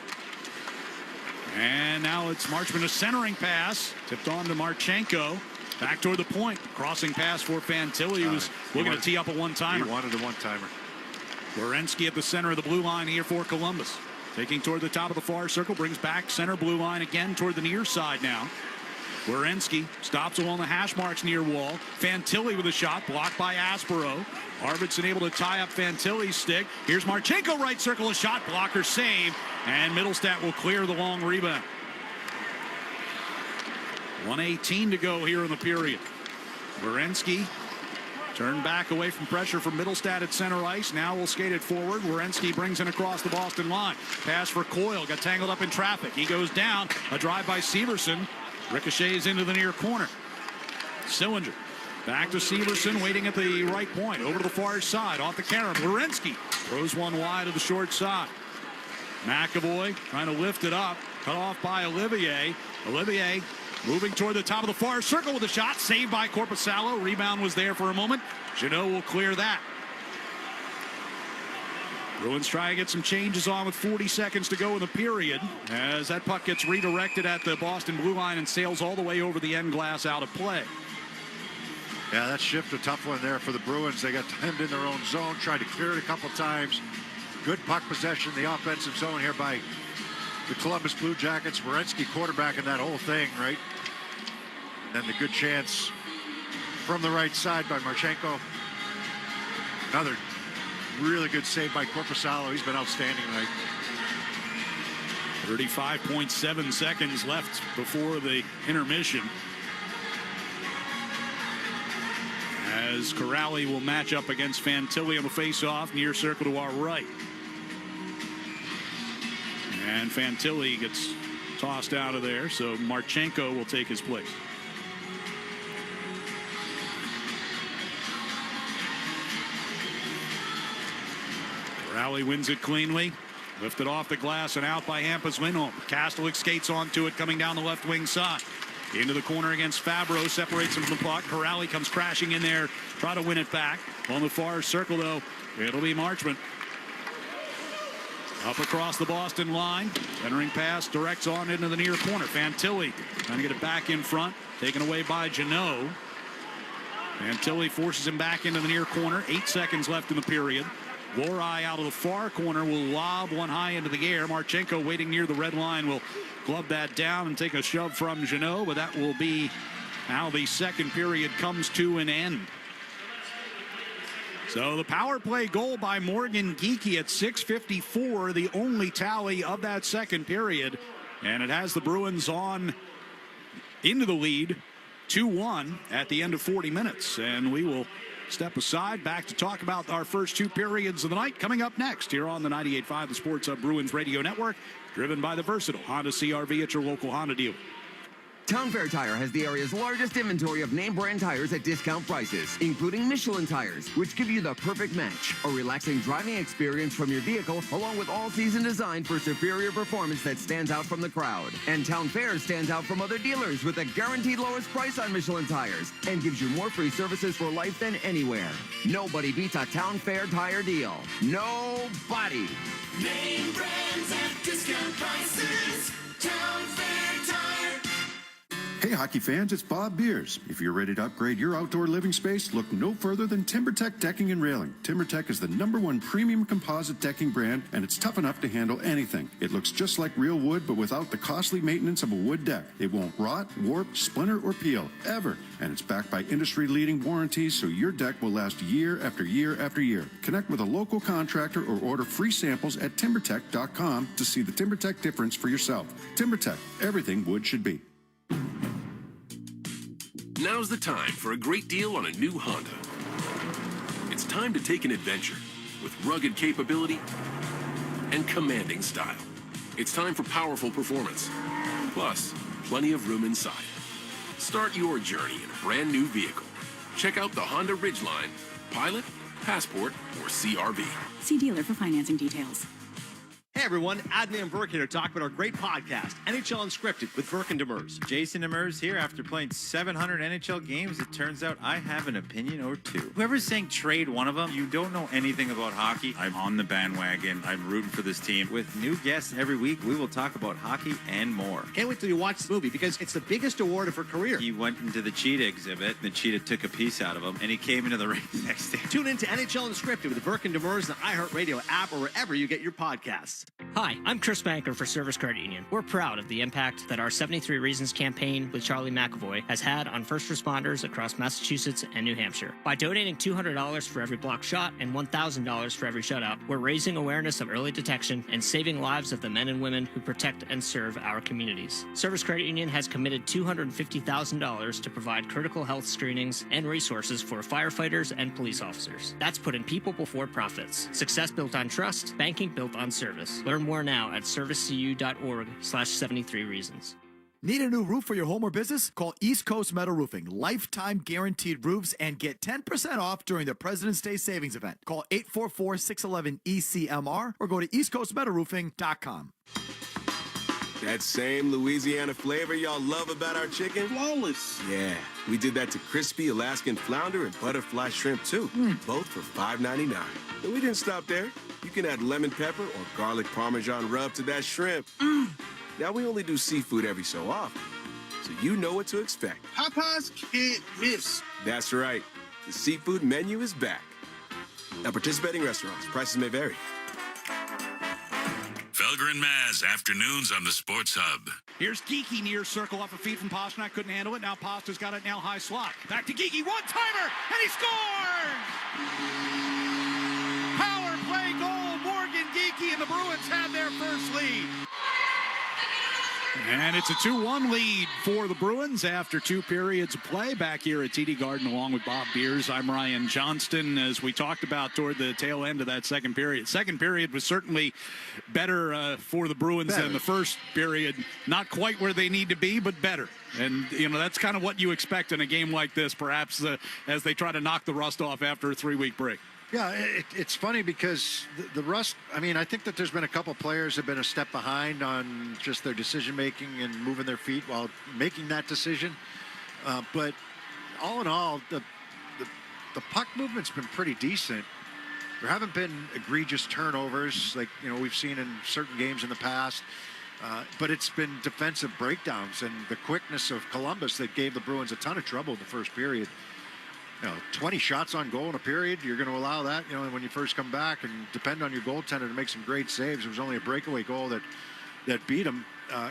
And now it's Marchment, a centering pass. Tipped on to Marchenko. Back toward the point. Crossing pass for Fantilli, who was looking to tee up a one-timer. He wanted a one-timer. Werenski at the center of the blue line here for Columbus. Taking toward the top of the far circle. Brings back center blue line again toward the near side now. Werenski stops along the hash marks near wall. Fantilli with a shot blocked by Aspero. Arvidsson able to tie up Fantilli's stick. Here's Marchenko, right circle, a shot blocker save, and Middlestat will clear the long rebound. 1:18 to go here in the period. Werenski turned back away from pressure from Middlestat at center ice. Now will skate it forward. Werenski brings it across the Boston line. Pass for Coyle, got tangled up in traffic. He goes down. A drive by Severson. Ricochets into the near corner. Sillinger back to Severson, waiting at the right point. Over to the far side, off the carom. Werenski throws one wide to the short side. McAvoy trying to lift it up. Cut off by Olivier. Olivier moving toward the top of the far circle with a shot. Saved by Korpisalo. Rebound was there for a moment. Jeannot will clear that. Bruins try to get some changes on with 40 seconds to go in the period as that puck gets redirected at the Boston blue line and sails all the way over the end glass out of play. Yeah, that shift a tough one there for the Bruins. They got hemmed in their own zone, tried to clear it a couple times. Good puck possession in the offensive zone here by the Columbus Blue Jackets. Werenski quarterbacking that whole thing, right? And the good chance from the right side by Marchenko. Another really good save by Korpisalo. He's been outstanding tonight. 35.7 seconds left before the intermission. As Corrali will match up against Fantilli on the face-off, near circle to our right. And Fantilli gets tossed out of there, so Marchenko will take his place. Corrali wins it cleanly. Lifted off the glass and out by Hampus Lindholm. Kastelik skates onto it, coming down the left wing side. Into the corner against Fabro, separates him from the puck. Corrali comes crashing in there, try to win it back. On the far circle, though, it'll be Marchment. Up across the Boston line. Centering pass directs on into the near corner. Fantilli trying to get it back in front. Taken away by Janot. Fantilli forces him back into the near corner. 8 seconds left in the period. Lorai out of the far corner will lob one high into the air. Marchenko waiting near the red line will glove that down and take a shove from Janot, but that will be how the second period comes to an end. So the power play goal by Morgan Geekie at 6:54, the only tally of that second period. And it has the Bruins on into the lead 2-1 at the end of 40 minutes. And we will step aside, back to talk about our first two periods of the night coming up next here on the 98.5 The Sports Hub Bruins Radio Network, driven by the versatile Honda CRV at your local Honda dealer. Town Fair Tire has the area's largest inventory of name brand tires at discount prices, including Michelin tires, which give you the perfect match. A relaxing driving experience from your vehicle, along with all-season design for superior performance that stands out from the crowd. And Town Fair stands out from other dealers with a guaranteed lowest price on Michelin tires and gives you more free services for life than anywhere. Nobody beats a Town Fair tire deal. Nobody. Name brands at discount prices. Town Fair Tire. Hey hockey fans, it's Bob Beers. If you're ready to upgrade your outdoor living space, look no further than TimberTech Decking and Railing. TimberTech is the #1 premium composite decking brand, and it's tough enough to handle anything. It looks just like real wood, but without the costly maintenance of a wood deck. It won't rot, warp, splinter, or peel, ever. And it's backed by industry-leading warranties, so your deck will last year after year after year. Connect with a local contractor or order free samples at TimberTech.com to see the TimberTech difference for yourself. TimberTech, everything wood should be. Now's the time for a great deal on a new Honda. It's time to take an adventure with rugged capability and commanding style. It's time for powerful performance, plus plenty of room inside. Start your journey in a brand new vehicle. Check out the Honda Ridgeline, Pilot, Passport, or CRV. See dealer for financing details. Hey everyone, Adnan Verk here to talk about our great podcast, NHL Unscripted with Verk and Demers. Jason Demers here. After playing 700 NHL games, it turns out I have an opinion or two. Whoever's saying trade one of them, you don't know anything about hockey. I'm on the bandwagon. I'm rooting for this team. With new guests every week, we will talk about hockey and more. Can't wait till you watch the movie because it's the biggest award of her career. He went into the cheetah exhibit. The cheetah took a piece out of him, and he came into the ring the next day. Tune in to NHL Unscripted with Verk and Demers, the iHeartRadio app, or wherever you get your podcasts. Hi, I'm Chris Banker for Service Credit Union. We're proud of the impact that our 73 Reasons campaign with Charlie McAvoy has had on first responders across Massachusetts and New Hampshire. By donating $200 for every block shot and $1,000 for every shutout, we're raising awareness of early detection and saving lives of the men and women who protect and serve our communities. Service Credit Union has committed $250,000 to provide critical health screenings and resources for firefighters and police officers. That's putting people before profits. Success built on trust, banking built on service. Learn more now at servicecu.org/73reasons. Need a new roof for your home or business? Call East Coast Metal Roofing. Lifetime guaranteed roofs and get 10% off during the President's Day Savings Event. Call 844-611-ECMR or go to eastcoastmetalroofing.com. That same Louisiana flavor y'all love about our chicken? Flawless. Yeah, we did that to crispy Alaskan flounder and butterfly shrimp too, both for $5.99. But we didn't stop there. You can add lemon pepper or garlic Parmesan rub to that shrimp. Now we only do seafood every so often, so you know what to expect. Popeyes can't miss. That's right. The seafood menu is back. At participating restaurants, prices may vary. Felger and Maz, afternoons on the Sports Hub. Here's Geekie near circle off a feed from Pasternak. Couldn't handle it. Now Paster's got it now high slot. Back to Geekie. One-timer, and he scores! Power play goal. Morgan Geekie and the Bruins have their first lead. And it's a 2-1 lead for the Bruins after two periods of play back here at TD Garden along with Bob Beers. I'm Ryan Johnston. As we talked about toward the tail end of that second period. Second period was certainly better for the Bruins than the first period. Not quite where they need to be, but better. And, you know, that's kind of what you expect in a game like this, perhaps as they try to knock the rust off after a 3-week break. Yeah, it's funny because the rust, I mean, I think that there's been a couple players have been a step behind on just their decision-making and moving their feet while making that decision. But all in all, the puck movement's been pretty decent. there haven't been egregious turnovers like we've seen in certain games in the past. But it's been defensive breakdowns and the quickness of Columbus that gave the Bruins a ton of trouble in the first period. 20 shots on goal in a period, you're going to allow that, when you first come back, and depend on your goaltender to make some great saves. It was only a breakaway goal that beat him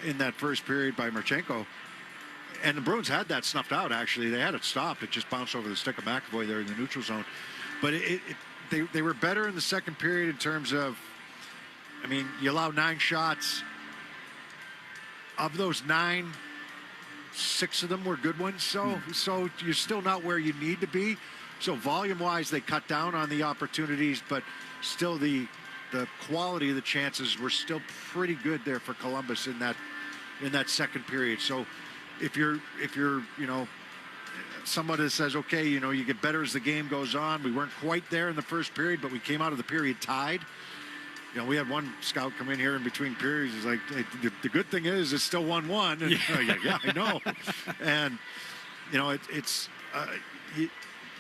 in that first period by Marchenko. And the Bruins had that snuffed out, actually. They had it stopped. It just bounced over the stick of McAvoy there in the neutral zone. But they were better in the second period in terms of, you allow 9 shots. Of those 9, 6 of them were good ones. So you're still not where you need to be. So volume-wise, they cut down on the opportunities, but still the quality of the chances were still pretty good there for Columbus in that second period. So if you're someone that says, okay, you get better as the game goes on. We weren't quite there in the first period, but we came out of the period tied. We had one scout come in here in between periods. He's like, hey, the good thing is it's still 1-1. And yeah, I know. And,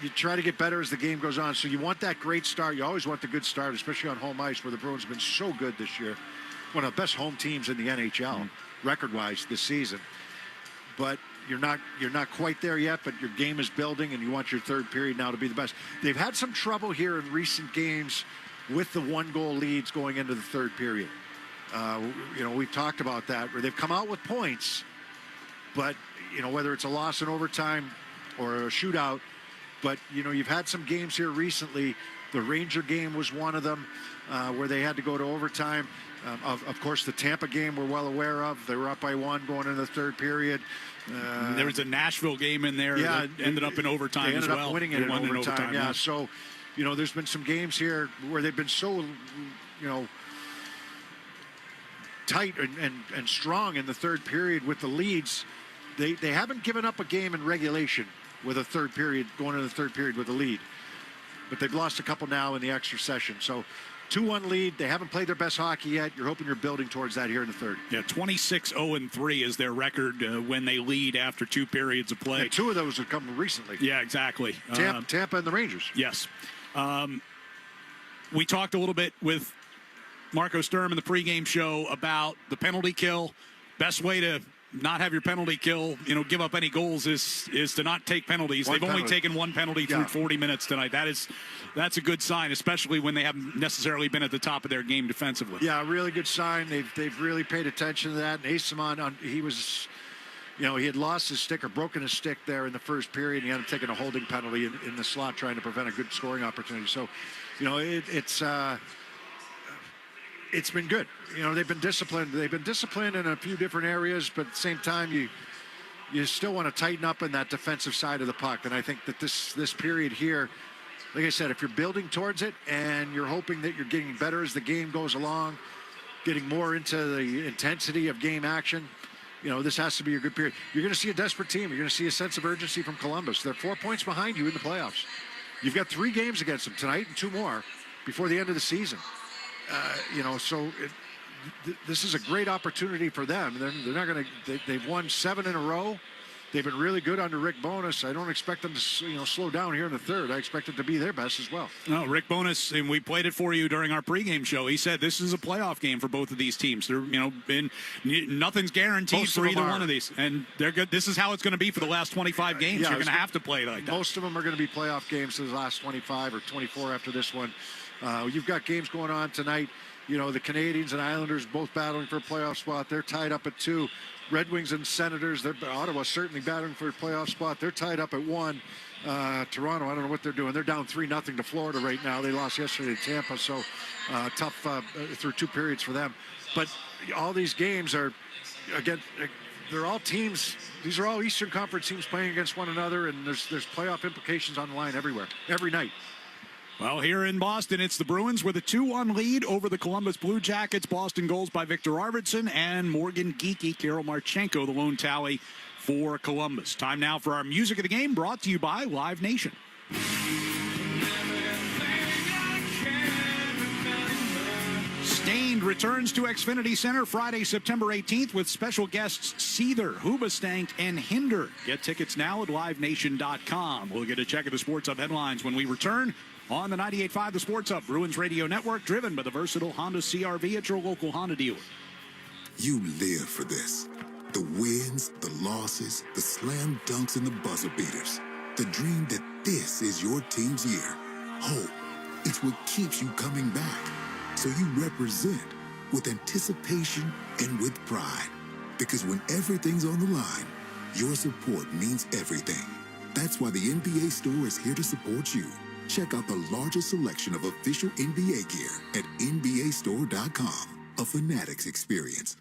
you try to get better as the game goes on. So you want that great start. You always want the good start, especially on home ice where the Bruins have been so good this year. One of the best home teams in the NHL, record-wise, this season. But you're not quite there yet, but your game is building, and you want your third period now to be the best. They've had some trouble here in recent games with the 1-goal leads going into the third period. We've talked about that, where they've come out with points, but, whether it's a loss in overtime or a shootout, but, you've had some games here recently. The Ranger game was one of them, where they had to go to overtime. Of course, the Tampa game we're well aware of. They were up by 1 going into the third period. There was a Nashville game in there that ended up in overtime as well. They ended up winning it in overtime, yeah. So, there's been some games here where they've been so, tight and strong in the third period with the leads. They haven't given up a game in regulation with a third period, going into the third period with a lead. But they've lost a couple now in the extra session. So 2-1 lead. They haven't played their best hockey yet. You're hoping you're building towards that here in the third. Yeah, 26-0-3 is their record when they lead after 2 periods of play. And 2 of those have come recently. Yeah, exactly. Tampa and the Rangers. Yes. We talked a little bit with Marco Sturm in the pregame show about the penalty kill. Best way to not have your penalty kill, give up any goals is to not take penalties. They've only taken 1 penalty through 40 minutes tonight. That's a good sign, especially when they haven't necessarily been at the top of their game defensively. Yeah, really good sign. They've really paid attention to that. And Asimon, he was, he had lost his stick or broken his stick there in the first period. And he ended up taking a holding penalty in the slot, trying to prevent a good scoring opportunity. So, it's been good. They've been disciplined. They've been disciplined in a few different areas, but at the same time, you still want to tighten up in that defensive side of the puck. And I think that this period here, like I said, if you're building towards it and you're hoping that you're getting better as the game goes along, getting more into the intensity of game action, this has to be a good period. You're going to see a desperate team. You're going to see a sense of urgency from Columbus. They're 4 points behind you in the playoffs. You've got 3 games against them tonight and 2 more before the end of the season. This is a great opportunity for them. They're not going to. They've won 7 in a row. They've been really good under Rick Bowness. I don't expect them to slow down here in the third. I expect it to be their best as well. No, Rick Bowness, and we played it for you during our pregame show. He said this is a playoff game for both of these teams. They're nothing's guaranteed for either one of these, and they're good. This is how it's going to be for the last 25 games. You're going to have to play like that. Most of them are going to be playoff games for the last 25 or 24 after this one. You've got games going on tonight. The Canadians and Islanders both battling for a playoff spot. They're tied up at 2. Red Wings and Senators, Ottawa certainly battling for a playoff spot. They're tied up at 1. Toronto, I don't know what they're doing. They're down 3-0 to Florida right now. They lost yesterday to Tampa, so tough through 2 periods for them. But all these games are, again, they're all teams. These are all Eastern Conference teams playing against one another, and there's playoff implications on the line everywhere, every night. Well, here in Boston, it's the Bruins with a 2-1 lead over the Columbus Blue Jackets. Boston goals by Victor Arvidsson and Morgan Geekie. Kirill Marchenko, the lone tally for Columbus. Time now for our Music of the Game, brought to you by Live Nation. Stained returns to Xfinity Center Friday, September 18th with special guests Seether, Hoobastank, and Hinder. Get tickets now at livenation.com. We'll get a check of the Sports Hub headlines when we return On the 98.5 The Sports Hub, Bruins Radio Network, driven by the versatile Honda CR-V at your local Honda dealer. You live for this. The wins, the losses, the slam dunks, and the buzzer beaters. The dream that this is your team's year. Hope. It's what keeps you coming back. So you represent with anticipation and with pride. Because when everything's on the line, your support means everything. That's why the NBA store is here to support you. Check out the largest selection of official NBA gear at NBAstore.com. A Fanatics experience.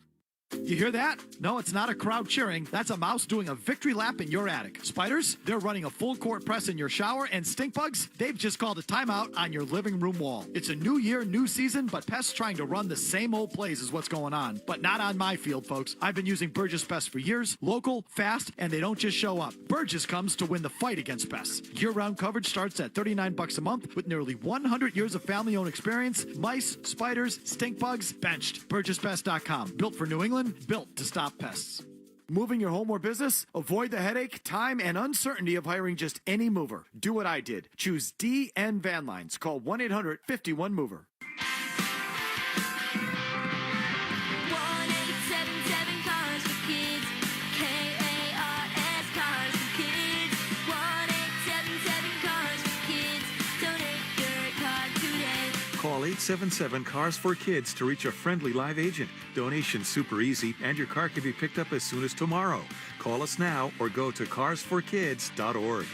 You hear that? No, it's not a crowd cheering. That's a mouse doing a victory lap in your attic. Spiders, they're running a full court press in your shower. And stink bugs, they've just called a timeout on your living room wall. It's a new year, new season, but pests trying to run the same old plays is what's going on. But not on my field, folks. I've been using Burgess Pests for years. Local, fast, and they don't just show up. Burgess comes to win the fight against pests. Year-round coverage starts at $39 a month with nearly 100 years of family-owned experience. Mice, spiders, stink bugs, benched. BurgessPest.com. Built for New England. Built to stop pests. Moving your home or business? Avoid the headache, time, and uncertainty of hiring just any mover. Do what I did. Choose DN Van Lines. Call 1-800-51-MOVER. 1-877 Cars for Kids. K-A-R-S Cars for Kids. 1-877 Cars for Kids. Donate your car today. Call 877-CARS-FOR-KIDS to reach a friendly live agent. Donation's super easy, and your car can be picked up as soon as tomorrow. Call us now or go to carsforkids.org.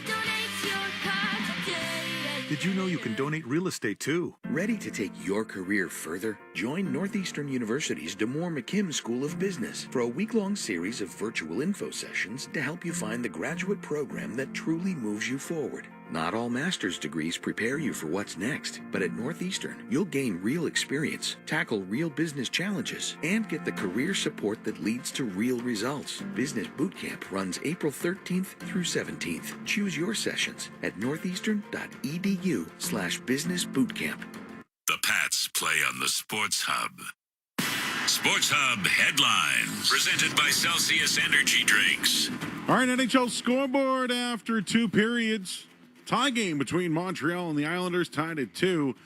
Did you know you can donate real estate too? Ready to take your career further? Join Northeastern University's DeMoore McKim School of Business for a week-long series of virtual info sessions to help you find the graduate program that truly moves you forward. Not all master's degrees prepare you for what's next, but at Northeastern, you'll gain real experience, tackle real business challenges, and get the career support that leads to real results. Business Bootcamp runs April 13th through 17th. Choose your sessions at northeastern.edu/businessbootcamp. The Pats play on the Sports Hub. Sports Hub headlines, presented by Celsius Energy Drinks. All right, NHL scoreboard after two periods. Tie game between Montreal and the Islanders, tied at 2.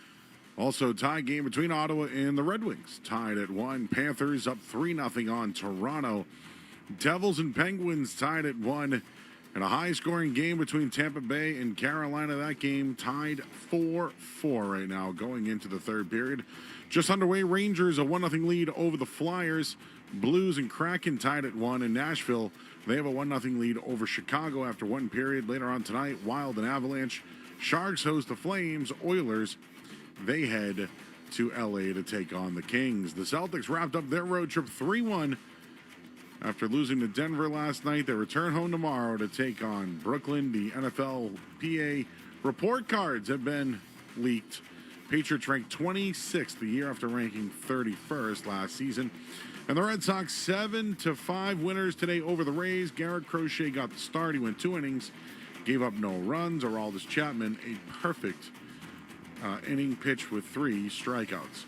Also, tie game between Ottawa and the Red Wings, tied at 1. Panthers up 3-0 on Toronto. Devils and Penguins tied at 1. And a high-scoring game between Tampa Bay and Carolina. That game tied 4-4 right now going into the third period. Just underway, Rangers a 1-0 lead over the Flyers. Blues and Kraken tied at 1. In Nashville, they have a 1-0 lead over Chicago after one period. Later on tonight, Wild and Avalanche. Sharks host the Flames. Oilers, they head to L.A. to take on the Kings. The Celtics wrapped up their road trip 3-1 after losing to Denver last night. They return home tomorrow to take on Brooklyn. The NFLPA report cards have been leaked. Patriots ranked 26th the year after ranking 31st last season. And the Red Sox 7-5 winners today over the Rays. Garrett Crochet got the start. He went 2 innings, gave up no runs. Aroldis Chapman, a perfect inning pitch with 3 strikeouts.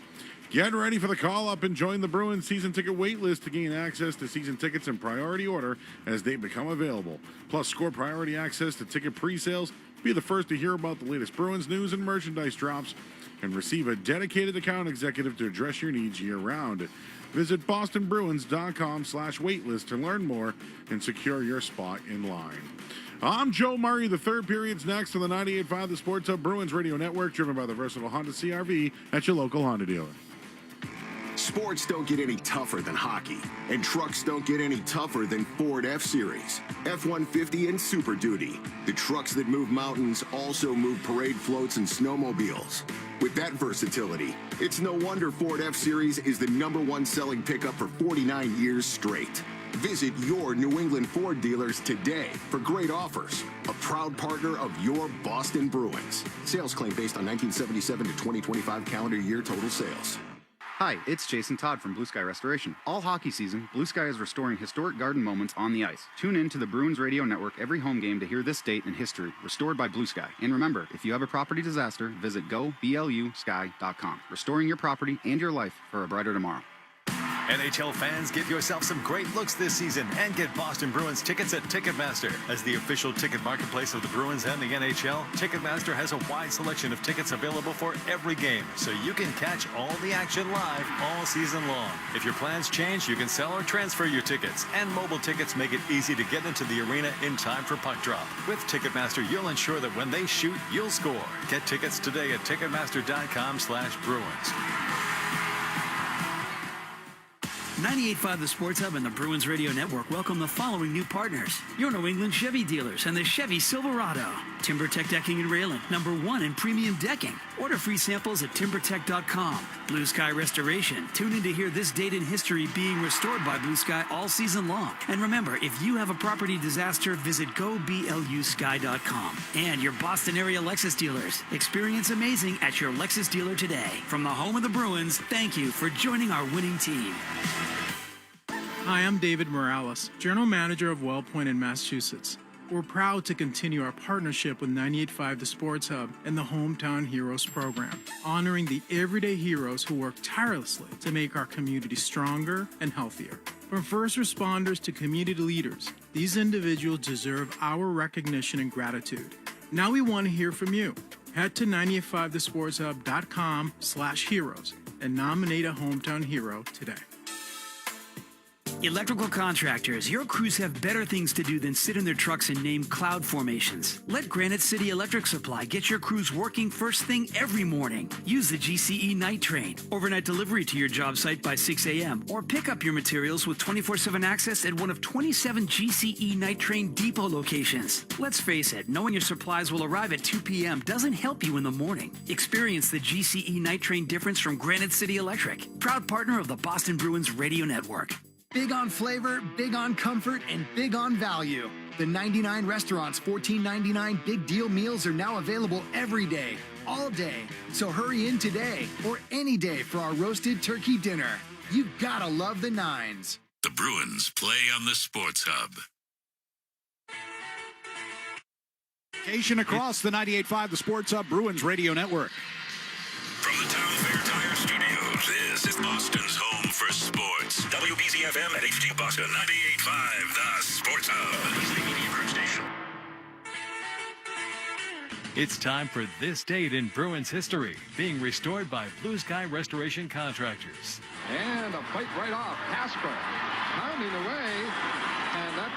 Get ready for the call-up and join the Bruins season ticket wait list to gain access to season tickets in priority order as they become available. Plus, score priority access to ticket pre-sales. Be the first to hear about the latest Bruins news and merchandise drops, and receive a dedicated account executive to address your needs year-round. Visit bostonbruins.com/waitlist to learn more and secure your spot in line. I'm Joe Murray. The third period's next on the 98.5 The Sports Hub Bruins Radio Network, driven by the versatile Honda CR-V at your local Honda dealer. Sports don't get any tougher than hockey, and trucks don't get any tougher than Ford F-Series, F-150, and Super Duty. The trucks that move mountains also move parade floats and snowmobiles. With that versatility, it's no wonder Ford F-Series is the #1 selling pickup for 49 years straight. Visit your New England Ford dealers today for great offers. A proud partner of your Boston Bruins. Sales claim based on 1977 to 2025 calendar year total sales. Hi, it's Jason Todd from Blue Sky Restoration. All hockey season, Blue Sky is restoring historic garden moments on the ice. Tune in to the Bruins Radio Network every home game to hear this date in history, restored by Blue Sky. And remember, if you have a property disaster, visit goblusky.com. Restoring your property and your life for a brighter tomorrow. NHL fans, give yourself some great looks this season and get Boston Bruins tickets at Ticketmaster. As the official ticket marketplace of the Bruins and the NHL, Ticketmaster has a wide selection of tickets available for every game, so you can catch all the action live all season long. If your plans change, you can sell or transfer your tickets, and mobile tickets make it easy to get into the arena in time for puck drop. With Ticketmaster, you'll ensure that when they shoot, you'll score. Get tickets today at Ticketmaster.com/Bruins. 98.5 The Sports Hub and the Bruins Radio Network welcome the following new partners. Your New England Chevy dealers and the Chevy Silverado. TimberTech Decking and Railing, #1 in premium decking. Order free samples at timbertech.com. Blue Sky Restoration. Tune in to hear this date in history being restored by Blue Sky all season long. And remember, if you have a property disaster, visit goblusky.com. And your Boston area Lexus dealers. Experience amazing at your Lexus dealer today. From the home of the Bruins, thank you for joining our winning team. Hi, I'm David Morales, General Manager of WellPoint in Massachusetts. We're proud to continue our partnership with 98.5 The Sports Hub and the Hometown Heroes program, honoring the everyday heroes who work tirelessly to make our community stronger and healthier. From first responders to community leaders, these individuals deserve our recognition and gratitude. Now we want to hear from you. Head to 985thesportshub.com/heroes and nominate a hometown hero today. Electrical contractors, your crews have better things to do than sit in their trucks and name cloud formations. Let Granite City Electric Supply get your crews working first thing every morning. Use the GCE Night Train. Overnight delivery to your job site by 6 a.m. or pick up your materials with 24/7 access at one of 27 GCE Night Train depot locations. Let's face it, knowing your supplies will arrive at 2 p.m. doesn't help you in the morning. Experience the GCE Night Train difference from Granite City Electric, proud partner of the Boston Bruins Radio Network. Big on flavor, big on comfort, and big on value. The 99 Restaurant's $14.99 Big Deal meals are now available every day, all day. So hurry in today or any day for our roasted turkey dinner. You gotta love the Nines. The Bruins play on the Sports Hub. Vacation across the 98.5 The Sports Hub Bruins Radio Network. From the Town Fair Tire Studios, this is Boston's home for sports. WBZFM at HD Boston 98.5 The Sports Hub. It's time for This Date in Bruins History, being restored by Blue Sky Restoration Contractors. And a fight right off. Casper pounding away, and that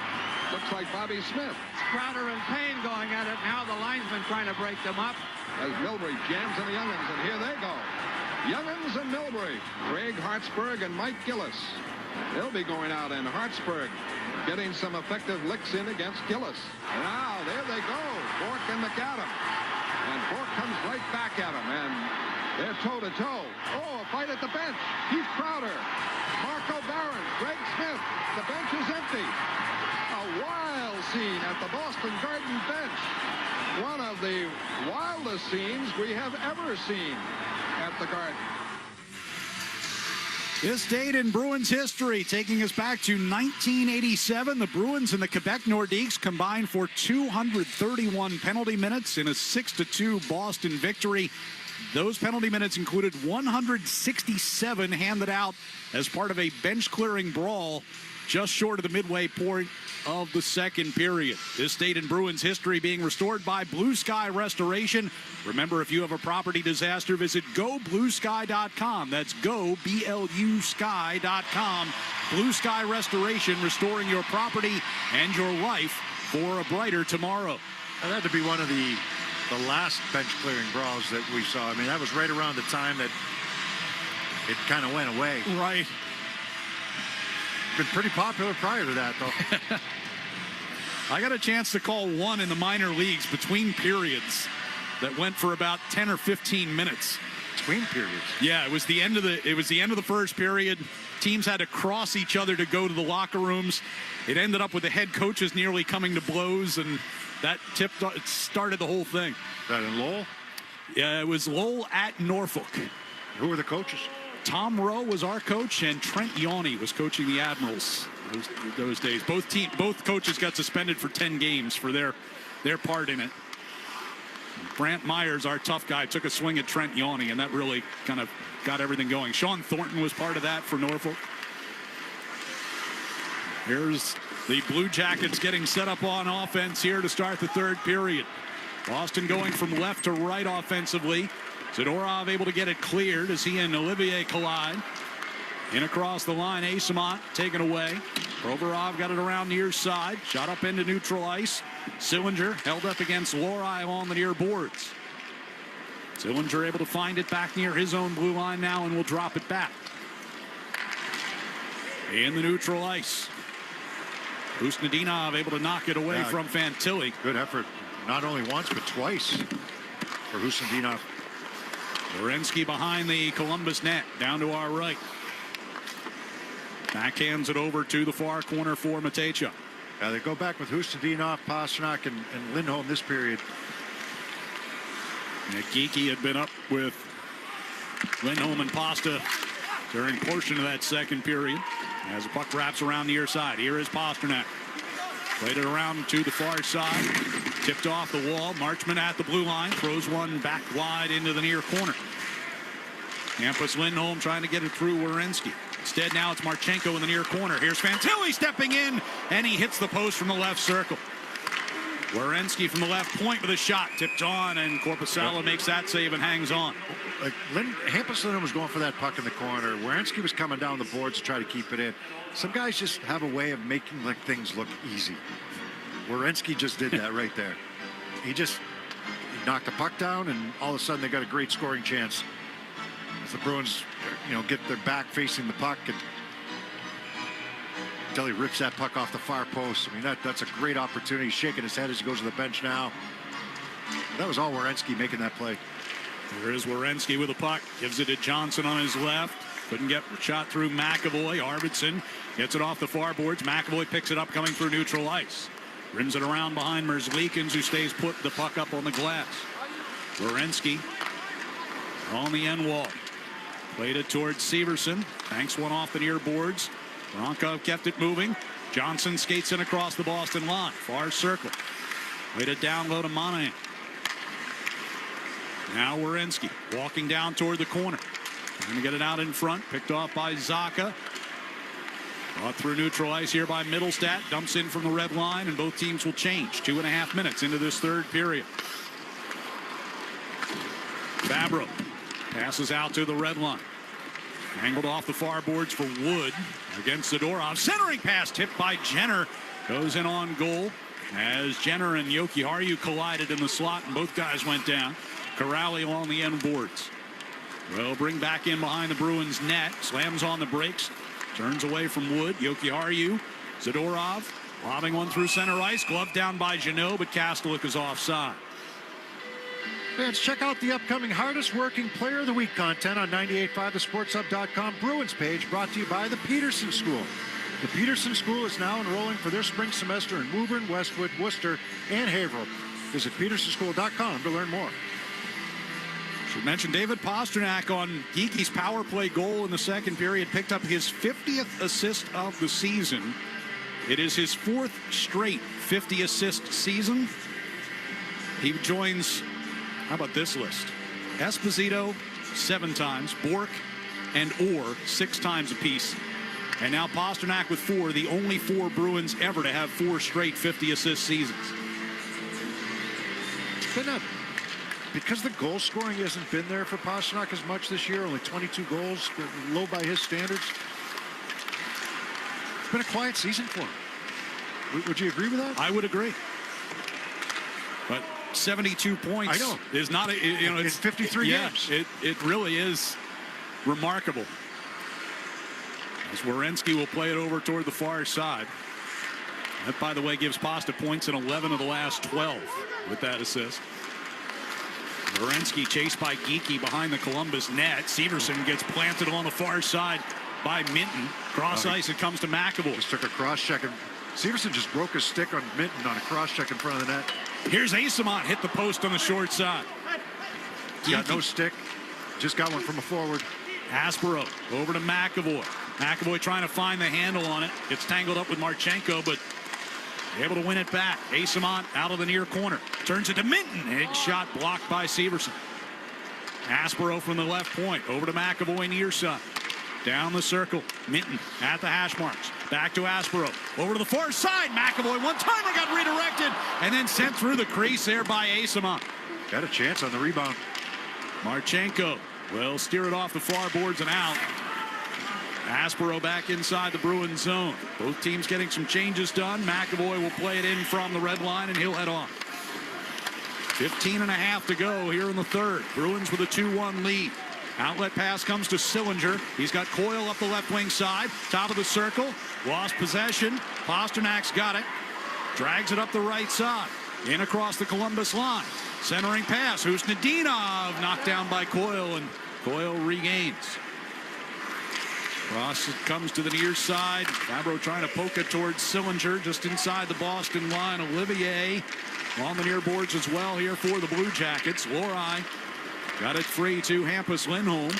looks like Bobby Smith. Crowder and Payne going at it now. The linesman trying to break them up. As Milbury jams in the Youngins, and here they go. Youngins and Milbury. Craig Hartsburg and Mike Gillis. They'll be going out, and Hartsburg getting some effective licks in against Gillis. Now, there they go. Bork and McAdam. And Bork comes right back at him, and they're toe-to-toe. Oh, a fight at the bench. Heath Crowder. Marco Barron. Greg Smith. The bench is empty. A wild scene at the Boston Garden bench. One of the wildest scenes we have ever seen at the Garden. This date in Bruins history, taking us back to 1987. The Bruins and the Quebec Nordiques combined for 231 penalty minutes in a 6-2 Boston victory. Those penalty minutes included 167 handed out as part of a bench-clearing brawl just short of the midway point of the second period. This date in Bruins history being restored by Blue Sky Restoration. Remember, if you have a property disaster, visit goblusky.com. That's goblusky.com. Blue Sky Restoration, restoring your property and your life for a brighter tomorrow. That had to be one of the last bench clearing brawls that we saw. I mean, that was right around the time that it kind of went away. Right. Been pretty popular prior to that, though. I got a chance to call one in the minor leagues between periods that went for about 10 or 15 minutes. Between periods? Yeah, it was the end of the first period. Teams had to cross each other to go to the locker rooms. It ended up with the head coaches nearly coming to blows, and that started the whole thing. That in Lowell? Yeah, it was Lowell at Norfolk. Who were the coaches? Tom Rowe was our coach, and Trent Yawney was coaching the Admirals those days. Both coaches got suspended for 10 games for their part in it. Brant Myers, our tough guy, took a swing at Trent Yawney, and that really kind of got everything going. Sean Thornton was part of that for Norfolk. Here's the Blue Jackets getting set up on offense here to start the third period. Boston going from left to right offensively. Zadorov able to get it cleared as he and Olivier collide. In across the line, Asamont taken away. Provorov got it around near side. Shot up into neutral ice. Sillinger held up against Lori along the near boards. Sillinger able to find it back near his own blue line now and will drop it back. In the neutral ice. Usnadinov able to knock it away from Fantilli. Good effort. Not only once, but twice for Usnadinov. Werenski behind the Columbus net. Down to our right. Backhands it over to the far corner for Matecha. They go back with Usnadinov, Pastrnak, and Lindholm this period. Geeky had been up with Lindholm and Pasta during portion of that second period. As the puck wraps around the near side. Here is Pastrnak. Played it around to the far side. Tipped off the wall. Marchman at the blue line. Throws one back wide into the near corner. Hampus Lindholm trying to get it through Werenski. Instead now it's Marchenko in the near corner. Here's Fantilli stepping in. And he hits the post from the left circle. Werenski from the left point with a shot. Tipped on and Korpisalo makes that save and hangs on. Like Hampus Lindholm was going for that puck in the corner. Werenski was coming down the boards to try to keep it in. Some guys just have a way of making things look easy. Werenski just did that right there. He knocked the puck down, and all of a sudden they got a great scoring chance. As the Bruins, get their back facing the puck, and until he rips that puck off the far post. I mean, that's a great opportunity. He's shaking his head as he goes to the bench now. That was all Werenski making that play. Here is Werenski with the puck. Gives it to Johnson on his left. Couldn't get shot through McAvoy. Arvidsson gets it off the far boards. McAvoy picks it up coming through neutral ice. Rims it around behind Merzlikins, who stays put the puck up on the glass. Werenski on the end wall. Played it towards Severson. Banks one off the near boards. Bronco kept it moving. Johnson skates in across the Boston line. Far circle. Played it down low to Monahan. Now Werenski walking down toward the corner. Trying to get it out in front. Picked off by Zacha. Brought through neutral ice here by Middlestat. Dumps in from the red line, and both teams will change. 2.5 minutes into this third period. Fabro passes out to the red line. Angled off the far boards for Wood against Zadorov. Centering pass tipped by Jenner. Goes in on goal as Jenner and Jokiharju collided in the slot, and both guys went down. Corrali along the end boards. Well, bring back in behind the Bruins net. Slams on the brakes. Turns away from Wood. Jokiharju. Zadorov lobbing one through center ice. Glove down by Janot, but Kastelik is offside. Fans, check out the upcoming Hardest Working Player of the Week content on 985thesportshub.com Bruins page, brought to you by the Peterson School. The Peterson School is now enrolling for their spring semester in Woburn, Westwood, Worcester, and Haverhill. Visit petersonschool.com to learn more. Should mention David Pastrnak on Geeky's power play goal in the second period. Picked up his 50th assist of the season. It is his 4th straight 50-assist season. He joins, how about this list? Esposito 7 times, Bork and Orr 6 times apiece. And now Pastrnak with 4, the only 4 Bruins ever to have 4 straight 50-assist seasons. Because the goal scoring hasn't been there for Pastrnak as much this year, only 22 goals, low by his standards. It's been a quiet season for him. Would you agree with that? I would agree. But 72 points is not a, it's 53 games. It really is remarkable. As Werenski will play it over toward the far side. That, by the way, gives Pasta points in 11 of the last 12 with that assist. Werenski chased by Geeky behind the Columbus net. Severson gets planted on the far side by Minton. Cross ice, it comes to McAvoy. Just took a cross check. Severson just broke his stick on Minton on a cross check in front of the net. Here's Asamont, hit the post on the short side. Got no stick, just got one from a forward. Aspero over to McAvoy. McAvoy trying to find the handle on it. Gets tangled up with Marchenko, but able to win it back. Asamont out of the near corner. Turns it to Minton. Head shot blocked by Severson. Aspero from the left point. Over to McAvoy near side. Down the circle. Minton at the hash marks. Back to Aspero. Over to the far side. McAvoy one-timer got redirected and then sent through the crease there by Asama. Got a chance on the rebound. Marchenko will steer it off the far boards and out. Aspero back inside the Bruins zone. Both teams getting some changes done. McAvoy will play it in from the red line and he'll head off. 15.5 to go here in the third. Bruins with a 2-1 lead. Outlet pass comes to Sillinger. He's got Coyle up the left wing side. Top of the circle. Lost possession. Pasternak's got it. Drags it up the right side. In across the Columbus line. Centering pass. Husnudinov knocked down by Coyle, and Coyle regains. Cross it comes to the near side. Fabro trying to poke it towards Sillinger just inside the Boston line. Olivier on the near boards as well here for the Blue Jackets. Lori got it free to Hampus Lindholm.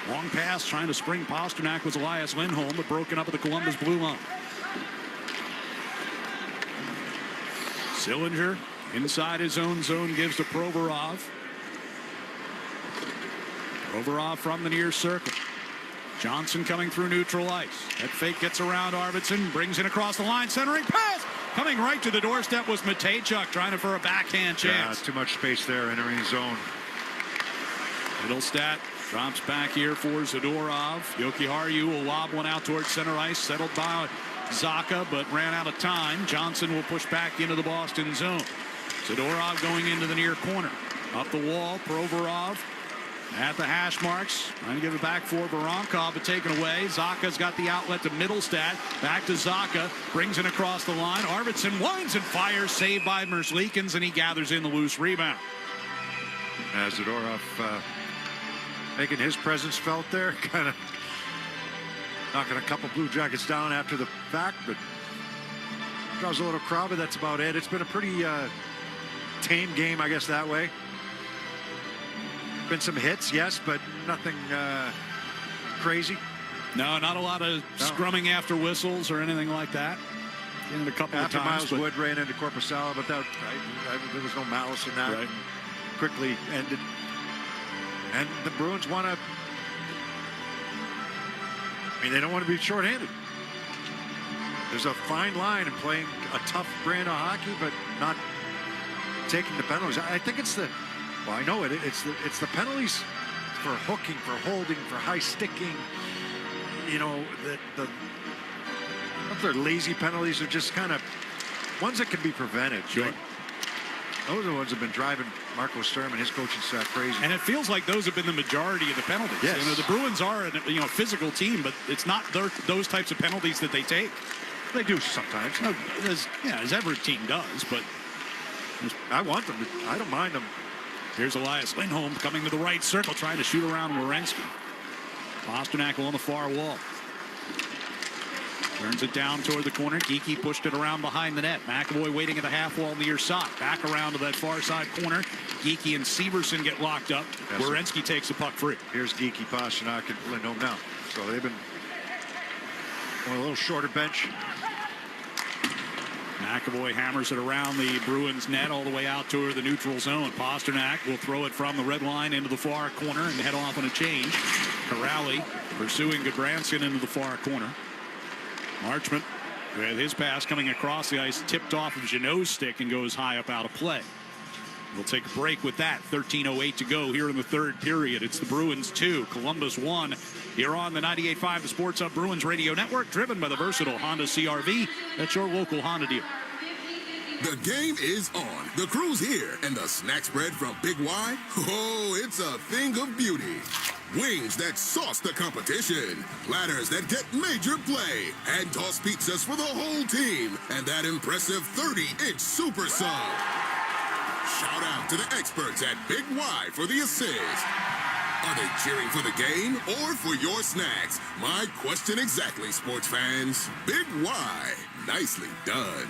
Long pass trying to spring Pasternak was Elias Lindholm, but broken up at the Columbus blue line. Sillinger inside his own zone gives to Provorov. Provorov from the near circle. Johnson coming through neutral ice. That fake gets around Arvidsson, brings it across the line, centering pass. Coming right to the doorstep was Matejchuk trying for a backhand chance. Yeah, too much space there entering his zone. Middlestat drops back here for Zadorov. Jokiharju will lob one out towards center ice, settled by Zaka, but ran out of time. Johnson will push back into the Boston zone. Zadorov going into the near corner. Up the wall, Provorov at the hash marks. Trying to give it back for Voronkov, but taken away. Zaka's got the outlet to Middlestat. Back to Zaka. Brings it across the line. Arvidsson winds and fires. Saved by Merzlikins, and he gathers in the loose rebound. As Zadorov making his presence felt there. Kind of knocking a couple Blue Jackets down after the fact, but draws a little crowd, but that's about it. It's been a pretty tame game, I guess, that way. Been some hits, yes, but nothing crazy. No, not a lot of scrumming after whistles or anything like that. In a couple after of times. Miles Wood ran into Korpisalo, but that there was no malice in that. Right. Quickly ended. And the Bruins want to. I mean, they don't want to be shorthanded. There's a fine line in playing a tough brand of hockey, but not taking the penalties. I think it's the. Well, I know it. It's the penalties for hooking, for holding, for high sticking. You know, not they're lazy penalties. Are just kind of ones that can be prevented. Sure. Right? Those are the ones that have been driving Marco Sturm and his coaching staff crazy. And it feels like those have been the majority of the penalties. Yes. You know, the Bruins are a physical team, but it's not those types of penalties that they take. They do sometimes. As every team does, but I want them. I don't mind them. Here's Elias Lindholm coming to the right circle, trying to shoot around Werenski. Pasternak on the far wall. Turns it down toward the corner. Geekie pushed it around behind the net. McAvoy waiting at the half wall near side. Back around to that far side corner. Geekie and Severson get locked up. Yes, Werenski takes the puck free. Here's Geekie, Pasternak, and Lindholm now. So they've been on a little shorter bench. McAvoy hammers it around the Bruins net all the way out toward the neutral zone. Pasternak will throw it from the red line into the far corner and head off on a change. Corrali pursuing Goodbranson into the far corner. Marchment with his pass coming across the ice, tipped off of Jeannot's stick and goes high up out of play. We'll take a break with that. 13:08 to go here in the third period. It's the Bruins 2, Columbus 1. Here on the 98.5 The Sports Hub Bruins Radio Network, driven by the versatile Honda CR-V. That's your local Honda dealer. The game is on. The crew's here. And the snack spread from Big Y? Oh, it's a thing of beauty. Wings that sauce the competition. Platters that get major play. And toss pizzas for the whole team. And that impressive 30-inch super sub. Shout out to the experts at Big Y for the assist. Are they cheering for the game or for your snacks? My question exactly, sports fans. Big Y. Nicely done.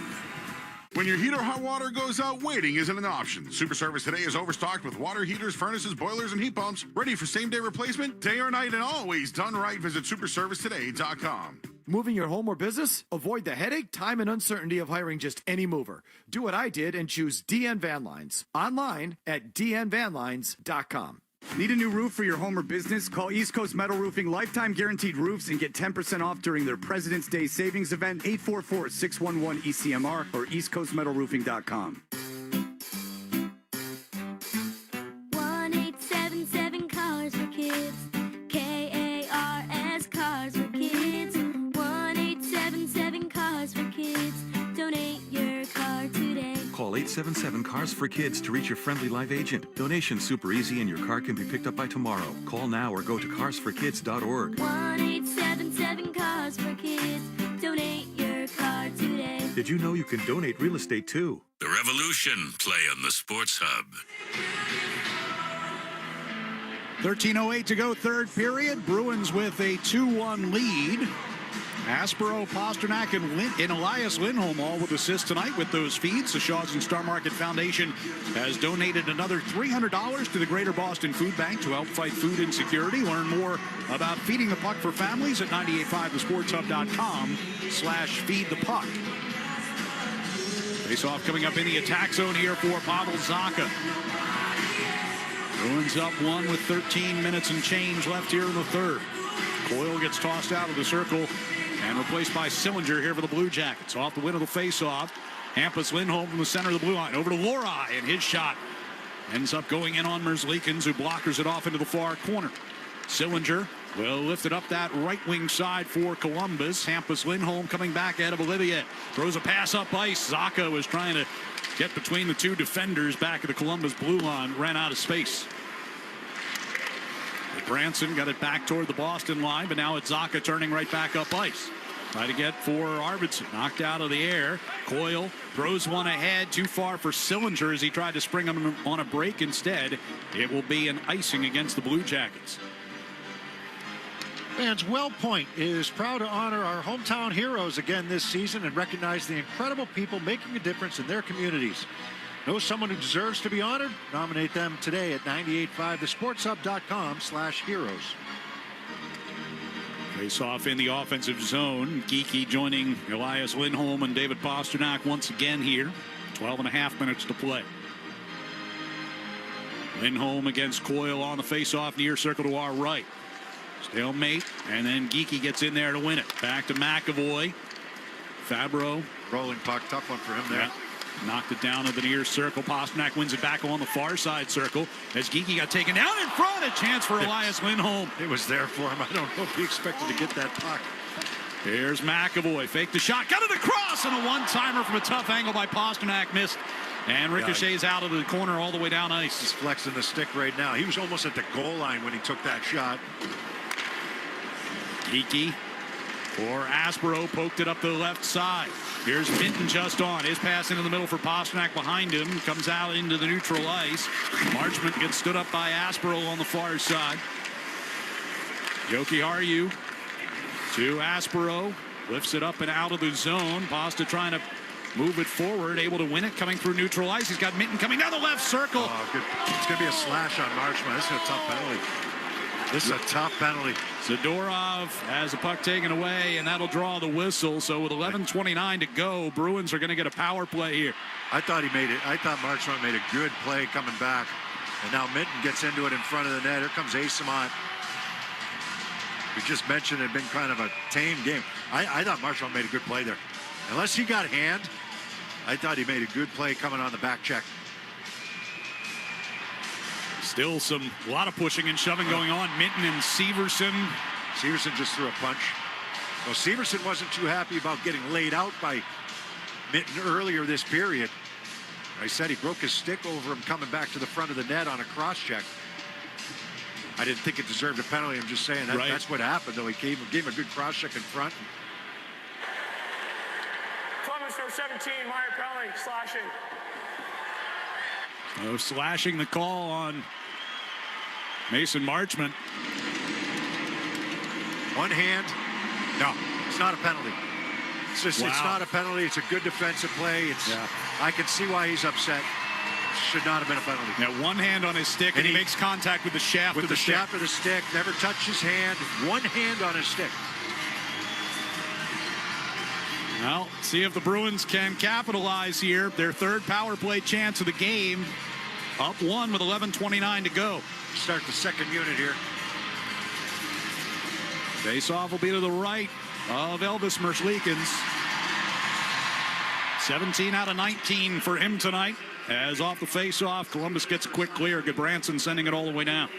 When your heat or hot water goes out, waiting isn't an option. Super Service today is overstocked with water heaters, furnaces, boilers, and heat pumps. Ready for same-day replacement, day or night, and always done right. Visit superservicetoday.com. Moving your home or business? Avoid the headache, time, and uncertainty of hiring just any mover. Do what I did and choose DN Van Lines. Online at dnvanlines.com. Need a new roof for your home or business? Call East Coast Metal Roofing Lifetime Guaranteed Roofs and get 10% off during their President's Day Savings Event, 844-611-ECMR or eastcoastmetalroofing.com. 1877 Cars for Kids. KARS Cars for Kids. 1877 Cars for Kids. Donate your car today. Call 877 Cars for Kids to reach your friendly live agent. Donation's super easy and your car can be picked up by tomorrow. Call now or go to carsforkids.org. 1877 Cars for Kids. Donate your car today. Did you know you can donate real estate too? The Revolution play on the Sports Hub. 13:08 to go, third period. Bruins with a 2-1 lead. Aspero, Pasternak, and Elias Lindholm all with assists tonight with those feeds. The Shaw's and Star Market Foundation has donated another $300 to the Greater Boston Food Bank to help fight food insecurity. Learn more about Feeding the Puck for families at 985thesportshub.com/feedthepuck. Face-off coming up in the attack zone here for Pavel Zacha. Bruins up one with 13 minutes and change left here in the third. Coyle gets tossed out of the circle and replaced by Sillinger here for the Blue Jackets. Off the win of the face-off. Hampus Lindholm from the center of the blue line. Over to Lorai, and his shot ends up going in on Merzlikins, who blockers it off into the far corner. Sillinger will lift it up that right wing side for Columbus. Hampus Lindholm coming back ahead of Olivier. Throws a pass up ice. Zacha was trying to get between the two defenders back at the Columbus blue line. Ran out of space. Branson got it back toward the Boston line, but now it's Zacha turning right back up ice. Try to get for Arvidsson. Knocked out of the air. Coyle throws one ahead. Too far for Sillinger as he tried to spring him on a break instead. It will be an icing against the Blue Jackets. Fans, WellPoint is proud to honor our hometown heroes again this season and recognize the incredible people making a difference in their communities. Know someone who deserves to be honored? Nominate them today at 985thesportshub.com/heroes. Face off in the offensive zone. Geekie joining Elias Lindholm and David Pasternak once again here. 12.5 minutes to play. Lindholm against Coyle on the face-off near circle to our right. Stalemate, and then Geekie gets in there to win it. Back to McAvoy. Fabro. Rolling puck, tough one for him there. Yeah. Knocked it down to the near circle. Pasternak wins it back on the far side circle as Geekie got taken down in front. A chance for Elias Lindholm. It was there for him. I don't know if he expected to get that puck. Here's McAvoy. Faked the shot. Got it across, and a one-timer from a tough angle by Pasternak missed. And ricochets out of the corner all the way down ice. He's flexing the stick right now. He was almost at the goal line when he took that shot. Geekie for Aspero, poked it up the left side. Here's Minton just on. His pass into the middle for Pasternak behind him. Comes out into the neutral ice. Marchment gets stood up by Aspero on the far side. Jokiharju to Aspero. Lifts it up and out of the zone. Pasta trying to move it forward. Able to win it coming through neutral ice. He's got Minton coming down the left circle. Oh, good. It's going to be a slash on Marchment. This is a tough penalty. This is a tough penalty. Zadorov has the puck taken away, and that'll draw the whistle. So with 11:29 to go, Bruins are going to get a power play here. I thought he made it. I thought Marchment made a good play coming back. And now Minton gets into it in front of the net. Here comes Asamont. We just mentioned it had been kind of a tame game. I thought Marchment made a good play there. Unless he got hand, I thought he made a good play coming on the back check. Still a lot of pushing and shoving going on. Minton and Severson. Severson just threw a punch. Well, Severson wasn't too happy about getting laid out by Minton earlier this period. I said he broke his stick over him coming back to the front of the net on a cross check. I didn't think it deserved a penalty. I'm just saying that's what happened, though. He gave him a good cross check in front. Columbus number 17, minor penalty, slashing. Slashing the call on Mason Marchment. One hand. No, it's not a penalty. It's just, wow. It's not a penalty. It's a good defensive play. I can see why he's upset. Should not have been a penalty. Yeah, one hand on his stick, and he makes contact with the shaft of the stick. Shaft of the stick. Never touched his hand. One hand on his stick. Well, see if the Bruins can capitalize here. Their third power play chance of the game. Up 1 with 11:29 to go. Start the second unit here. Face-off will be to the right of Elvis Merzlikins. 17 out of 19 for him tonight. As off the face-off, Columbus gets a quick clear. Goodbranson sending it all the way down.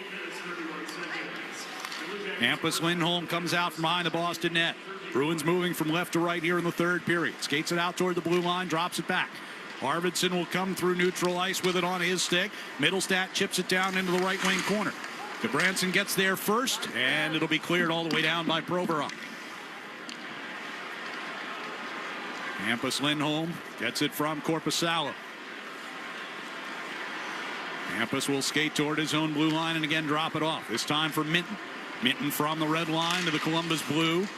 Hampus Lindholm comes out from behind the Boston net. Bruins moving from left to right here in the third period. Skates it out toward the blue line, drops it back. Arvidsson will come through neutral ice with it on his stick. Middlestat chips it down into the right wing corner. Goodbranson gets there first, and it'll be cleared all the way down by Provorov. Hampus Lindholm gets it from Korpisalo. Hampus will skate toward his own blue line and again drop it off. This time for Minton. Minton from the red line to the Columbus blue.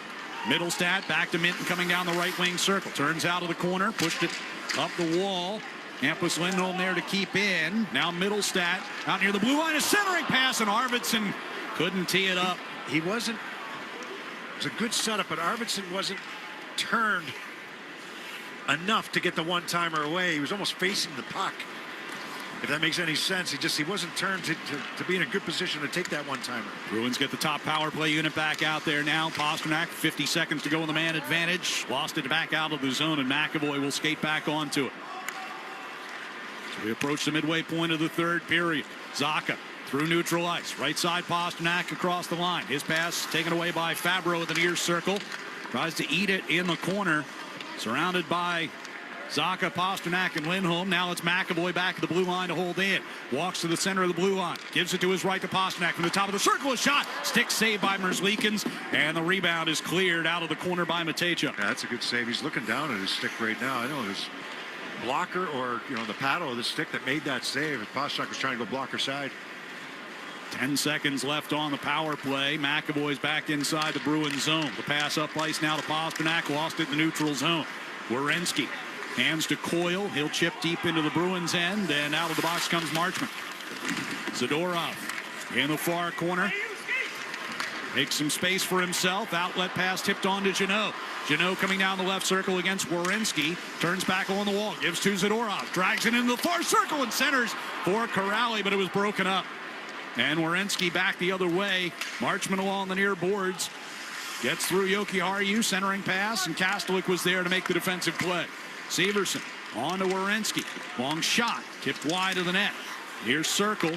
Middlestat back to Minton coming down the right wing circle. Turns out of the corner, pushed it up the wall. Hampus Lindholm there to keep in. Now Middlestat out near the blue line. A centering pass, and Arvidsson couldn't tee it up. He wasn't. It was a good setup, but Arvidsson wasn't turned enough to get the one-timer away. He was almost facing the puck. If that makes any sense, he wasn't turned to be in a good position to take that one-timer. Bruins get the top power play unit back out there now. Pasternak, 50 seconds to go in the man advantage. Lost it back out of the zone, and McAvoy will skate back onto it. So we approach the midway point of the third period. Zacha through neutral ice. Right side Pasternak across the line. His pass taken away by Fabro at the near circle. Tries to eat it in the corner. Surrounded by Zacha, Pasternak, and Lindholm. Now it's McAvoy back at the blue line to hold in. Walks to the center of the blue line. Gives it to his right to Pasternak from the top of the circle. A shot. Stick saved by Merzlikins. And the rebound is cleared out of the corner by Matejchuk. Yeah, that's a good save. He's looking down at his stick right now. I know his blocker or the paddle of the stick that made that save. If Pasternak was trying to go blocker side. 10 seconds left on the power play. McAvoy's back inside the Bruins zone. The pass up ice now to Pasternak. Lost it in the neutral zone. Werenski hands to Coyle. He'll chip deep into the Bruins end, and out of the box comes Marchment. Zadorov in the far corner. Makes some space for himself. Outlet pass tipped on to Jeannot. Jeannot coming down the left circle against Werenski. Turns back on the wall. Gives to Zadorov. Drags it into the far circle and centers for Corrali, but it was broken up. And Werenski back the other way. Marchment along the near boards. Gets through Jokiharju, centering pass, and Kastelik was there to make the defensive play. Severson on to Werenski. Long shot, tipped wide of the net. Near circle.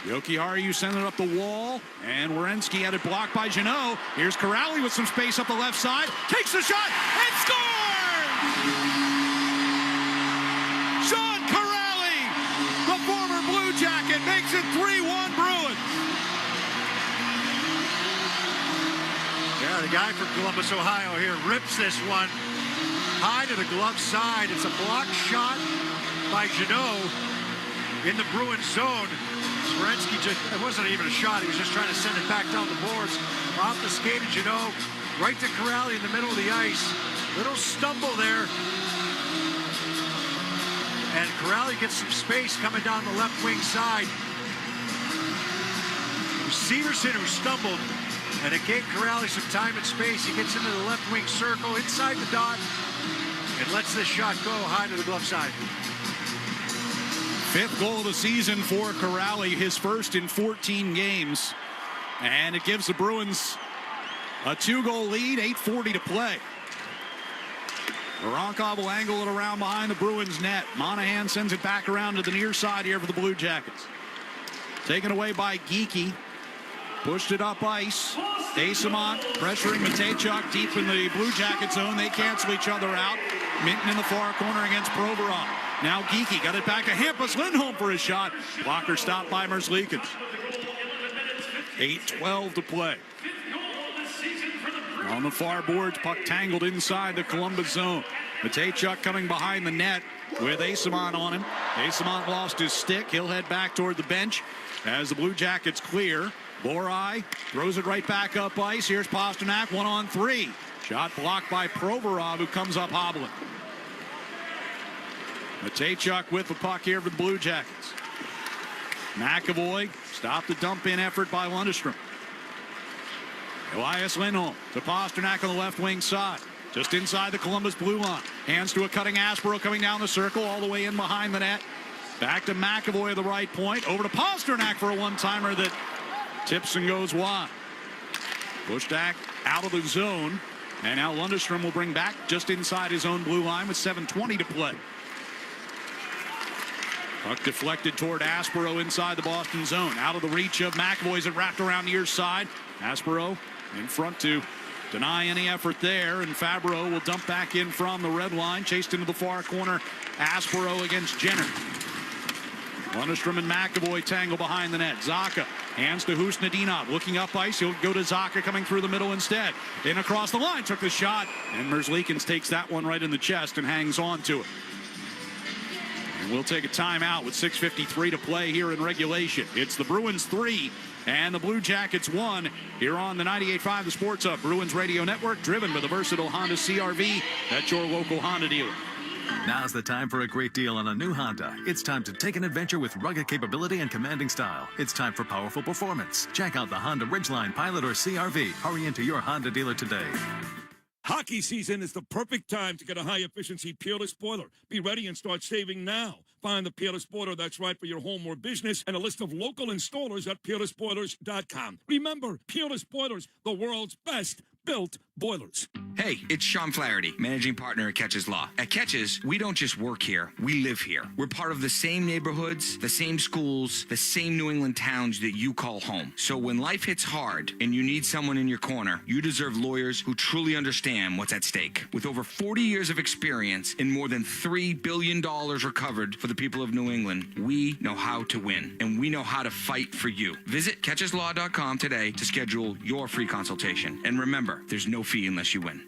Jokiharju sending it up the wall, and Werenski had it blocked by Jeannot. Here's Corrali with some space up the left side. Takes the shot and scores! Sean Corrali, the former Blue Jacket, makes it 3-1 Bruins. Yeah, the guy from Columbus, Ohio here rips this one high to the glove side. It's a blocked shot by Jeannot in the Bruins zone. Werenski it wasn't even a shot. He was just trying to send it back down the boards. Off the skate of Jeannot, right to Corrali in the middle of the ice. Little stumble there. And Corrali gets some space coming down the left wing side. It was Severson who stumbled, and it gave Corrali some time and space. He gets into the left wing circle, inside the dot, and lets this shot go high to the glove side. Fifth goal of the season for Corrali, his first in 14 games. And it gives the Bruins a 2-goal lead, 8:40 to play. Voronkov will angle it around behind the Bruins net. Monahan sends it back around to the near side here for the Blue Jackets. Taken away by Geekie. Pushed it up ice. Eyssimont pressuring Matejchuk deep in the Blue Jacket zone. They cancel each other out. Minton in the far corner against Provorov. Now Geekie got it back to Hampus Lindholm for his shot. Blocker stopped by Merzlikins. 8:12 to play. On the far boards, puck tangled inside the Columbus zone. Matejchuk coming behind the net with Eyssimont on him. Eyssimont lost his stick. He'll head back toward the bench as the Blue Jackets clear. Borai throws it right back up ice. Here's Pasternak, 1-on-3. Shot blocked by Provorov, who comes up hobbling. Matejchuk with the puck here for the Blue Jackets. McAvoy stopped the dump-in effort by Lundestrom. Elias Lindholm to Pasternak on the left wing side. Just inside the Columbus blue line. Hands to a cutting Aspero coming down the circle all the way in behind the net. Back to McAvoy at the right point. Over to Pasternak for a one-timer that tips and goes wide. Bushdak out of the zone. And now Lundestrom will bring back just inside his own blue line with 7:20 to play. Puck deflected toward Aspero inside the Boston zone. Out of the reach of McAvoy as it wrapped around near side. Aspero in front to deny any effort there. And Fabro will dump back in from the red line. Chased into the far corner. Aspero against Jenner. Lundestrom and McAvoy tangle behind the net. Zacha hands to Husnadinov. Looking up ice. He'll go to Zacha coming through the middle instead. In across the line. Took the shot. And Merzlikins takes that one right in the chest and hangs on to it. And we'll take a timeout with 6:53 to play here in regulation. It's the Bruins 3 and the Blue Jackets 1 here on the 98.5 The Sports Hub Bruins Radio Network, driven by the versatile Honda CR-V at your local Honda dealer. Now's the time for a great deal on a new Honda. It's time to take an adventure with rugged capability and commanding style. It's time for powerful performance. Check out the Honda Ridgeline, Pilot, or CR-V. Hurry into your Honda dealer today. Hockey season is the perfect time to get a high-efficiency Peerless boiler. Be ready and start saving now. Find the Peerless boiler that's right for your home or business and a list of local installers at peerlessboilers.com. Remember, Peerless Boilers, the world's best built boilers. Hey, it's Sean Flaherty, managing partner at Catches Law. At Catches, we don't just work here, we live here. We're part of the same neighborhoods, the same schools, the same New England towns that you call home. So when life hits hard and you need someone in your corner, you deserve lawyers who truly understand what's at stake. With over 40 years of experience and more than $3 billion recovered for the people of New England, we know how to win, and we know how to fight for you. Visit catcheslaw.com today to schedule your free consultation. And remember, there's no fee unless you win.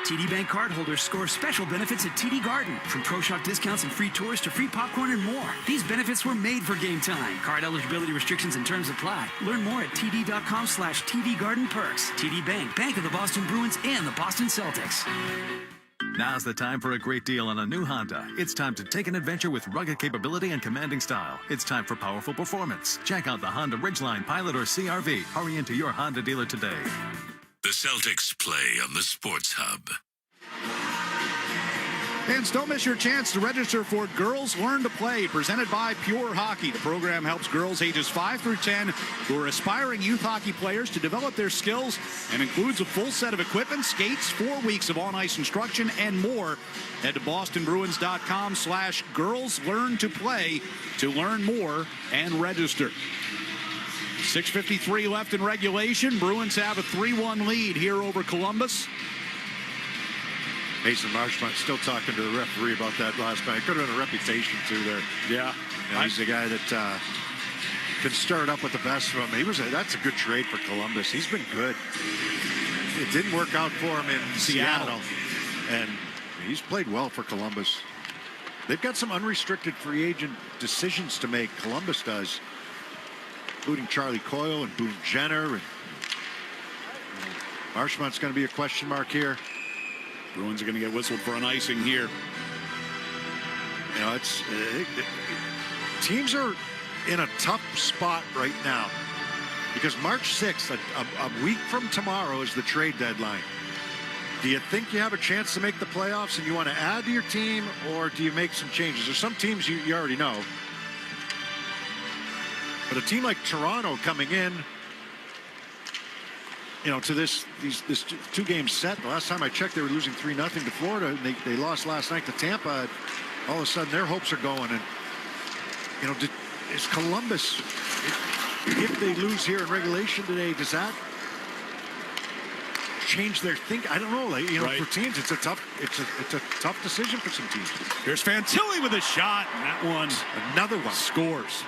TD Bank cardholders score special benefits at TD Garden. From Pro Shop discounts and free tours to free popcorn and more. These benefits were made for game time. Card eligibility restrictions and terms apply. Learn more at td.com/TD Garden Perks. TD Bank, Bank of the Boston Bruins and the Boston Celtics. Now's the time for a great deal on a new Honda. It's time to take an adventure with rugged capability and commanding style. It's time for powerful performance. Check out the Honda Ridgeline, Pilot, or CR-V. Hurry into your Honda dealer today. The Celtics play on the Sports Hub. Fans, don't miss your chance to register for Girls Learn to Play, presented by Pure Hockey. The program helps girls ages 5 through 10 who are aspiring youth hockey players to develop their skills and includes a full set of equipment, skates, 4 weeks of on-ice instruction, and more. Head to bostonbruins.com/girls learn to play to learn more and register. 6:53 left in regulation. Bruins have a 3-1 lead here over Columbus. Mason Marchment still talking to the referee about that last night. Could have been a reputation too there. Yeah. He's the guy that can stir it up with the best of them. That's a good trade for Columbus. He's been good. It didn't work out for him in Seattle. And he's played well for Columbus. They've got some unrestricted free agent decisions to make. Columbus does, including Charlie Coyle and Boone Jenner. And Marchmont's going to be a question mark here. Bruins are going to get whistled for an icing here. You know, teams are in a tough spot right now because March 6th, a week from tomorrow, is the trade deadline. Do you think you have a chance to make the playoffs and you want to add to your team, or do you make some changes? There's some teams you already know. But a team like Toronto coming in, you know, to this 2-game set. The last time I checked, they were losing 3-0 to Florida, and they lost last night to Tampa. All of a sudden, their hopes are going. And you know, is Columbus, if they lose here in regulation today, does that change their thinking? I don't know. Like, you know, right. For teams, it's a tough decision for some teams. Here's Fantilli with a shot, and that one, another one, scores.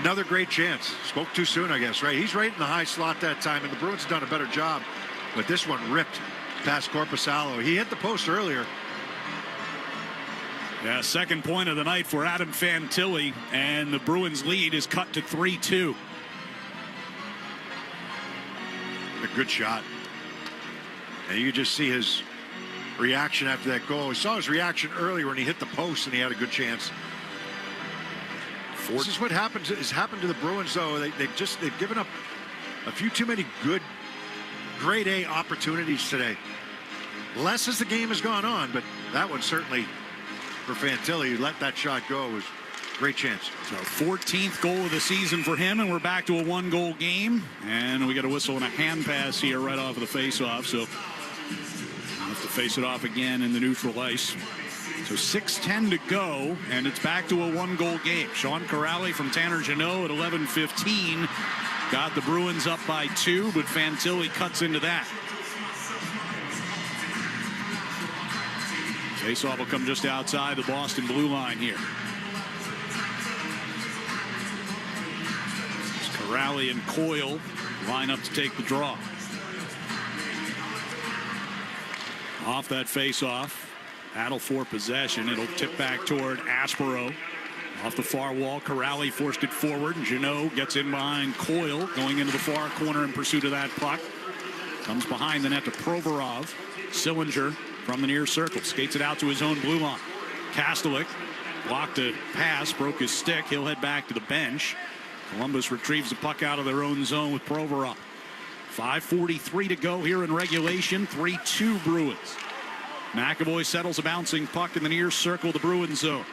Another great chance. Spoke too soon, I guess, right? He's right in the high slot that time, and the Bruins have done a better job. But this one ripped past Korpisalo. He hit the post earlier. Yeah, second point of the night for Adam Fantilli, and the Bruins lead is cut to 3-2. A good shot. And you could just see his reaction after that goal. We saw his reaction earlier when he hit the post, and he had a good chance. This is what has happened to the Bruins, though. They've given up a few too many good grade A opportunities today. Less as the game has gone on, but that one certainly for Fantilli. Let that shot go. It was a great chance. So 14th goal of the season for him, and we're back to a one-goal game. And we got a whistle and a hand pass here right off of the face-off. So we'll have to face it off again in the neutral ice. So 6:10 to go, and it's back to a one-goal game. Sean Corrali from Tanner Jeannot at 11:15 got the Bruins up by 2, but Fantilli cuts into that. Faceoff will come just outside the Boston blue line here. Corrali and Coyle line up to take the draw. Off that faceoff. Battle for possession. It'll tip back toward Aspero. Off the far wall, Corrali forced it forward. Jeannot gets in behind Coyle, going into the far corner in pursuit of that puck. Comes behind the net to Provorov. Sillinger from the near circle skates it out to his own blue line. Kastelik blocked a pass, broke his stick. He'll head back to the bench. Columbus retrieves the puck out of their own zone with Provorov. 5:43 to go here in regulation. 3-2 Bruins. McAvoy settles a bouncing puck in the near circle of the Bruins zone.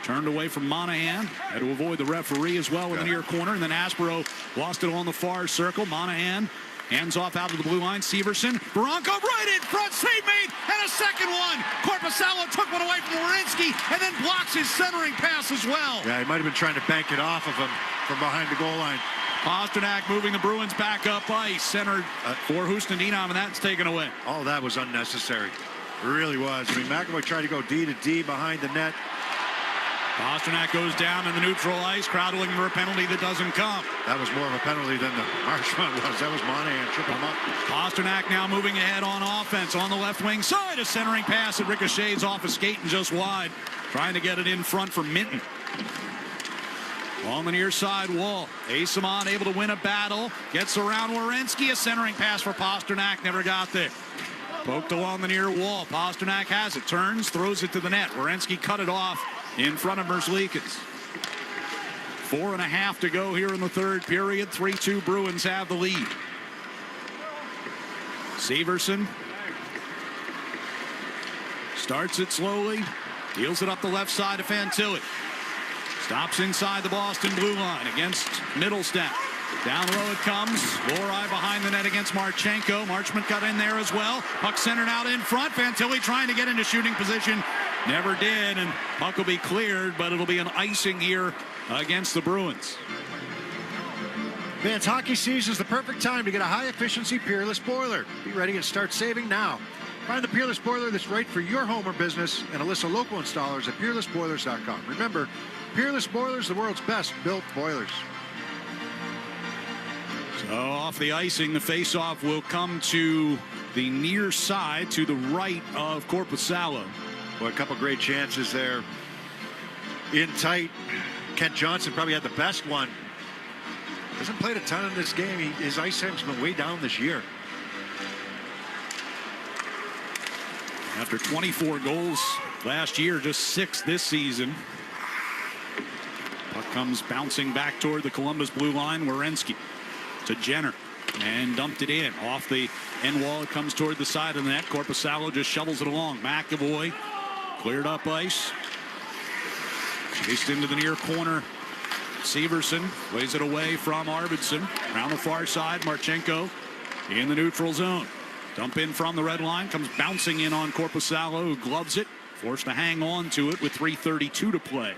Turned away from Monahan. Had to avoid the referee as well in the near corner. And then Aspero lost it on the far circle. Monahan hands off out to the blue line. Severson. Bronco right in front. Save made. And a second one. Korpisalo took one away from Werenski and then blocks his centering pass as well. Yeah, he might have been trying to bank it off of him from behind the goal line. Pasternak moving the Bruins back up ice. Centered for Houston Dienam, and that's taken away. All that was unnecessary. It really was. I mean, McAvoy tried to go D to D behind the net. Pasternak goes down in the neutral ice, crowd looking for a penalty that doesn't come. That was more of a penalty than the Marchment was. That was Monahan tripping him up. Pasternak now moving ahead on offense on the left wing side. A centering pass that ricochets off a skate and just wide. Trying to get it in front for Minton. On the near side wall. Asimon able to win a battle. Gets around Werenski. A centering pass for Pasternak. Never got there. Poked along the near wall. Pasternak has it. Turns. Throws it to the net. Werenski cut it off in front of Merzlikins. 4.5 to go here in the third period. 3-2 Bruins have the lead. Severson starts it slowly. Deals it up the left side to Fantilli. Stops inside the Boston blue line against Middlestat. Down low it comes. Lohrei behind the net against Marchenko. Marchment got in there as well. Puck centered out in front. Fantilli trying to get into shooting position. Never did, and puck will be cleared, but it'll be an icing here against the Bruins. Vance, hockey season is the perfect time to get a high-efficiency Peerless boiler. Be ready and start saving now. Find the Peerless boiler that's right for your home or business and a list of local installers at peerlessboilers.com. Remember, Peerless Boilers, the world's best built boilers. So off the icing, the faceoff will come to the near side, to the right of Korpisalo. Well, a couple great chances there. In tight. Kent Johnson probably had the best one. Hasn't played a ton in this game. His ice time's been way down this year. After 24 goals last year, just 6 this season. Puck comes bouncing back toward the Columbus blue line. Werenski to Jenner and dumped it in. Off the end wall, it comes toward the side of the net. Korpisalo just shovels it along. McAvoy cleared up ice. Chased into the near corner. Severson plays it away from Arvidsson. Around the far side, Marchenko in the neutral zone. Dump in from the red line. Comes bouncing in on Korpisalo, who gloves it. Forced to hang on to it with 3:32 to play.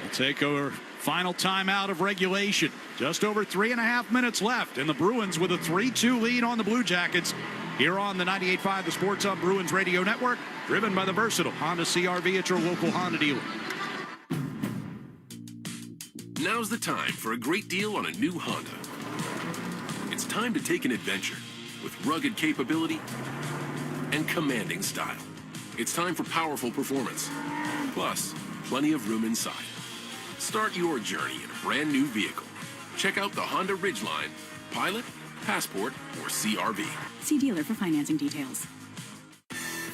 We'll take our final timeout of regulation. Just over 3.5 minutes left, and the Bruins with a 3-2 lead on the Blue Jackets here on the 98.5 The Sports Hub Bruins Radio Network, driven by the versatile Honda CR-V at your local Honda dealer. Now's the time for a great deal on a new Honda. It's time to take an adventure with rugged capability and commanding style. It's time for powerful performance, plus plenty of room inside. Start your journey in a brand new vehicle. Check out the Honda Ridgeline, Pilot, Passport, or CR-V. See dealer for financing details.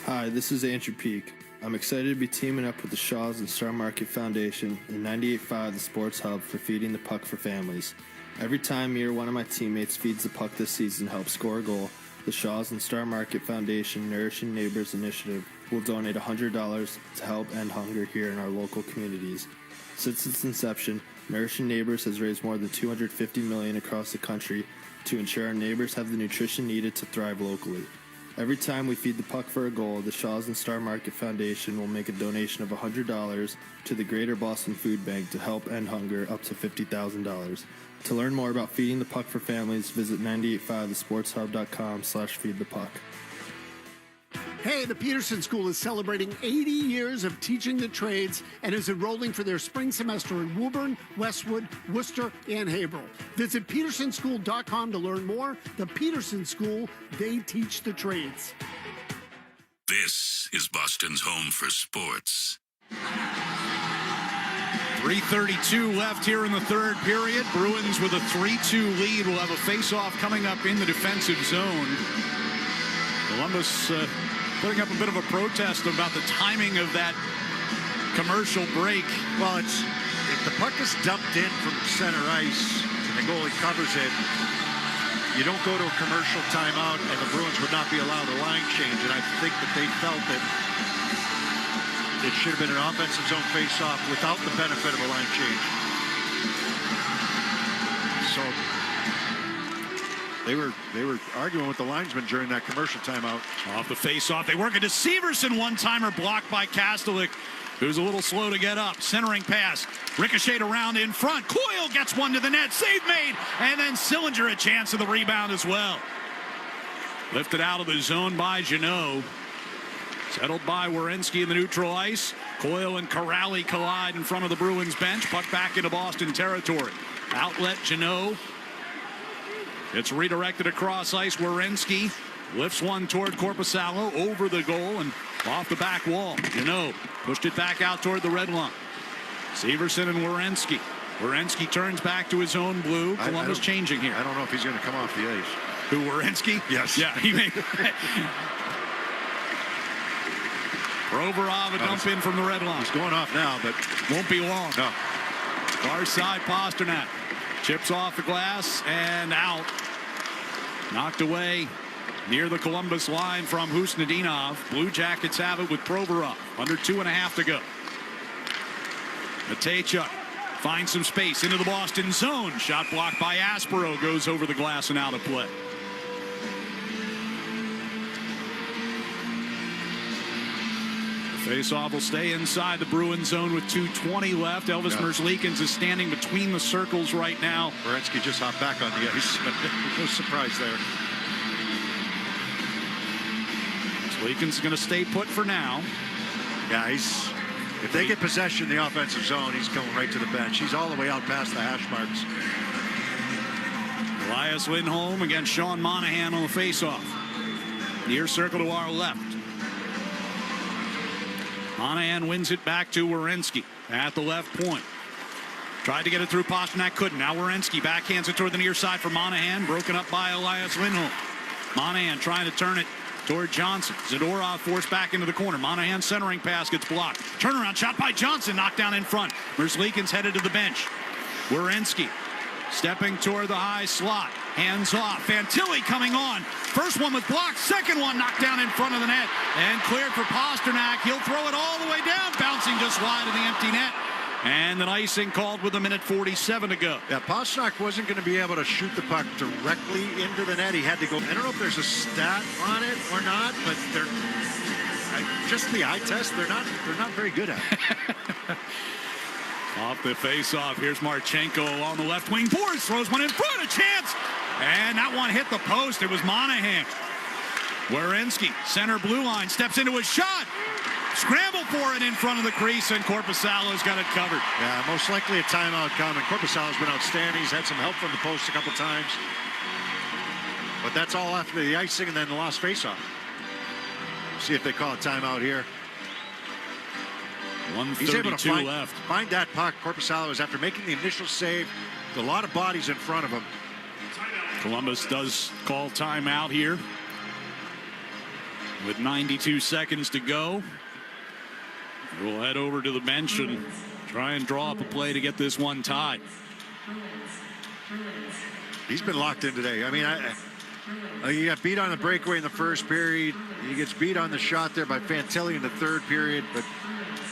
Hi, this is Andrew Peak. I'm excited to be teaming up with the Shaws and Star Market Foundation and 98.5 The Sports Hub for feeding the puck for families. Every time me or one of my teammates feeds the puck this season helps score a goal, the Shaws and Star Market Foundation Nourishing Neighbors initiative will donate $100 to help end hunger here in our local communities. Since its inception, Nourishing Neighbors has raised more than $250 million across the country to ensure our neighbors have the nutrition needed to thrive locally. Every time we feed the puck for a goal, the Shaws and Star Market Foundation will make a donation of $100 to the Greater Boston Food Bank to help end hunger up to $50,000. To learn more about feeding the puck for families, visit 985thesportshub.com/feedthepuck. Hey, the Peterson School is celebrating 80 years of teaching the trades and is enrolling for their spring semester in Woburn, Westwood, Worcester, and Haverhill. Visit petersonschool.com to learn more. The Peterson School, they teach the trades. This is Boston's home for sports. 3:32 left here in the third period. Bruins with a 3-2 lead will have a face-off coming up in the defensive zone. Columbus putting up a bit of a protest about the timing of that commercial break. Well, if the puck is dumped in from center ice and the goalie covers it, you don't go to a commercial timeout, and the Bruins would not be allowed a line change. And I think that they felt that it should have been an offensive zone face-off without the benefit of a line change. So they were arguing with the linesman during that commercial timeout. Off the face-off, they work it to Severson, one-timer blocked by Kastelik, who's a little slow to get up. Centering pass, ricocheted around in front. Coyle gets one to the net, save made, and then Sillinger a chance of the rebound as well. Lifted out of the zone by Jeannot. Settled by Werenski in the neutral ice. Coyle and Corrali collide in front of the Bruins bench. Puck back into Boston territory. Outlet Jeannot. It's redirected across ice. Werenski lifts one toward Korpisalo over the goal and off the back wall. Jeannot pushed it back out toward the red line. Severson and Werenski. Werenski turns back to his own blue. Columbus changing here. I don't know if he's going to come off the ice. Who, Werenski? Yes. Yeah, he may. Provorov a dump in from the red line. He's going off now, but won't be long. No. Far side, Pasternak. Chips off the glass and out. Knocked away near the Columbus line from Husnudinov. Blue Jackets have it with Provorov. Under 2.5 to go. Matejchuk finds some space into the Boston zone. Shot blocked by Aspero. Goes over the glass and out of play. Faceoff will stay inside the Bruins zone with 2:20 left. Elvis Merzlikins is standing between the circles right now. Werenski just hopped back on the ice. No surprise there. Merzlikins is going to stay put for now. Yeah, if they get possession in the offensive zone, he's going right to the bench. He's all the way out past the hash marks. Elias Lindholm against Sean Monahan on the faceoff. Near circle to our left. Monahan wins it back to Werenski at the left point. Tried to get it through Pasternak, couldn't. Now Werenski backhands it toward the near side for Monahan. Broken up by Elias Lindholm. Monahan trying to turn it toward Johnson. Zadorov forced back into the corner. Monahan centering pass gets blocked. Turnaround shot by Johnson, knocked down in front. Merzlikins headed to the bench. Werenski stepping toward the high slot. Hands off. Fantilli coming on. First one was blocked. Second one knocked down in front of the net. And cleared for Pasternak. He'll throw it all the way down. Bouncing just wide of the empty net. And an icing called with 1:47 to go. Yeah, Pasternak wasn't going to be able to shoot the puck directly into the net. He had to go. I don't know if there's a stat on it or not, but just the eye test, they're not very good at it. Off the face-off, here's Marchenko along the left wing. Boards throws one in front, a chance! And that one hit the post. It was Monahan. Werenski, center blue line, steps into his shot. Scramble for it in front of the crease, and Korpisalo's got it covered. Yeah, most likely a timeout coming. Korpisalo's been outstanding. He's had some help from the post a couple times. But that's all after the icing and then the lost face-off. See if they call a timeout here. 1:32 He's able to left. Find that puck. Korpisalo is after making the initial save. There's a lot of bodies in front of him. Columbus does call timeout here with 92 seconds to go. We'll head over to the bench and try and draw up a play to get this one tied. He's been locked in today. I mean, He got beat on the breakaway in the first period. He gets beat on the shot there by Fantilli in the third period, but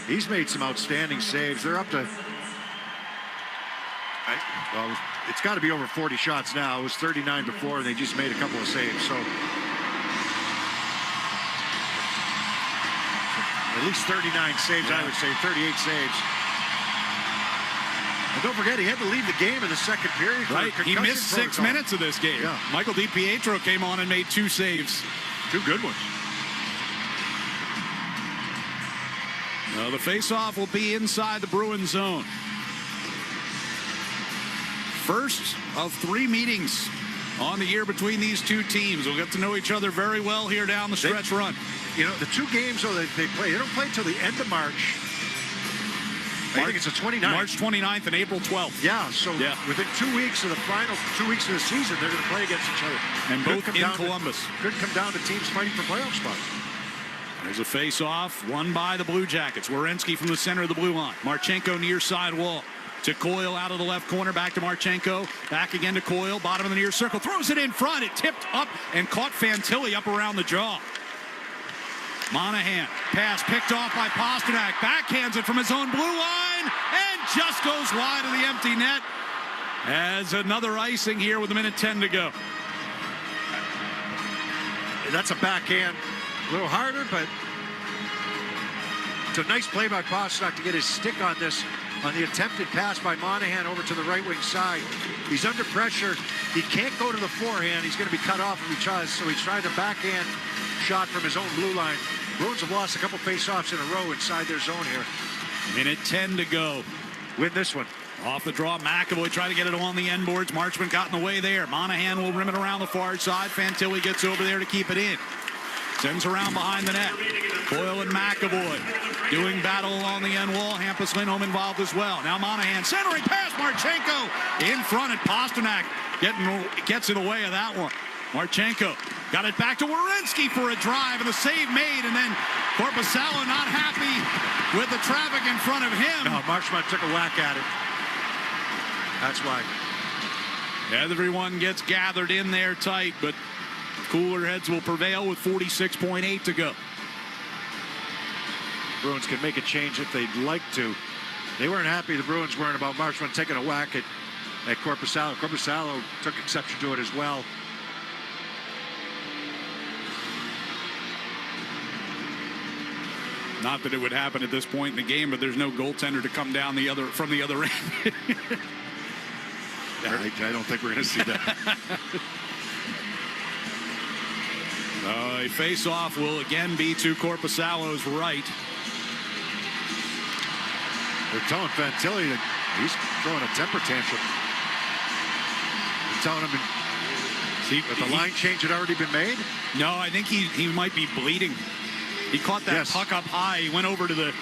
he's made some outstanding saves. They're up to, well, it's got to be over 40 shots now. It was 39 before, and they just made a couple of saves. So at least 39 saves, I would say, 38 saves. And don't forget, he had to leave the game in the second period. Right, he missed 6 protocol. minutes of this game. Yeah. Michael DiPietro came on and made 2 saves. 2 good ones. Well, the faceoff will be inside the Bruins zone. First of 3 meetings on the year between these two teams. We'll get to know each other very well here down the stretch run. You know, the 2 games though that they play, they don't play until the end of March. I think it's the 29th. March 29th and April 12th. Yeah, so within 2 weeks of the final 2 weeks of the season, they're going to play against each other. And both in Columbus. Could come down to teams fighting for playoff spots. There's a face-off won by the Blue Jackets. Werenski from the center of the blue line. Marchenko near side wall. To Coyle out of the left corner. Back to Marchenko. Back again to Coyle. Bottom of the near circle. Throws it in front. It tipped up and caught Fantilli up around the jaw. Monahan. Pass picked off by Pasternak. Backhands it from his own blue line. And just goes wide of the empty net. As another icing here with 1:10 to go. That's a backhand. A little harder, but it's a nice play by Pasternak to get his stick on this, on the attempted pass by Monahan over to the right wing side. He's under pressure. He can't go to the forehand. He's going to be cut off if he tries, so he's trying to backhand shot from his own blue line. Bruins have lost a couple face-offs in a row inside their zone here. 1:10 to go. Win this one. Off the draw, McAvoy trying to get it on the end boards. Marchment got in the way there. Monahan will rim it around the far side. Fantilli gets over there to keep it in. Sends around behind the net. Coyle and McAvoy doing battle along the end wall. Hampus Lindholm involved as well. Now Monahan centering pass. Marchenko in front, and Pasternak gets in the way of that one. Marchenko got it back to Werenski for a drive, and the save made, and then Korpisalo not happy with the traffic in front of him. No, Marchment took a whack at it. That's why. Everyone gets gathered in there tight, but cooler heads will prevail with 46.8 to go. Bruins can make a change if they'd like to. They weren't happy, the Bruins weren't, about Marchment taking a whack at Korpisalo. Korpisalo took exception to it as well. Not that it would happen at this point in the game, but there's no goaltender to come down from the other end. I don't think we're going to see that. A face-off will again be to Korpisalo's right. They're telling Fantilli that he's throwing a temper tantrum. They're telling him that the line change had already been made? No, I think he might be bleeding. He caught that puck up high. He went over to the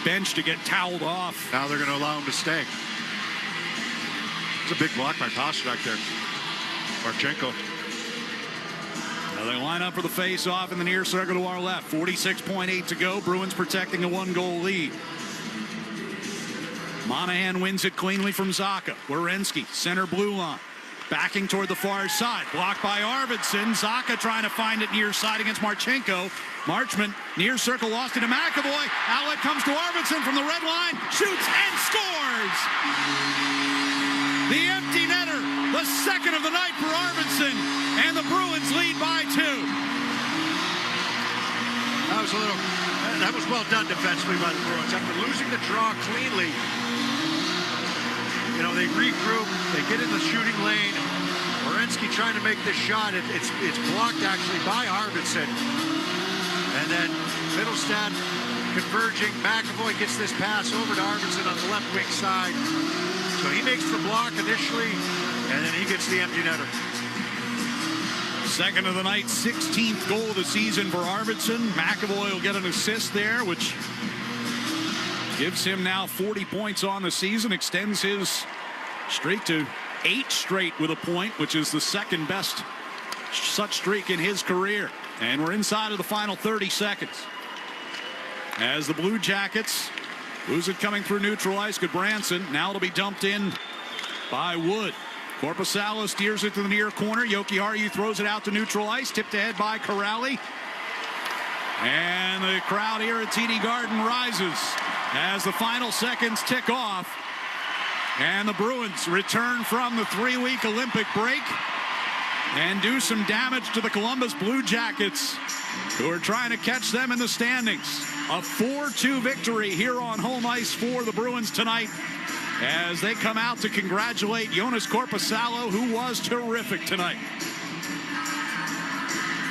bench to get toweled off. Now they're going to allow him to stay. It's a big block by Pasternak there. Marchenko. Now they line up for the face-off in the near circle to our left. 46.8 to go. Bruins protecting a 1-goal lead. Monahan wins it cleanly from Zacha. Werenski, center blue line. Backing toward the far side. Blocked by Arvidsson. Zacha trying to find it near side against Marchenko. Marchment, near circle, lost it to McAvoy. Outlet comes to Arvidsson from the red line. Shoots and scores! The empty netter. The second of the night for Arvidsson. And the Bruins lead by 2. That was well done defensively by the Bruins. After losing the draw cleanly, you know, they regroup, they get in the shooting lane. Werenski trying to make this shot. It's blocked actually by Arvidsson. And then Middlestad converging. McAvoy gets this pass over to Arvidsson on the left wing side. So he makes the block initially, and then he gets the empty netter. Second of the night, 16th goal of the season for Arvidsson. McAvoy will get an assist there, which gives him now 40 points on the season, extends his streak to 8 straight with a point, which is the second best such streak in his career. And we're inside of the final 30 seconds. As the Blue Jackets lose it coming through neutral ice. Goodbranson. Now it'll be dumped in by Wood. Korpisalo steers it to the near corner. Jokiharju throws it out to neutral ice. Tipped ahead by Corrali. And the crowd here at TD Garden rises as the final seconds tick off. And the Bruins return from the 3-week Olympic break and do some damage to the Columbus Blue Jackets, who are trying to catch them in the standings. A 4-2 victory here on home ice for the Bruins tonight as they come out to congratulate Jonas Korpisalo, who was terrific tonight.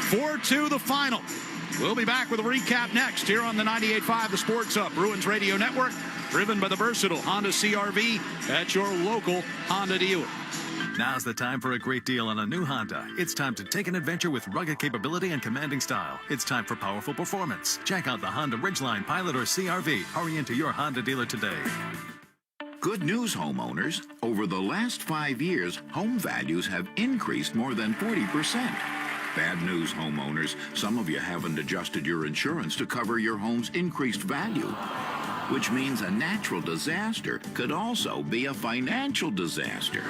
4-2 the final. We'll be back with a recap next here on the 98.5 The Sports Hub, Bruins Radio Network, driven by the versatile Honda CR-V at your local Honda dealer. Now's the time for a great deal on a new Honda. It's time to take an adventure with rugged capability and commanding style. It's time for powerful performance. Check out the Honda Ridgeline, Pilot, or CR-V. Hurry into your Honda dealer today. Good news, homeowners. Over the last 5 years, home values have increased more than 40%. Bad news, homeowners. Some of you haven't adjusted your insurance to cover your home's increased value, which means a natural disaster could also be a financial disaster.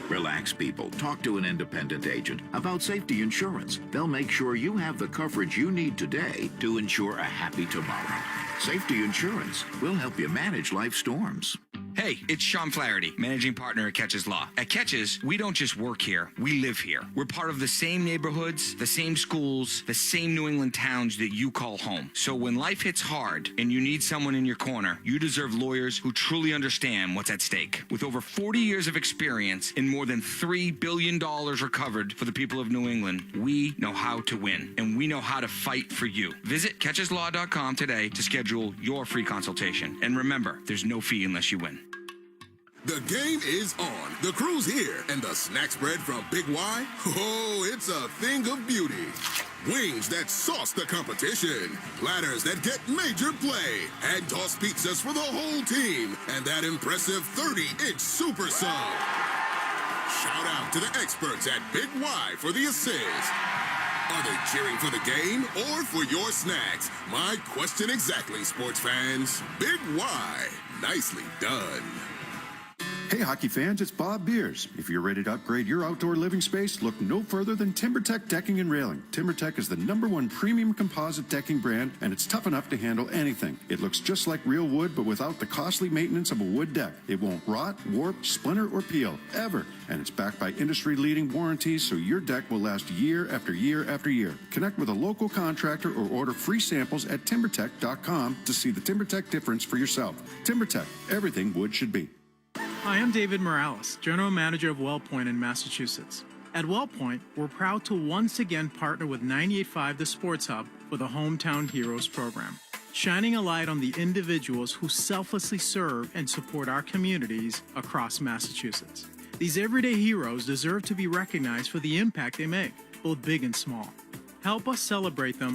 Relax, people. Talk to an independent agent about safety insurance. They'll make sure you have the coverage you need today to ensure a happy tomorrow. Safety insurance will help you manage life storms. Hey, it's Sean Flaherty, managing partner at Catches Law. At Catches, we don't just work here, we live here. We're part of the same neighborhoods, the same schools, the same New England towns that you call home. So when life hits hard and you need someone in your corner, you deserve lawyers who truly understand what's at stake. With over 40 years of experience and more than $3 billion recovered for the people of New England, we know how to win, and we know how to fight for you. Visit catcheslaw.com today to schedule your free consultation. And remember, there's no fee unless you win. The game is on. The crew's here. And the snack spread from Big Y? Oh, it's a thing of beauty. Wings that sauce the competition. Platters that get major play. And tossed pizzas for the whole team. And that impressive 30-inch super sub. Shout out to the experts at Big Y for the assist. Are they cheering for the game or for your snacks? My question exactly, sports fans. Big Y. Nicely done. Hey, hockey fans, it's Bob Beers. If you're ready to upgrade your outdoor living space, look no further than TimberTech Decking and Railing. TimberTech is the #1 premium composite decking brand, and it's tough enough to handle anything. It looks just like real wood, but without the costly maintenance of a wood deck. It won't rot, warp, splinter, or peel, ever. And it's backed by industry-leading warranties, so your deck will last year after year after year. Connect with a local contractor or order free samples at timbertech.com to see the TimberTech difference for yourself. TimberTech, everything wood should be. Hi, I'm David Morales, General Manager of WellPoint in Massachusetts. At WellPoint, we're proud to once again partner with 98.5 The Sports Hub for the Hometown Heroes program, shining a light on the individuals who selflessly serve and support our communities across Massachusetts. These everyday heroes deserve to be recognized for the impact they make, both big and small. Help us celebrate them